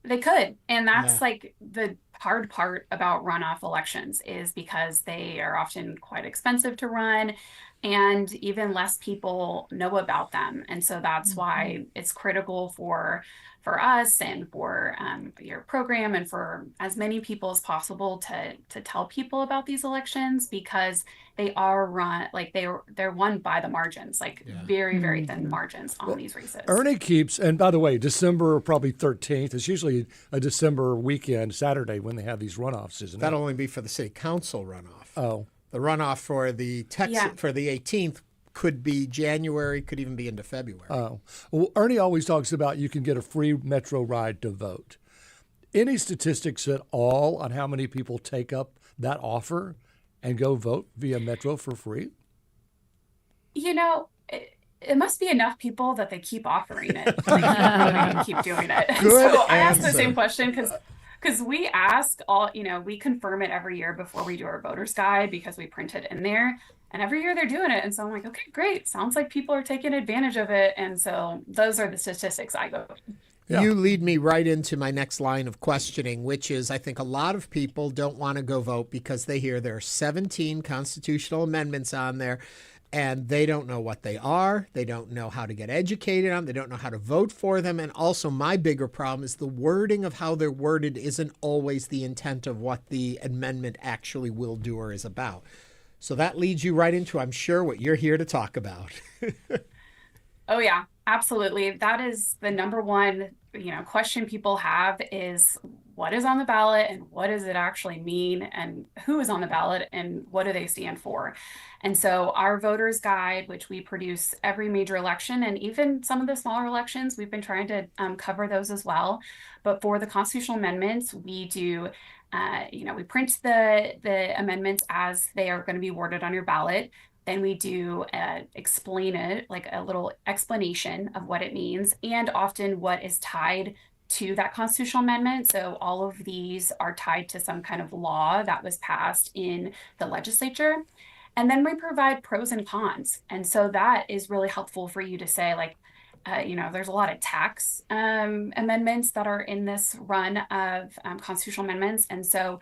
Speaker 7: They could. And that's like the hard part about runoff elections is because they are often quite expensive to run and even less people know about them. And so that's why it's critical for us and for your program and for as many people as possible to tell people about these elections because they are run like they're won by the margins, very, very thin margins on these races.
Speaker 4: Ernie keeps, and by the way, December probably 13th. It's usually a December weekend, Saturday, when they have these runoffs, isn't it?
Speaker 2: That'll only be for the city council runoff.
Speaker 4: Oh.
Speaker 2: The runoff for the for the 18th could be January, could even be into February.
Speaker 4: Oh. Well, Ernie always talks about you can get a free metro ride to vote. Any statistics at all on how many people take up that offer and go vote via metro for free?
Speaker 7: It must be enough people that they keep offering it. They keep doing it. So I asked the same question because we ask all, we confirm it every year before we do our voter's guide because we print it in there. And every year they're doing it. And so I'm like, okay, great. Sounds like people are taking advantage of it. And so those are the statistics I go.
Speaker 2: Yeah. You lead me right into my next line of questioning, which is I think a lot of people don't want to go vote because they hear there are 17 constitutional amendments on there and they don't know what they are. They don't know how to get educated on them. They don't know how to vote for them. And also my bigger problem is the wording of how they're worded isn't always the intent of what the amendment actually will do or is about. So that leads you right into, I'm sure, what you're here to talk about.
Speaker 7: Oh, yeah, absolutely. That is the number one, question people have is what is on the ballot and what does it actually mean and who is on the ballot and what do they stand for? And so our voter's guide, which we produce every major election and even some of the smaller elections, we've been trying to cover those as well. But for the constitutional amendments, we do we print the amendments as they are going to be worded on your ballot. Then we do explain it, like a little explanation of what it means, and often what is tied to that constitutional amendment. So all of these are tied to some kind of law that was passed in the legislature. And then we provide pros and cons. And so that is really helpful for you to say, like, there's a lot of tax amendments that are in this run of constitutional amendments. And so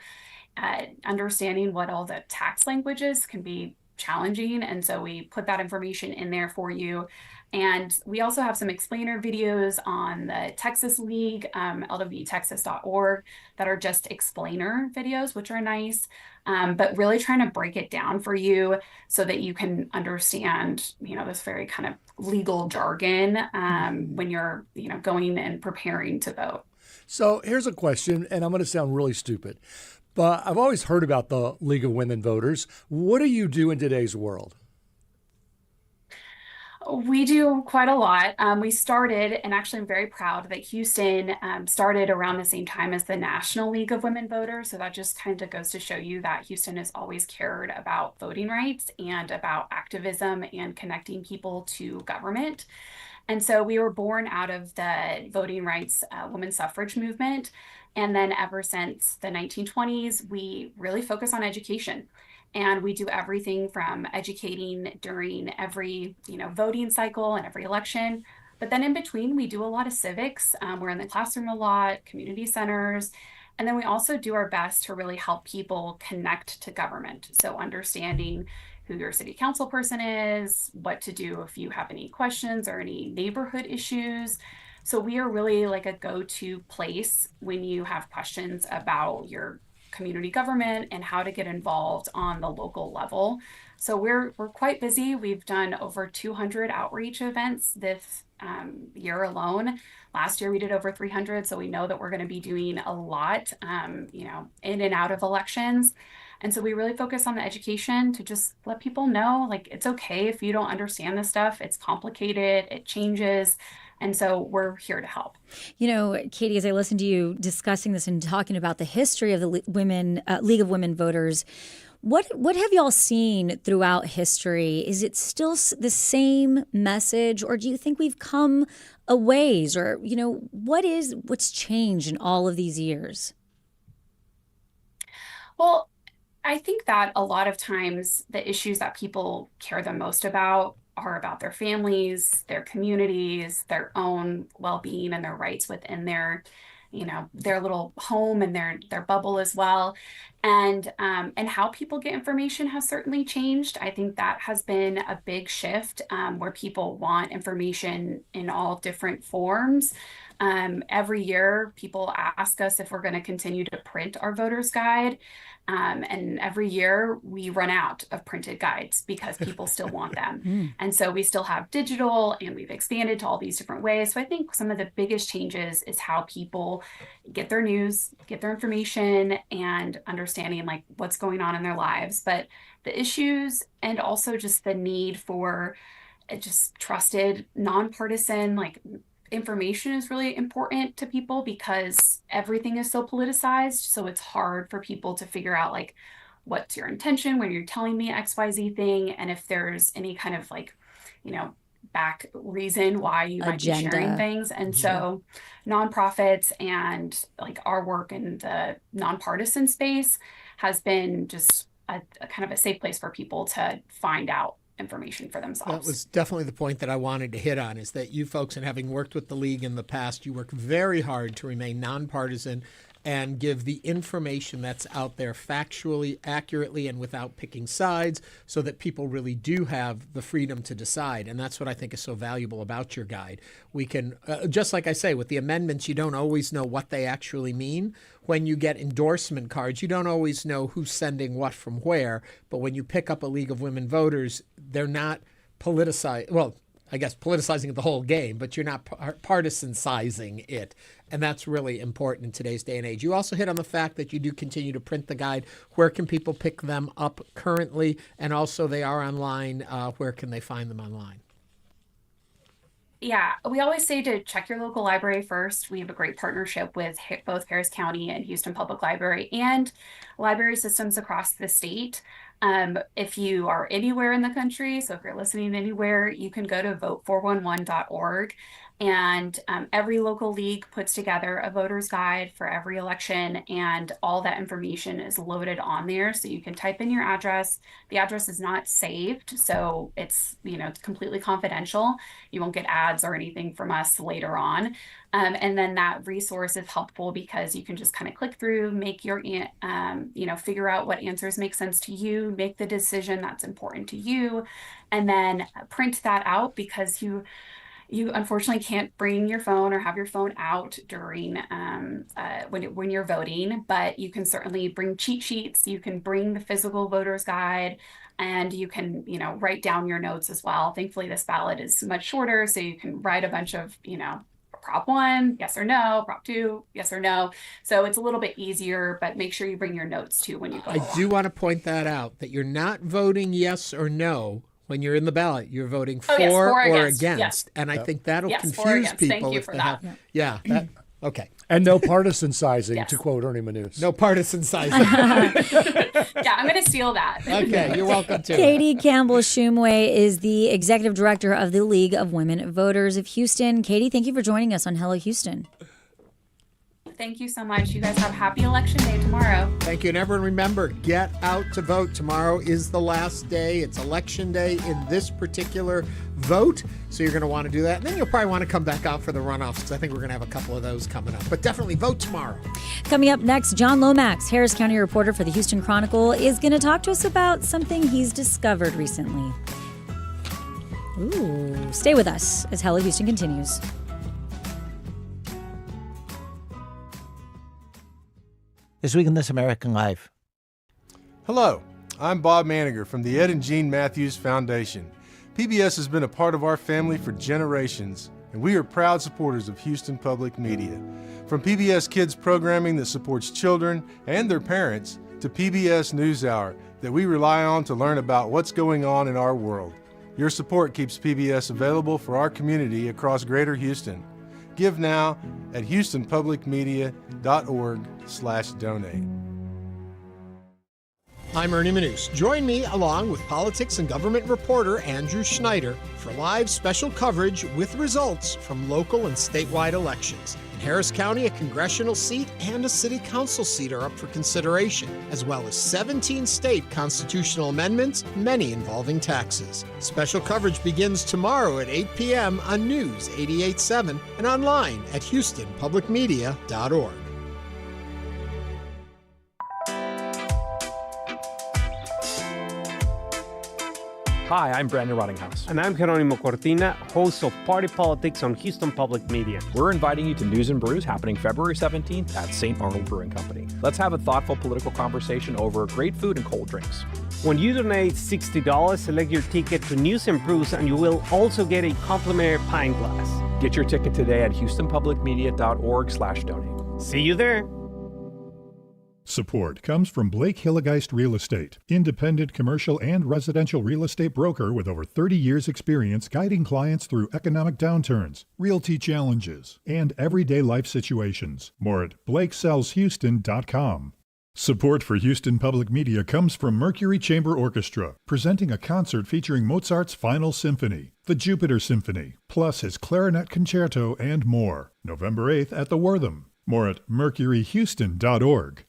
Speaker 7: understanding what all the tax language is can be challenging. And so we put that information in there for you. And we also have some explainer videos on the Texas League, lwtexas.org, that are just explainer videos, which are nice, but really trying to break it down for you so that you can understand, this very kind of legal jargon when you're, going and preparing to vote.
Speaker 4: So here's a question, and I'm going to sound really stupid, but I've always heard about the League of Women Voters. What do you do in today's world?
Speaker 7: We do quite a lot. We started, and actually I'm very proud that Houston started around the same time as the National League of Women Voters. So that just kind of goes to show you that Houston has always cared about voting rights and about activism and connecting people to government. And so we were born out of the voting rights women's suffrage movement. And then ever since the 1920s, we really focus on education. And we do everything from educating during every, voting cycle and every election. But then in between, we do a lot of civics. We're in the classroom a lot, community centers. And then we also do our best to really help people connect to government. So understanding who your city council person is, what to do if you have any questions or any neighborhood issues. So we are really like a go-to place when you have questions about your community government and how to get involved on the local level. So we're quite busy. We've done over 200 outreach events this year alone. Last year we did over 300. So we know that we're going to be doing a lot, in and out of elections. And so we really focus on the education to just let people know, like, it's okay if you don't understand this stuff. It's complicated, it changes. And so we're here to help.
Speaker 3: Katie, as I listened to you discussing this and talking about the history of the League of Women Voters, what have y'all seen throughout history? Is it still the same message, or do you think we've come a ways? Or, what's changed in all of these years?
Speaker 7: Well, I think that a lot of times the issues that people care the most about are about their families, their communities, their own well-being and their rights within their little home and their bubble as well. And how people get information has certainly changed. I think that has been a big shift where people want information in all different forms. Every year, people ask us if we're going to continue to print our voter's guide. And every year we run out of printed guides because people still want them. And so we still have digital, and we've expanded to all these different ways. So I think some of the biggest changes is how people get their news, get their information, and understanding like what's going on in their lives. But the issues, and also just the need for just trusted, nonpartisan, information is really important to people because everything is so politicized. So it's hard for people to figure out what's your intention when you're telling me XYZ thing, and if there's any kind of back reason why you might be sharing things. And so nonprofits and our work in the nonpartisan space has been just a kind of a safe place for people to find out information for themselves.
Speaker 2: That was definitely the point that I wanted to hit on, is that you folks, and having worked with the League in the past, you work very hard to remain nonpartisan and give the information that's out there factually, accurately, and without picking sides, so that people really do have the freedom to decide. And that's what I think is so valuable about your guide. We can, just like I say, with the amendments, you don't always know what they actually mean. When you get endorsement cards, you don't always know who's sending what from where. But when you pick up a League of Women Voters, they're not politicized. Well, I guess politicizing the whole game, but you're not partisan-sizing it. And that's really important in today's day and age. You also hit on the fact that you do continue to print the guide. Where can people pick them up currently? And also they are online. Where can they find them online?
Speaker 7: Yeah, we always say to check your local library first. We have a great partnership with both Harris County and Houston Public Library and library systems across the state. If you are anywhere in the country, so if you're listening anywhere, you can go to vote411.org. And every local league puts together a voter's guide for every election, and all that information is loaded on there. So you can type in your address. The address is not saved, so it's it's completely confidential. You won't get ads or anything from us later on. And then that resource is helpful because you can just kind of click through, make your, figure out what answers make sense to you, make the decision that's important to you, and then print that out because you unfortunately can't bring your phone or have your phone out during when you're voting, but you can certainly bring cheat sheets. You can bring the physical voter's guide, and you can write down your notes as well. Thankfully, this ballot is much shorter, so you can write a bunch of Prop 1, yes or no, Prop 2, yes or no. So it's a little bit easier, but make sure you bring your notes too when you go.
Speaker 2: I do want to point that out, that you're not voting yes or no. When you're in the ballot, you're voting for or against. Yes. And I think that'll confuse people.
Speaker 7: Thank you for that.
Speaker 2: Okay.
Speaker 4: And no partisan sizing, to quote Ernie Manous.
Speaker 2: No partisan sizing.
Speaker 7: I'm going to steal that.
Speaker 2: Okay, you're welcome to.
Speaker 3: Katie Campbell Shumway is the executive director of the League of Women Voters of Houston. Katie, thank you for joining us on Hello Houston.
Speaker 7: Thank you so much. You guys have happy election day tomorrow.
Speaker 2: Thank you. And everyone remember, get out to vote. Tomorrow is the last day. It's election day in this particular vote. So you're going to want to do that. And then you'll probably want to come back out for the runoffs because I think we're going to have a couple of those coming up. But definitely vote tomorrow.
Speaker 3: Coming up next, John Lomax, Harris County reporter for the Houston Chronicle, is going to talk to us about something he's discovered recently. Ooh. Stay with us as Hello Houston continues.
Speaker 19: This Week in This American Life.
Speaker 20: Hello, I'm Bob Maniger from the Ed and Jean Matthews Foundation. PBS has been a part of our family for generations, and we are proud supporters of Houston Public Media. From PBS Kids programming that supports children and their parents to PBS NewsHour that we rely on to learn about what's going on in our world. Your support keeps PBS available for our community across Greater Houston. Give now at houstonpublicmedia.org/donate.
Speaker 2: I'm Ernie Manous. Join me along with politics and government reporter Andrew Schneider for live special coverage with results from local and statewide elections. In Harris County, a congressional seat and a city council seat are up for consideration, as well as 17 state constitutional amendments, many involving taxes. Special coverage begins tomorrow at 8 p.m. on News 88.7 and online at houstonpublicmedia.org.
Speaker 21: Hi, I'm Brandon Rottinghouse. And I'm Jeronimo Cortina, host of Party Politics on Houston Public Media.
Speaker 22: We're inviting you to News and Brews happening February 17th at St. Arnold Brewing Company. Let's have a thoughtful political conversation over great food and cold drinks.
Speaker 21: When you donate $60, select your ticket to News and Brews, and you will also get a complimentary pint glass.
Speaker 22: Get your ticket today at houstonpublicmedia.org/donate.
Speaker 21: See you there.
Speaker 29: Support comes from Blake Hillegeist Real Estate, independent commercial and residential real estate broker with over 30 years experience guiding clients through economic downturns, realty challenges, and everyday life situations. More at blakesellshouston.com. Support for Houston Public Media comes from Mercury Chamber Orchestra, presenting a concert featuring Mozart's Final Symphony, the Jupiter Symphony, plus his clarinet concerto and more. November 8th at the Wortham. More at mercuryhouston.org.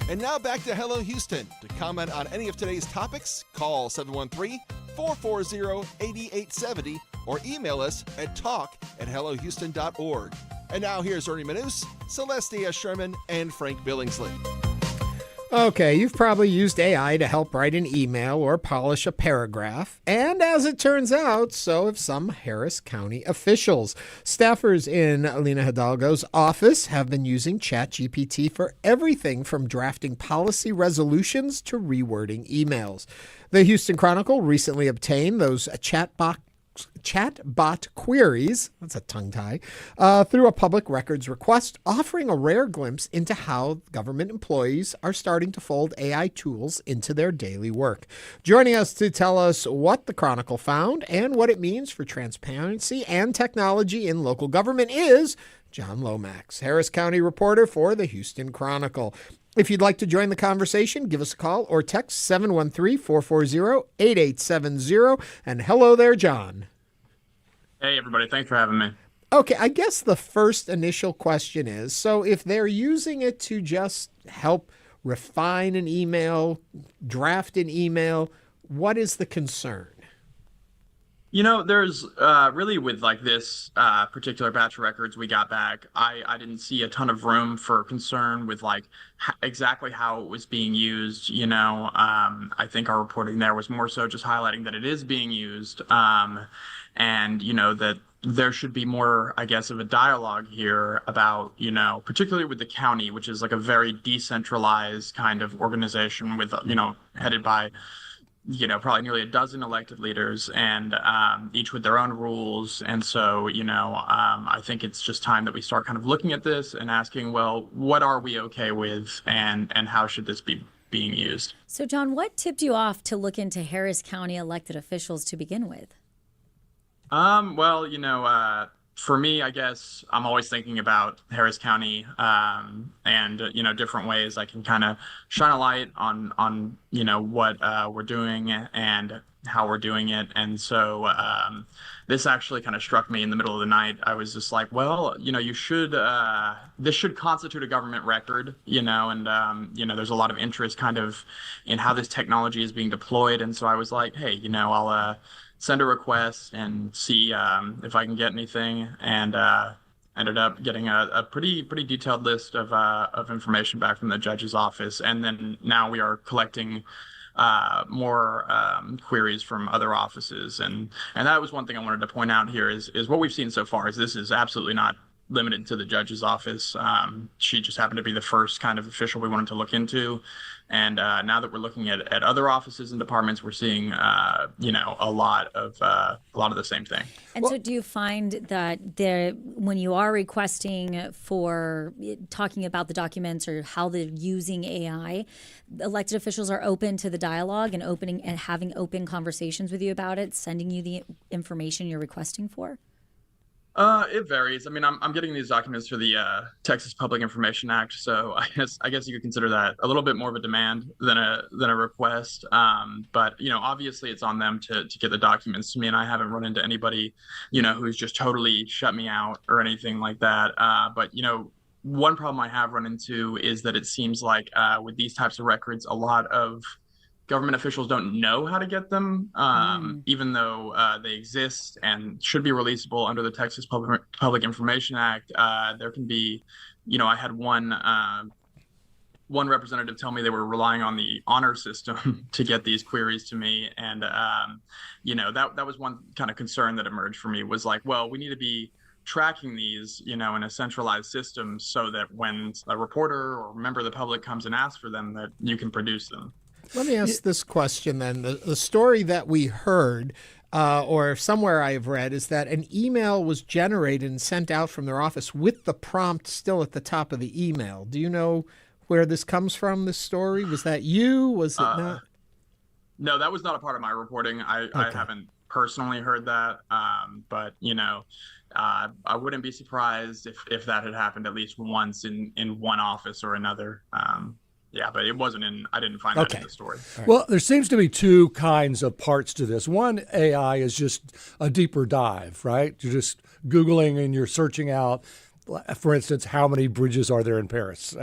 Speaker 17: And now back to Hello Houston. To comment on any of today's topics, call 713-440-8870 or email us at talk@hellohouston.org. And now here's Ernie Manous, Celestia Sherman, and Frank Billingsley.
Speaker 2: Okay, you've probably used AI to help write an email or polish a paragraph. And as it turns out, so have some Harris County officials. Staffers in Alina Hidalgo's office have been using ChatGPT for everything from drafting policy resolutions to rewording emails. The Houston Chronicle recently obtained those chatbot queries, that's a tongue tie, through a public records request, offering a rare glimpse into how government employees are starting to fold AI tools into their daily work. Joining us to tell us what the Chronicle found and what it means for transparency and technology in local government is John Lomax, Harris County reporter for the Houston Chronicle. If you'd like to join the conversation, give us a call or text 713-440-8870. And hello there, John.
Speaker 6: Hey, everybody. Thanks for having me.
Speaker 2: Okay, I guess the first initial question is, so if they're using it to just help refine an email, draft an email, what is the concern?
Speaker 6: There's really with like this particular batch of records we got back, I didn't see a ton of room for concern with like exactly how it was being used. I think our reporting there was more so just highlighting that it is being used, and that there should be more, I guess, of a dialogue here about, particularly with the county, which is like a very decentralized kind of organization with, headed by probably nearly a dozen elected leaders, and each with their own rules. And so, I think it's just time that we start kind of looking at this and asking, well, what are we okay with, and how should this be being used?
Speaker 3: So, John, what tipped you off to look into Harris County elected officials to begin with?
Speaker 6: For me, I guess I'm always thinking about Harris County, and different ways I can kind of shine a light on what we're doing and how we're doing it. And so this actually kind of struck me in the middle of the night. I was just like, well, you should this should constitute a government record, and there's a lot of interest kind of in how this technology is being deployed. And so I was like, hey, I'll send a request and see if I can get anything, and ended up getting a pretty detailed list of information back from the judge's office. And then now we are collecting more queries from other offices, and that was one thing I wanted to point out here is what we've seen so far is this is absolutely not limited to the judge's office. She just happened to be the first kind of official we wanted to look into. And now that we're looking at other offices and departments, we're seeing, a lot of the same thing.
Speaker 3: And so do you find that when you are requesting for talking about the documents or how they're using AI, elected officials are open to the dialogue and having open conversations with you about it, sending you the information you're requesting for?
Speaker 6: It varies. I mean, I'm getting these documents through the Texas Public Information Act, so I guess you could consider that a little bit more of a demand than a request. But obviously, it's on them to get the documents to me, and I haven't run into anybody, who's just totally shut me out or anything like that. But one problem I have run into is that it seems like with these types of records, a lot of government officials don't know how to get them, even though they exist and should be releasable under the Texas Public Information Act. There can be, I had one representative tell me they were relying on the honor system to get these queries to me. And, that was one kind of concern that emerged for me was like, well, we need to be tracking these, in a centralized system so that when a reporter or member of the public comes and asks for them, that you can produce them.
Speaker 2: Let me ask this question then. The story that we heard, or somewhere I have read, is that an email was generated and sent out from their office with the prompt still at the top of the email. Do you know where this comes from, this story? Was that you? Was it not?
Speaker 6: No, that was not a part of my reporting. I haven't personally heard that. But, I wouldn't be surprised if that had happened at least once in one office or another. Yeah, but it wasn't I didn't find that in the story.
Speaker 4: Right. Well, there seems to be two kinds of parts to this. One, AI is just a deeper dive, right? You're just Googling and you're searching out, for instance, how many bridges are there in Paris,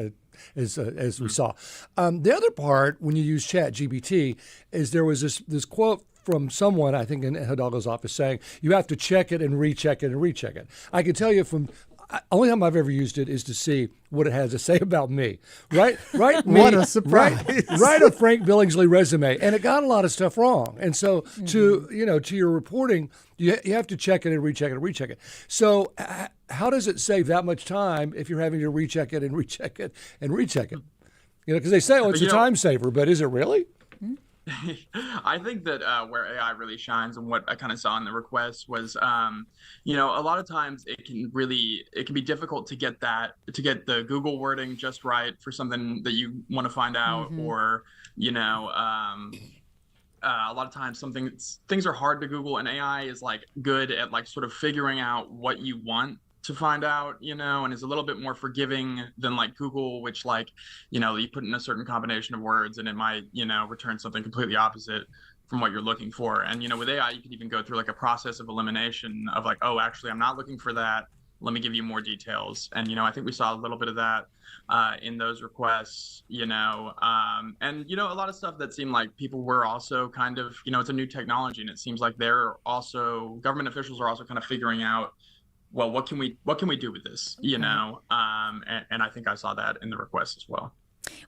Speaker 4: as we saw. The other part, when you use ChatGPT, is there was this quote from someone, I think in Hidalgo's office, saying you have to check it and recheck it and recheck it. I can tell you only time I've ever used it is to see what it has to say about me. Right? Me,
Speaker 2: what a surprise.
Speaker 4: Write a Frank Billingsley resume. And it got a lot of stuff wrong. And so to your reporting, you have to check it and recheck it and recheck it. So how does it save that much time if you're having to recheck it and recheck it and recheck it? Because they say, it's a time saver, but is it really?
Speaker 6: I think that where AI really shines and what I kind of saw in the request was, a lot of times it can be difficult to get the Google wording just right for something that you want to find out, or, a lot of times things are hard to Google, and AI is like good at like sort of figuring out what you want to find out, and is a little bit more forgiving than like Google, which like, you put in a certain combination of words and it might, return something completely opposite from what you're looking for. And, with AI, you can even go through like a process of elimination of like, oh, actually, I'm not looking for that. Let me give you more details. And, I think we saw a little bit of that in those requests, and, a lot of stuff that seemed like people were also kind of, it's a new technology, and it seems like government officials are also kind of figuring out, well, what can we do with this, and I think I saw that in the request as well.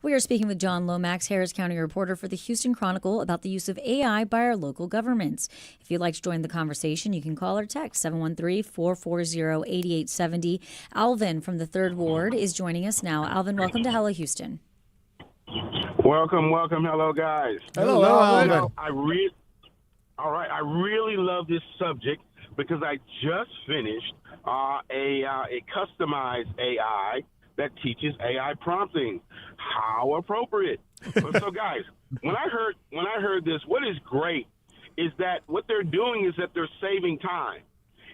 Speaker 3: We are speaking with John Lomax, Harris County reporter for the Houston Chronicle, about the use of AI by our local governments. If you'd like to join the conversation, you can call or text 713-440-8870. Alvin from the 3rd Ward is joining us now. Alvin, welcome to Hello Houston.
Speaker 8: Welcome. Hello, guys.
Speaker 2: Hello, Alvin.
Speaker 8: All right. I really love this subject because I just finished a customized AI that teaches AI prompting. How appropriate. So guys, when I heard this, what is great is that what they're doing is that they're saving time.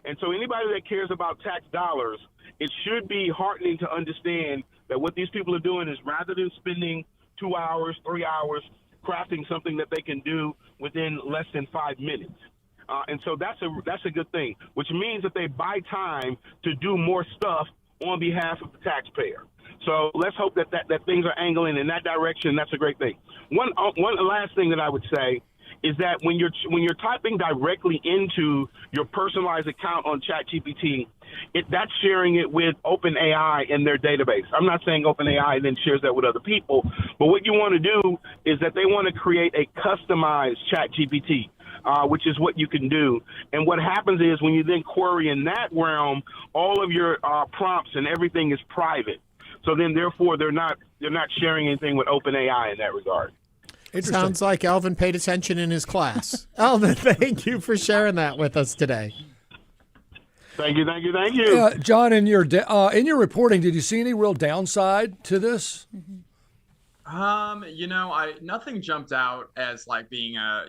Speaker 8: And so anybody that cares about tax dollars, it should be heartening to understand that what these people are doing is, rather than spending 2 hours, 3 hours crafting something that they can do within less than 5 minutes. And so that's a good thing, which means that they buy time to do more stuff on behalf of the taxpayer. So let's hope that things are angling in that direction. That's a great thing. One last thing that I would say is that when you're typing directly into your personalized account on ChatGPT, that's sharing it with OpenAI in their database. I'm not saying OpenAI then shares that with other people, but what you want to do is that they want to create a customized ChatGPT, which is what you can do. And what happens is when you then query in that realm, all of your prompts and everything is private. So then, therefore, they're not sharing anything with OpenAI in that regard.
Speaker 2: Sounds like Alvin paid attention in his class. Alvin, thank you for sharing that with us today.
Speaker 8: Thank you.
Speaker 4: John, in your reporting, did you see any real downside to this?
Speaker 6: Nothing jumped out as like being a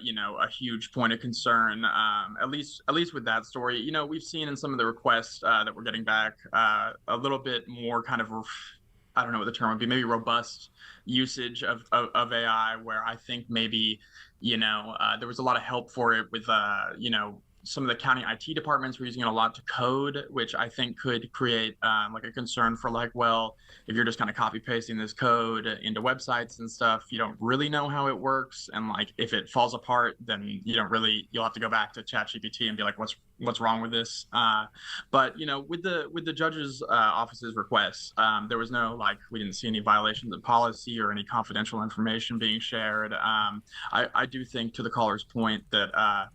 Speaker 6: huge point of concern. At least with that story, we've seen in some of the requests that we're getting back a little bit more kind of, I don't know what the term would be, maybe robust usage of AI, where I think maybe, there was a lot of help for it with, some of the county IT departments were using it a lot to code, which I think could create like a concern for like, well, if you're just kind of copy pasting this code into websites and stuff, you don't really know how it works. And like, if it falls apart, then you'll have to go back to ChatGPT and be like, what's wrong with this? But with the judge's office's requests, there was no, we didn't see any violations of policy or any confidential information being shared. I do think, to the caller's point, that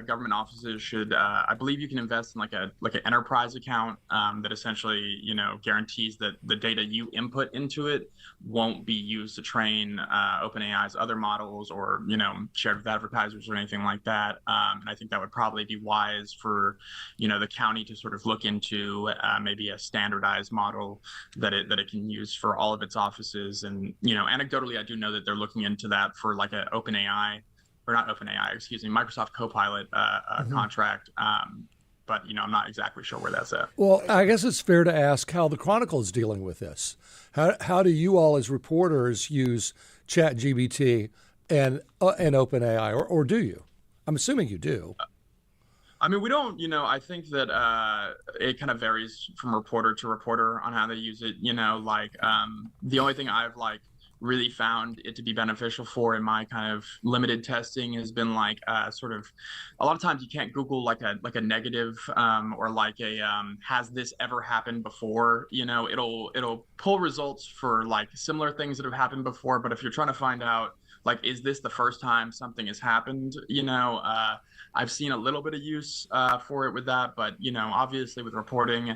Speaker 6: government offices should, I believe you can invest in like an enterprise account that essentially, guarantees that the data you input into it won't be used to train OpenAI's other models or, shared with advertisers or anything like that. And I think that would probably be wise for, the county to sort of look into maybe a standardized model that it can use for all of its offices. And, anecdotally, I do know that they're looking into that for like an OpenAI, or not OpenAI, excuse me, Microsoft Copilot contract. But, I'm not exactly sure where that's at.
Speaker 4: Well, I guess it's fair to ask how the Chronicle is dealing with this. How do you all as reporters use ChatGPT and OpenAI, or do you? I'm assuming you do.
Speaker 6: I mean, we don't, I think that it kind of varies from reporter to reporter on how they use it. The only thing I've really found it to be beneficial for in my kind of limited testing has been sort of, a lot of times you can't Google like a negative or like a has this ever happened before. It'll pull results for like similar things that have happened before, but if you're trying to find out is this the first time something has happened, I've seen a little bit of use for it with that, but obviously with reporting,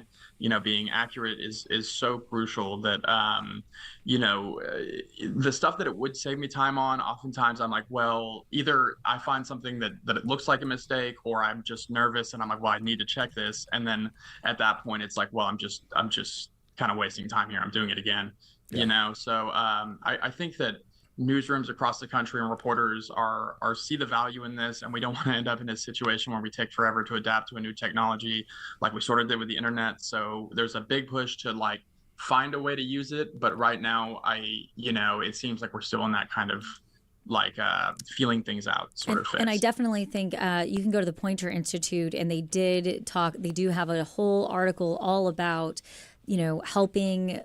Speaker 6: being accurate is so crucial that the stuff that it would save me time on, oftentimes I'm like, well, either I find something that it looks like a mistake, or I'm just nervous and I'm like, well, I need to check this, and then at that point it's like, well, I'm just kind of wasting time here, I'm doing it again. So I think that newsrooms across the country and reporters are see the value in this, and we don't want to end up in a situation where we take forever to adapt to a new technology like we sort of did with the internet. So there's a big push to like find a way to use it, but right now it seems like we're still in that kind of like feeling things out sort of phase.
Speaker 3: And I definitely think you can go to the Poynter Institute, and they do have a whole article all about, helping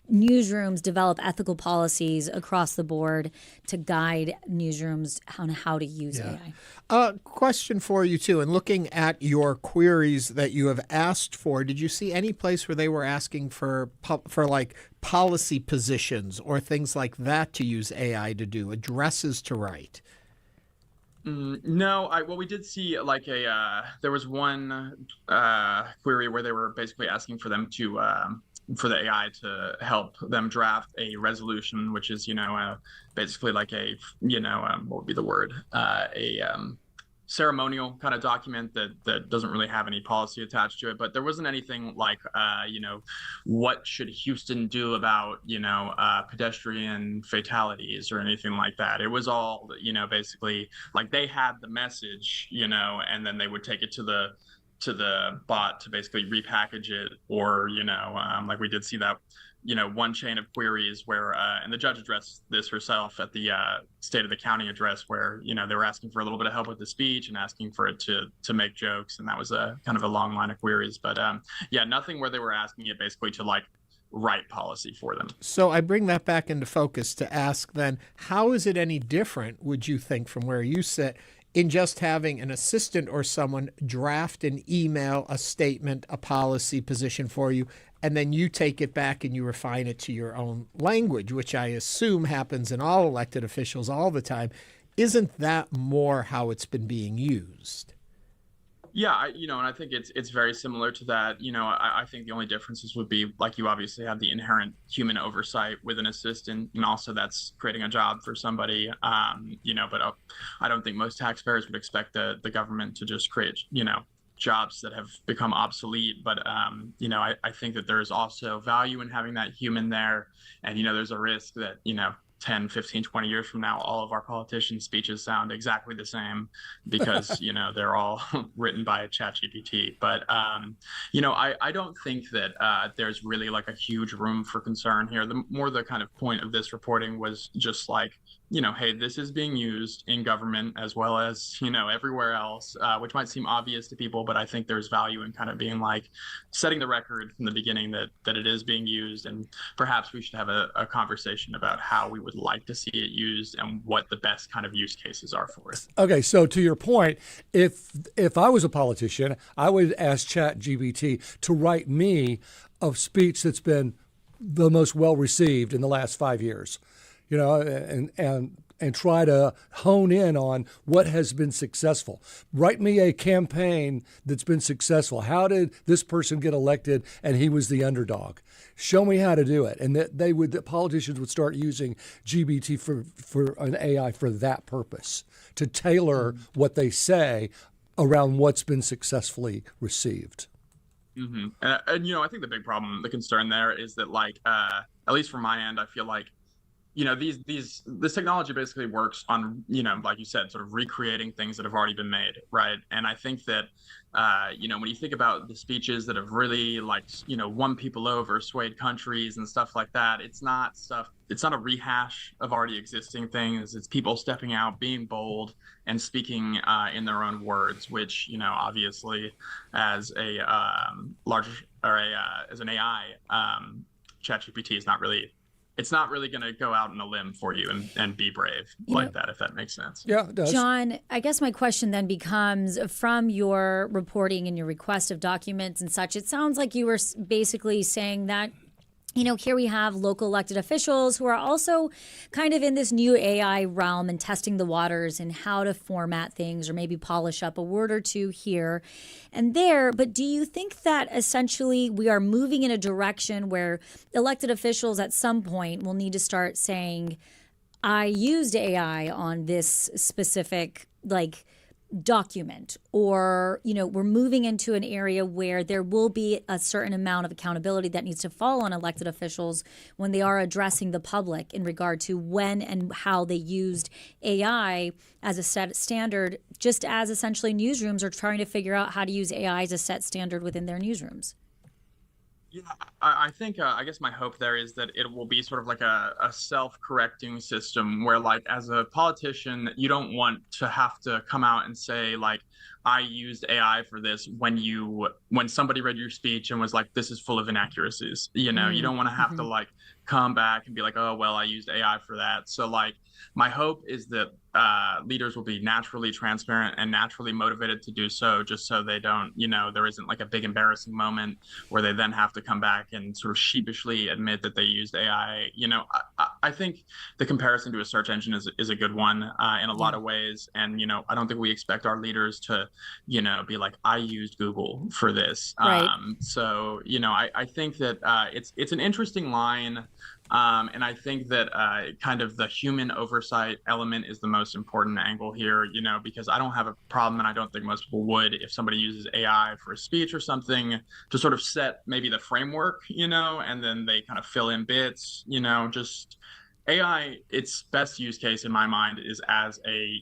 Speaker 3: newsrooms develop ethical policies across the board to guide newsrooms on how to use AI.
Speaker 2: Question for you too, and looking at your queries that you have asked for, did you see any place where they were asking for like policy positions or things like that to use AI to do, addresses to write?
Speaker 6: No, we did see like there was one query where they were basically asking for them to for the AI to help them draft a resolution, which is basically like a what would be the word, ceremonial kind of document that doesn't really have any policy attached to it. But there wasn't anything like what should Houston do about pedestrian fatalities or anything like that. It was all basically like they had the message, and then they would take it to the bot to basically repackage it, or like we did see that one chain of queries where and the judge addressed this herself at the State of the County address, where they were asking for a little bit of help with the speech and asking for it to make jokes, and that was a kind of a long line of queries. But nothing where they were asking it basically to like write policy for them.
Speaker 2: So I bring that back into focus to ask then, how is it any different, would you think, from where you sit, in just having an assistant or someone draft an email, a statement, a policy position for you, and then you take it back and you refine it to your own language, which I assume happens in all elected officials all the time. Isn't that more how it's been being used?
Speaker 6: Yeah, and I think it's very similar to that. I think the only differences would be like you obviously have the inherent human oversight with an assistant, and also that's creating a job for somebody. But I don't think most taxpayers would expect the government to just create jobs that have become obsolete. But I think that there's also value in having that human there, and there's a risk that 10, 15, 20 years from now, all of our politicians' speeches sound exactly the same because, they're all written by a ChatGPT. But, I don't think that there's really like a huge room for concern here. The kind of point of this reporting was just like, hey, this is being used in government as well as, everywhere else, which might seem obvious to people, but I think there's value in kind of being like setting the record from the beginning that it is being used. And perhaps we should have a conversation about how we would like to see it used and what the best kind of use cases are for it.
Speaker 4: Okay, so to your point, if I was a politician, I would ask ChatGPT to write me a speech that's been the most well received in the last 5 years. And try to hone in on what has been successful. Write me a campaign that's been successful. How did this person get elected and he was the underdog? Show me how to do it. And that the politicians would start using GPT for an AI for that purpose, to tailor what they say around what's been successfully received.
Speaker 6: Mm-hmm. And I think the big problem, the concern there is that like, at least from my end, I feel like this technology basically works on, like you said, sort of recreating things that have already been made, right? And I think that, when you think about the speeches that have really won people over, swayed countries and stuff like that, it's not a rehash of already existing things. It's people stepping out, being bold, and speaking in their own words, which, obviously as as an AI, ChatGPT is not really. It's not really going to go out on a limb for you and be brave that, if that makes sense.
Speaker 4: Yeah, it does.
Speaker 3: John, I guess my question then becomes, from your reporting and your request of documents and such, it sounds like you were basically saying that, here we have local elected officials who are also kind of in this new AI realm and testing the waters and how to format things or maybe polish up a word or two here and there. But do you think that essentially we are moving in a direction where elected officials at some point will need to start saying, I used AI on this specific document, or, we're moving into an area where there will be a certain amount of accountability that needs to fall on elected officials when they are addressing the public in regard to when and how they used AI as a set standard, just as essentially newsrooms are trying to figure out how to use AI as a set standard within their newsrooms.
Speaker 6: Yeah, I think, I guess my hope there is that it will be sort of like a self-correcting system where, like, as a politician, you don't want to have to come out and say, like, I used AI for this when somebody read your speech and was like, this is full of inaccuracies. You don't want to have to, like, come back and be like, oh, well, I used AI for that. So, like, my hope is that leaders will be naturally transparent and naturally motivated to do so, just so they don't, there isn't like a big embarrassing moment where they then have to come back and sort of sheepishly admit that they used AI. I think the comparison to a search engine is a good one in a lot of ways. And, I don't think we expect our leaders to, be like, I used Google for this.
Speaker 3: Right.
Speaker 6: So, I think that it's an interesting line. And I think that kind of the human oversight element is the most important angle here, because I don't have a problem, and I don't think most people would, if somebody uses AI for a speech or something to sort of set maybe the framework, and then they kind of fill in bits, just AI, its best use case in my mind is as a,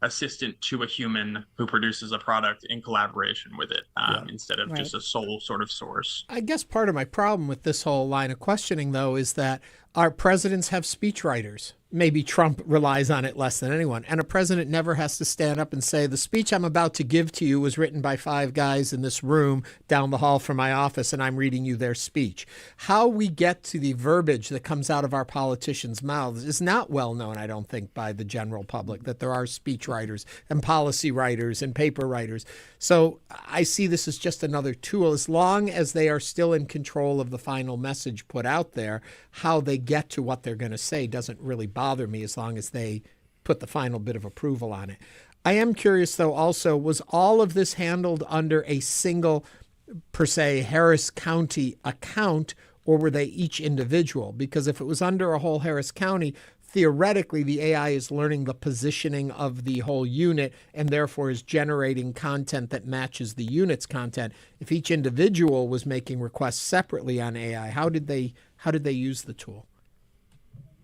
Speaker 6: assistant to a human who produces a product in collaboration with it, instead of just a sole sort of source.
Speaker 2: I guess part of my problem with this whole line of questioning, though, is that our presidents have speechwriters. Maybe Trump relies on it less than anyone. And a president never has to stand up and say, the speech I'm about to give to you was written by 5 guys in this room down the hall from my office, and I'm reading you their speech. How we get to the verbiage that comes out of our politicians' mouths is not well known, I don't think, by the general public, that there are speechwriters and policy writers and paper writers. So I see this as just another tool. As long as they are still in control of the final message put out there, how they get to what they're going to say doesn't really bother me, as long as they put the final bit of approval on it. I am curious, though, also, was all of this handled under a single, per se, Harris County account, or were they each individual? Because if it was under a whole Harris County, theoretically, the AI is learning the positioning of the whole unit and therefore is generating content that matches the unit's content. If each individual was making requests separately on AI, how did they use the tool?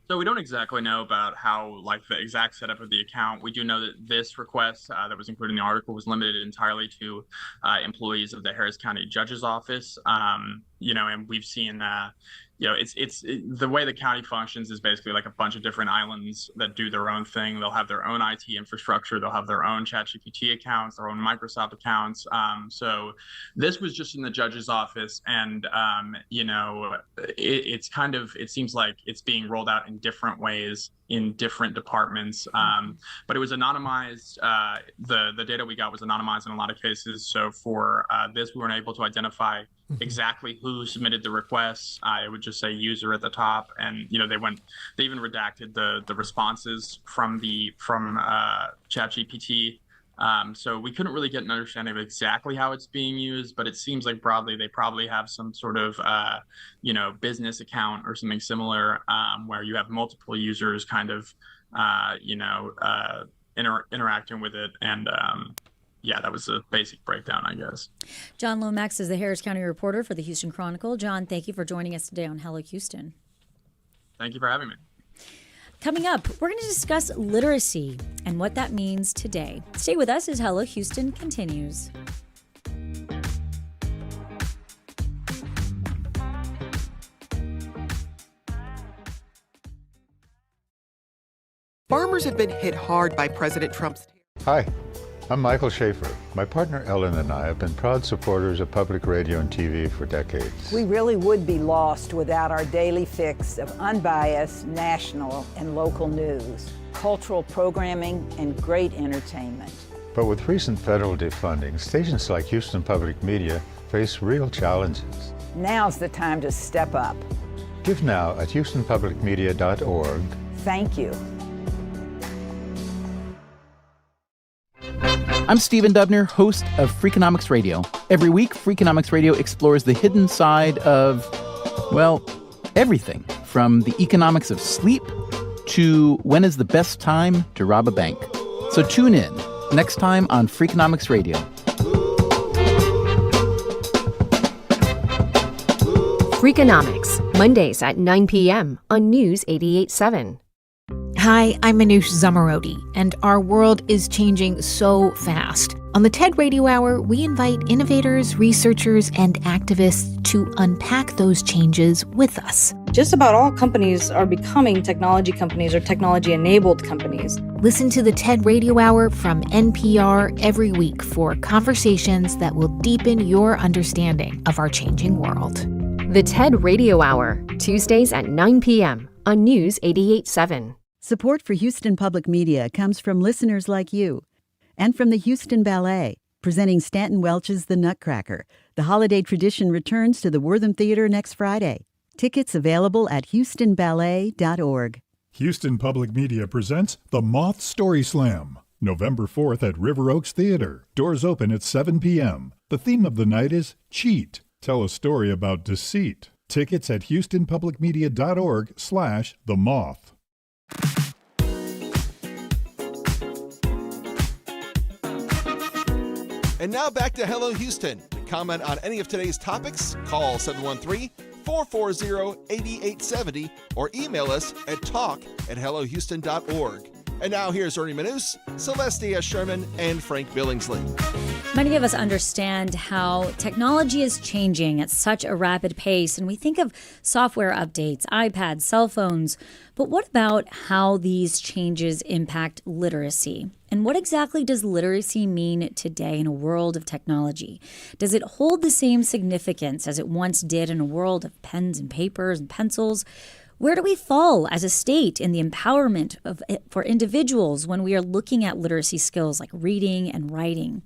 Speaker 6: So we don't exactly know about how, like, the exact setup of the account. We do know that this request that was included in the article was limited entirely to employees of the Harris County Judge's Office. And we've seen it's the way the county functions is basically like a bunch of different islands that do their own thing. They'll have their own IT infrastructure. They'll have their own ChatGPT accounts, their own Microsoft accounts. So this was just in the judge's office, and it seems like it's being rolled out in different ways in different departments. But it was anonymized. The data we got was anonymized in a lot of cases. So for this, we weren't able to identify exactly who submitted the requests. It would just say user at the top, and they even redacted the responses from ChatGPT. So we couldn't really get an understanding of exactly how it's being used, but it seems like broadly they probably have some sort of business account or something similar, where you have multiple users kind of interacting with it. And that was a basic breakdown, I guess.
Speaker 3: John Lomax is the Harris County reporter for the Houston Chronicle. John, thank you for joining us today on Hello Houston.
Speaker 6: Thank you for having me.
Speaker 3: Coming up, we're going to discuss literacy and what that means today. Stay with us as Hello Houston continues.
Speaker 9: Farmers have been hit hard by President Trump's.
Speaker 11: Hi, I'm Michael Schaefer. My partner Ellen and I have been proud supporters of public radio and TV for decades.
Speaker 12: We really would be lost without our daily fix of unbiased national and local news, cultural programming, and great entertainment.
Speaker 11: But with recent federal defunding, stations like Houston Public Media face real challenges.
Speaker 12: Now's the time to step up.
Speaker 11: Give now at houstonpublicmedia.org.
Speaker 12: Thank you.
Speaker 23: I'm Stephen Dubner, host of Freakonomics Radio. Every week, Freakonomics Radio explores the hidden side of, everything. From the economics of sleep to when is the best time to rob a bank. So tune in next time on Freakonomics Radio.
Speaker 1: Freakonomics, Mondays at 9 p.m. on News 88.7.
Speaker 5: Hi, I'm Manoush Zamarodi, and our world is changing so fast. On the TED Radio Hour, we invite innovators, researchers, and activists to unpack those changes with us.
Speaker 10: Just about all companies are becoming technology companies or technology-enabled companies.
Speaker 5: Listen to the TED Radio Hour from NPR every week for conversations that will deepen your understanding of our changing world.
Speaker 1: The TED Radio Hour, Tuesdays at 9 p.m. on News 88.7.
Speaker 13: Support for Houston Public Media comes from listeners like you and from the Houston Ballet, presenting Stanton Welch's The Nutcracker. The holiday tradition returns to the Wortham Theater next Friday. Tickets available at houstonballet.org.
Speaker 29: Houston Public Media presents The Moth Story Slam, November 4th at River Oaks Theater. Doors open at 7 p.m. The theme of the night is Cheat. Tell a story about deceit. Tickets at houstonpublicmedia.org/themoth.
Speaker 17: And now back to Hello Houston. To comment on any of today's topics, call 713-440-8870 or email us at talk@hellohouston.org. And now here's Ernie Manous, Celestia Sherman, and Frank Billingsley.
Speaker 3: Many of us understand how technology is changing at such a rapid pace, and we think of software updates, iPads, cell phones. But what about how these changes impact literacy? And what exactly does literacy mean today in a world of technology? Does it hold the same significance as it once did in a world of pens and papers and pencils? Where do we fall as a state in the empowerment for individuals when we are looking at literacy skills like reading and writing?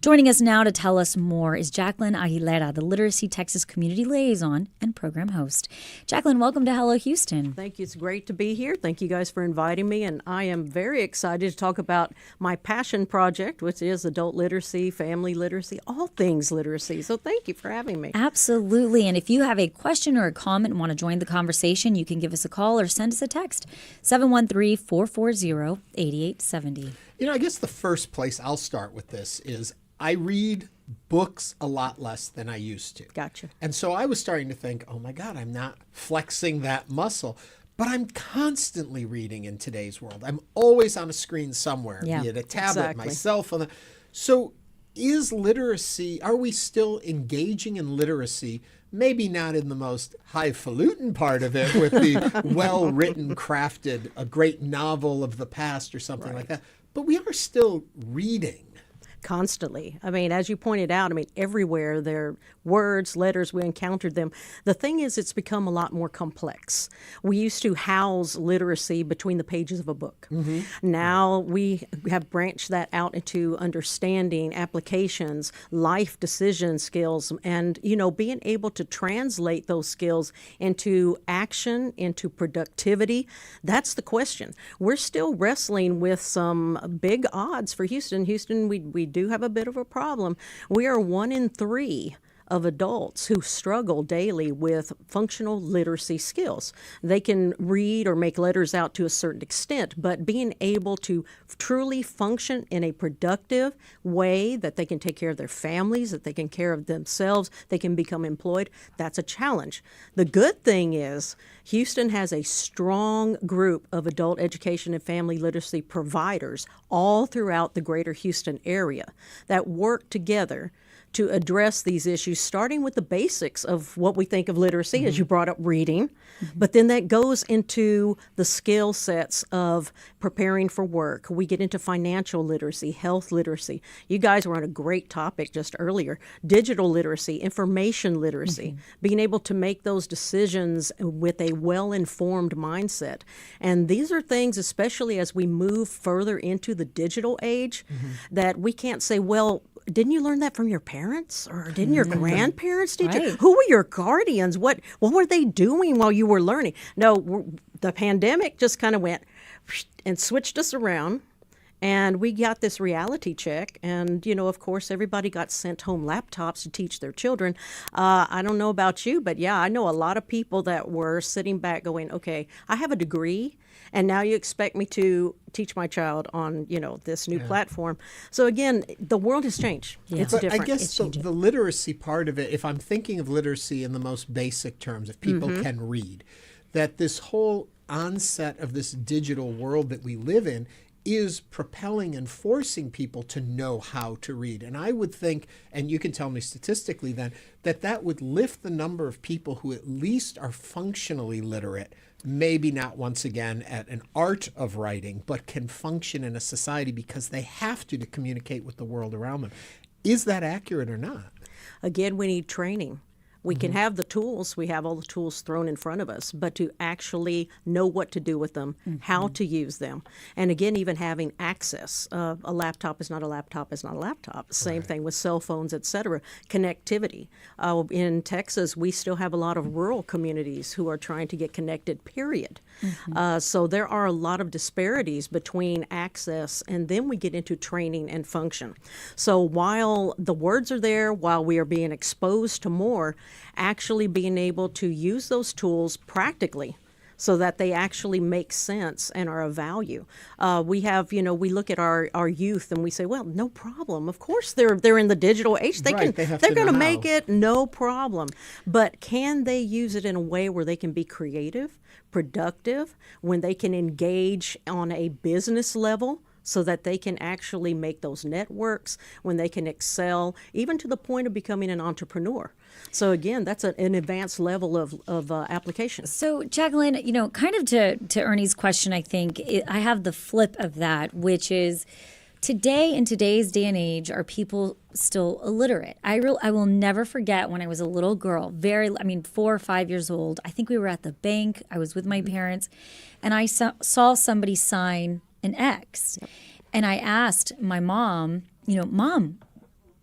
Speaker 3: Joining us now to tell us more is Jacqueline Aguilera, the Literacy Texas Community Liaison and Program Host. Jacqueline, welcome to Hello Houston.
Speaker 24: Thank you. It's great to be here. Thank you guys for inviting me. And I am very excited to talk about my passion project, which is adult literacy, family literacy, all things literacy. So thank you for having me.
Speaker 3: Absolutely. And if you have a question or a comment and want to join the conversation, you can give us a call or send us a text, 713-440-8870.
Speaker 2: You know, I guess the first place I'll start with this is I read books a lot less than I used to.
Speaker 24: Gotcha.
Speaker 2: And so I was starting to think, oh my God, I'm not flexing that muscle. But I'm constantly reading in today's world. I'm always on a screen somewhere, be it a tablet, my cell phone. So is literacy, are we still engaging in literacy? Maybe not in the most highfalutin part of it with the well-written, crafted, a great novel of the past or something like that. But we are still reading.
Speaker 24: Constantly. I mean, as you pointed out, I mean, everywhere there are words, letters, we encountered them. The thing is, it's become a lot more complex. We used to house literacy between the pages of a book. Mm-hmm. Now we have branched that out into understanding, applications, life decision skills, and, you know, being able to translate those skills into action, into productivity. That's the question. We're still wrestling with some big odds for Houston. Houston, we do have a bit of a problem. We are 1 in 3 of adults who struggle daily with functional literacy skills. They can read or make letters out to a certain extent, but being able to truly function in a productive way that they can take care of their families, that they can care of themselves, they can become employed, that's a challenge. The good thing is Houston has a strong group of adult education and family literacy providers all throughout the greater Houston area that work together to address these issues, starting with the basics of what we think of literacy, mm-hmm. as you brought up reading, mm-hmm. but then that goes into the skill sets of preparing for work. We get into financial literacy, health literacy. You guys were on a great topic just earlier, digital literacy, information literacy, mm-hmm. being able to make those decisions with a well-informed mindset. And these are things, especially as we move further into the digital age, mm-hmm. that we can't say, well, didn't you learn that from your parents, or didn't your grandparents teach you? Who were your guardians? What were they doing while you were learning? No, the pandemic just kind of went and switched us around, And we got this reality check, and, of course, everybody got sent home laptops to teach their children. I don't know about you, but yeah, I know a lot of people that were sitting back going, okay, I have a degree, and now you expect me to teach my child on, this new platform. So again, the world has changed.
Speaker 2: Yeah.
Speaker 24: It's
Speaker 2: but
Speaker 24: different.
Speaker 2: I guess the literacy part of it, if I'm thinking of literacy in the most basic terms, if people can read, that this whole onset of this digital world that we live in is propelling and forcing people to know how to read. And I would think, and you can tell me statistically then, that would lift the number of people who at least are functionally literate, maybe not once again at an art of writing, but can function in a society because they have to communicate with the world around them. Is that accurate or not?
Speaker 24: Again, we need training. We can have the tools. We have all the tools thrown in front of us, but to actually know what to do with them, how to use them. And again, even having access. A laptop is not a laptop is not a laptop. Same thing with cell phones, et cetera. Connectivity. In Texas, we still have a lot of rural communities who are trying to get connected, period. So there are a lot of disparities between access, and then we get into training and function. So while the words are there, while we are being exposed to more, actually being able to use those tools practically so that they actually make sense and are of value. We have, we look at our youth and we say, well, no problem. Of course, they're in the digital age. They're going to make it, no problem. But can they use it in a way where they can be creative, productive, when they can engage on a business level, so that they can actually make those networks, when they can excel, even to the point of becoming an entrepreneur. So again, that's an advanced level of application.
Speaker 3: So Jacqueline, kind of to Ernie's question, I think I have the flip of that, which is today, in today's day and age, are people still illiterate? I will never forget when I was a little girl, 4 or 5 years old. I think we were at the bank. I was with my parents, and I saw somebody sign an X. Yep. And I asked my mom, Mom,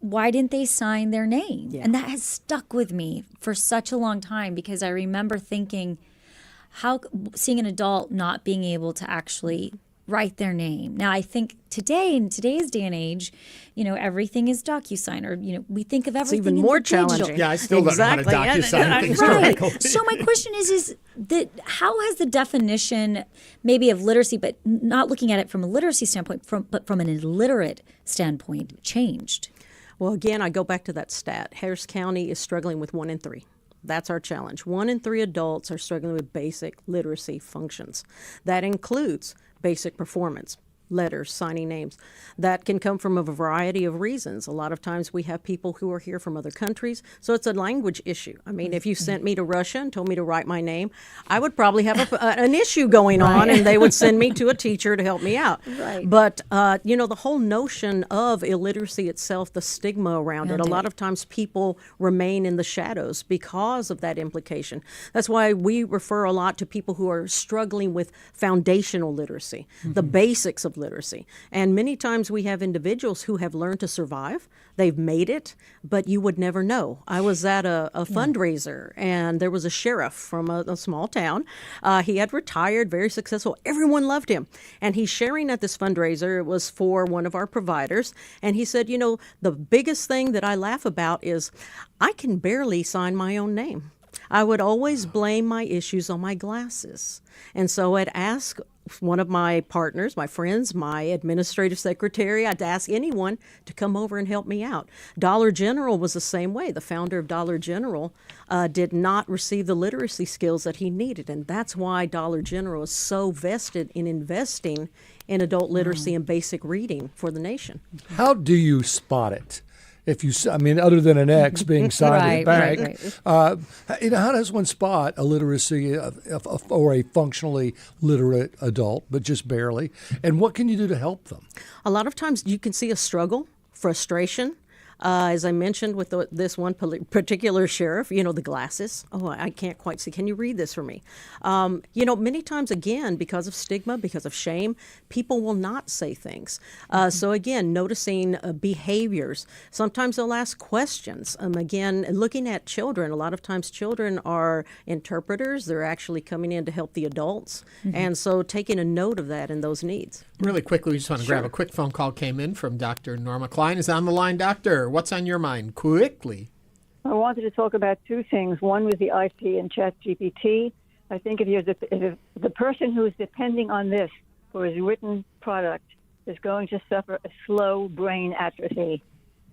Speaker 3: why didn't they sign their name? Yeah. And that has stuck with me for such a long time, because I remember thinking, seeing an adult not being able to actually write their name. Now, I think today, in today's day and age, everything is DocuSign, or, we think of everything
Speaker 24: it's even more
Speaker 3: challenging.
Speaker 24: Digital.
Speaker 2: Yeah, I still don't know how to DocuSign things correctly.
Speaker 3: So my question is that how has the definition maybe of literacy, but not looking at it from a literacy standpoint, but from an illiterate standpoint, changed?
Speaker 24: Well, again, I go back to that stat. Harris County is struggling with 1 in 3. That's our challenge. 1 in 3 adults are struggling with basic literacy functions. That includes basic performance, letters, signing names. That can come from a variety of reasons. A lot of times we have people who are here from other countries, so it's a language issue. I mean, if you sent me to Russia and told me to write my name, I would probably have an issue going on, and they would send me to a teacher to help me out. Right. But, the whole notion of illiteracy itself, the stigma around it, a lot of times people remain in the shadows because of that implication. That's why we refer a lot to people who are struggling with foundational literacy, the basics of literacy. And many times we have individuals who have learned to survive. They've made it, but you would never know. I was at a fundraiser, and there was a sheriff from a small town. He had retired, very successful. Everyone loved him. And he's sharing at this fundraiser. It was for one of our providers. And he said, the biggest thing that I laugh about is I can barely sign my own name. I would always blame my issues on my glasses. And so I'd ask one of my partners, my friends, my administrative secretary, I'd ask anyone to come over and help me out. Dollar General was the same way. The founder of Dollar General did not receive the literacy skills that he needed, and that's why Dollar General is so vested in investing in adult literacy and basic reading for the nation.
Speaker 4: How do you spot it? If you, other than an X being signed at the bank, how does one spot a literacy or a functionally literate adult, but just barely? And what can you do to help them?
Speaker 24: A lot of times you can see a struggle, frustration. As I mentioned with this one particular sheriff, the glasses. Oh, I can't quite see. Can you read this for me? Many times, again, because of stigma, because of shame, people will not say things. So again, noticing behaviors. Sometimes they'll ask questions. Again, looking at children, a lot of times children are interpreters. They're actually coming in to help the adults. And so taking a note of that and those needs.
Speaker 2: Really quickly, we just want to grab a quick phone call came in from Dr. Norma Klein. Is on the line, Doctor. What's on your mind? Quickly.
Speaker 7: I wanted to talk about two things. One was the IP and ChatGPT. I think if the person who is depending on this for his written product is going to suffer a slow brain atrophy,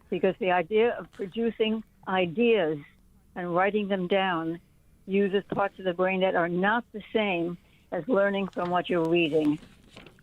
Speaker 7: because the idea of producing ideas and writing them down uses parts of the brain that are not the same as learning from what you're reading.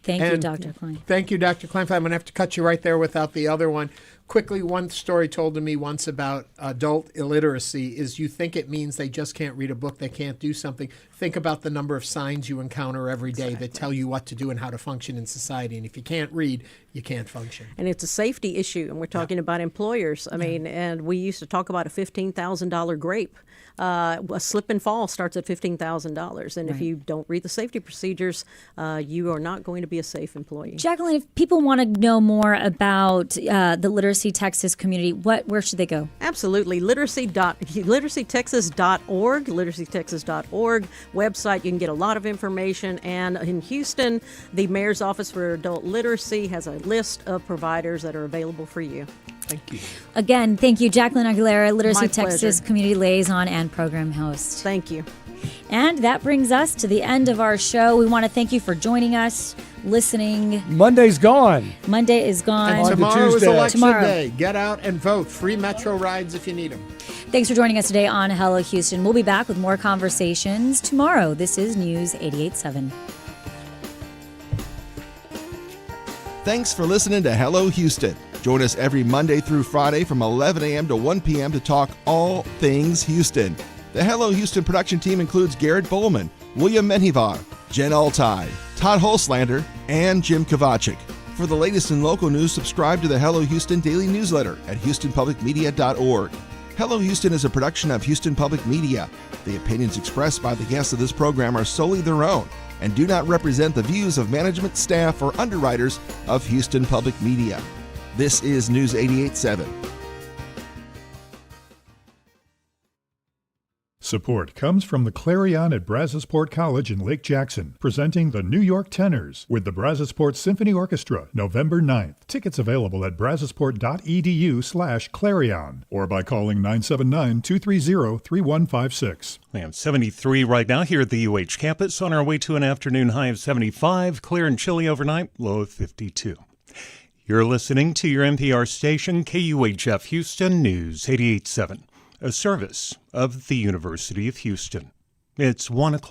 Speaker 3: Thank you, Dr. Klein.
Speaker 2: Thank you, Dr. Klein. I'm going to have to cut you right there without the other one. Quickly, one story told to me once about adult illiteracy is you think it means they just can't read a book, they can't do something. Think about the number of signs you encounter every day that tell you what to do and how to function in society. And if you can't read, you can't function.
Speaker 24: And it's a safety issue, and we're talking about employers. I mean, and we used to talk about a $15,000 grape. A slip and fall starts at $15,000. And if you don't read the safety procedures, you are not going to be a safe employee.
Speaker 3: Jacqueline, if people want to know more about the Literacy Texas community, where should they go?
Speaker 24: Absolutely. LiteracyTexas.org, LiteracyTexas.org website. You can get a lot of information. And in Houston, the Mayor's Office for Adult Literacy has a list of providers that are available for you.
Speaker 2: Thank you.
Speaker 3: Again, thank you, Jacqueline Aguilera, Literacy Texas Community Liaison and Program Host.
Speaker 24: Thank you.
Speaker 3: And that brings us to the end of our show. We want to thank you for joining us, listening.
Speaker 4: Monday's gone.
Speaker 3: Monday is gone.
Speaker 2: And tomorrow is election day. Get out and vote. Free Metro rides if you need them.
Speaker 3: Thanks for joining us today on Hello Houston. We'll be back with more conversations tomorrow. This is News 88.7.
Speaker 17: Thanks for listening to Hello Houston. Join us every Monday through Friday from 11 a.m. to 1 p.m. to talk all things Houston. The Hello Houston production team includes Garrett Bowman, William Menjivar, Jen Altai, Todd Holslander, and Jim Kovacic. For the latest in local news, subscribe to the Hello Houston daily newsletter at HoustonPublicMedia.org. Hello Houston is a production of Houston Public Media. The opinions expressed by the guests of this program are solely their own and do not represent the views of management, staff, or underwriters of Houston Public Media. This is News 88.7.
Speaker 29: Support comes from the Clarion at Brazosport College in Lake Jackson, presenting the New York Tenors with the Brazosport Symphony Orchestra, November 9th. Tickets available at brazosport.edu/Clarion or by calling 979-230-3156.
Speaker 14: And 73 right now here at the UH campus, on our way to an afternoon high of 75, clear and chilly overnight, low of 52. You're listening to your NPR station, KUHF Houston News 88.7, a service of the University of Houston. It's 1 o'clock.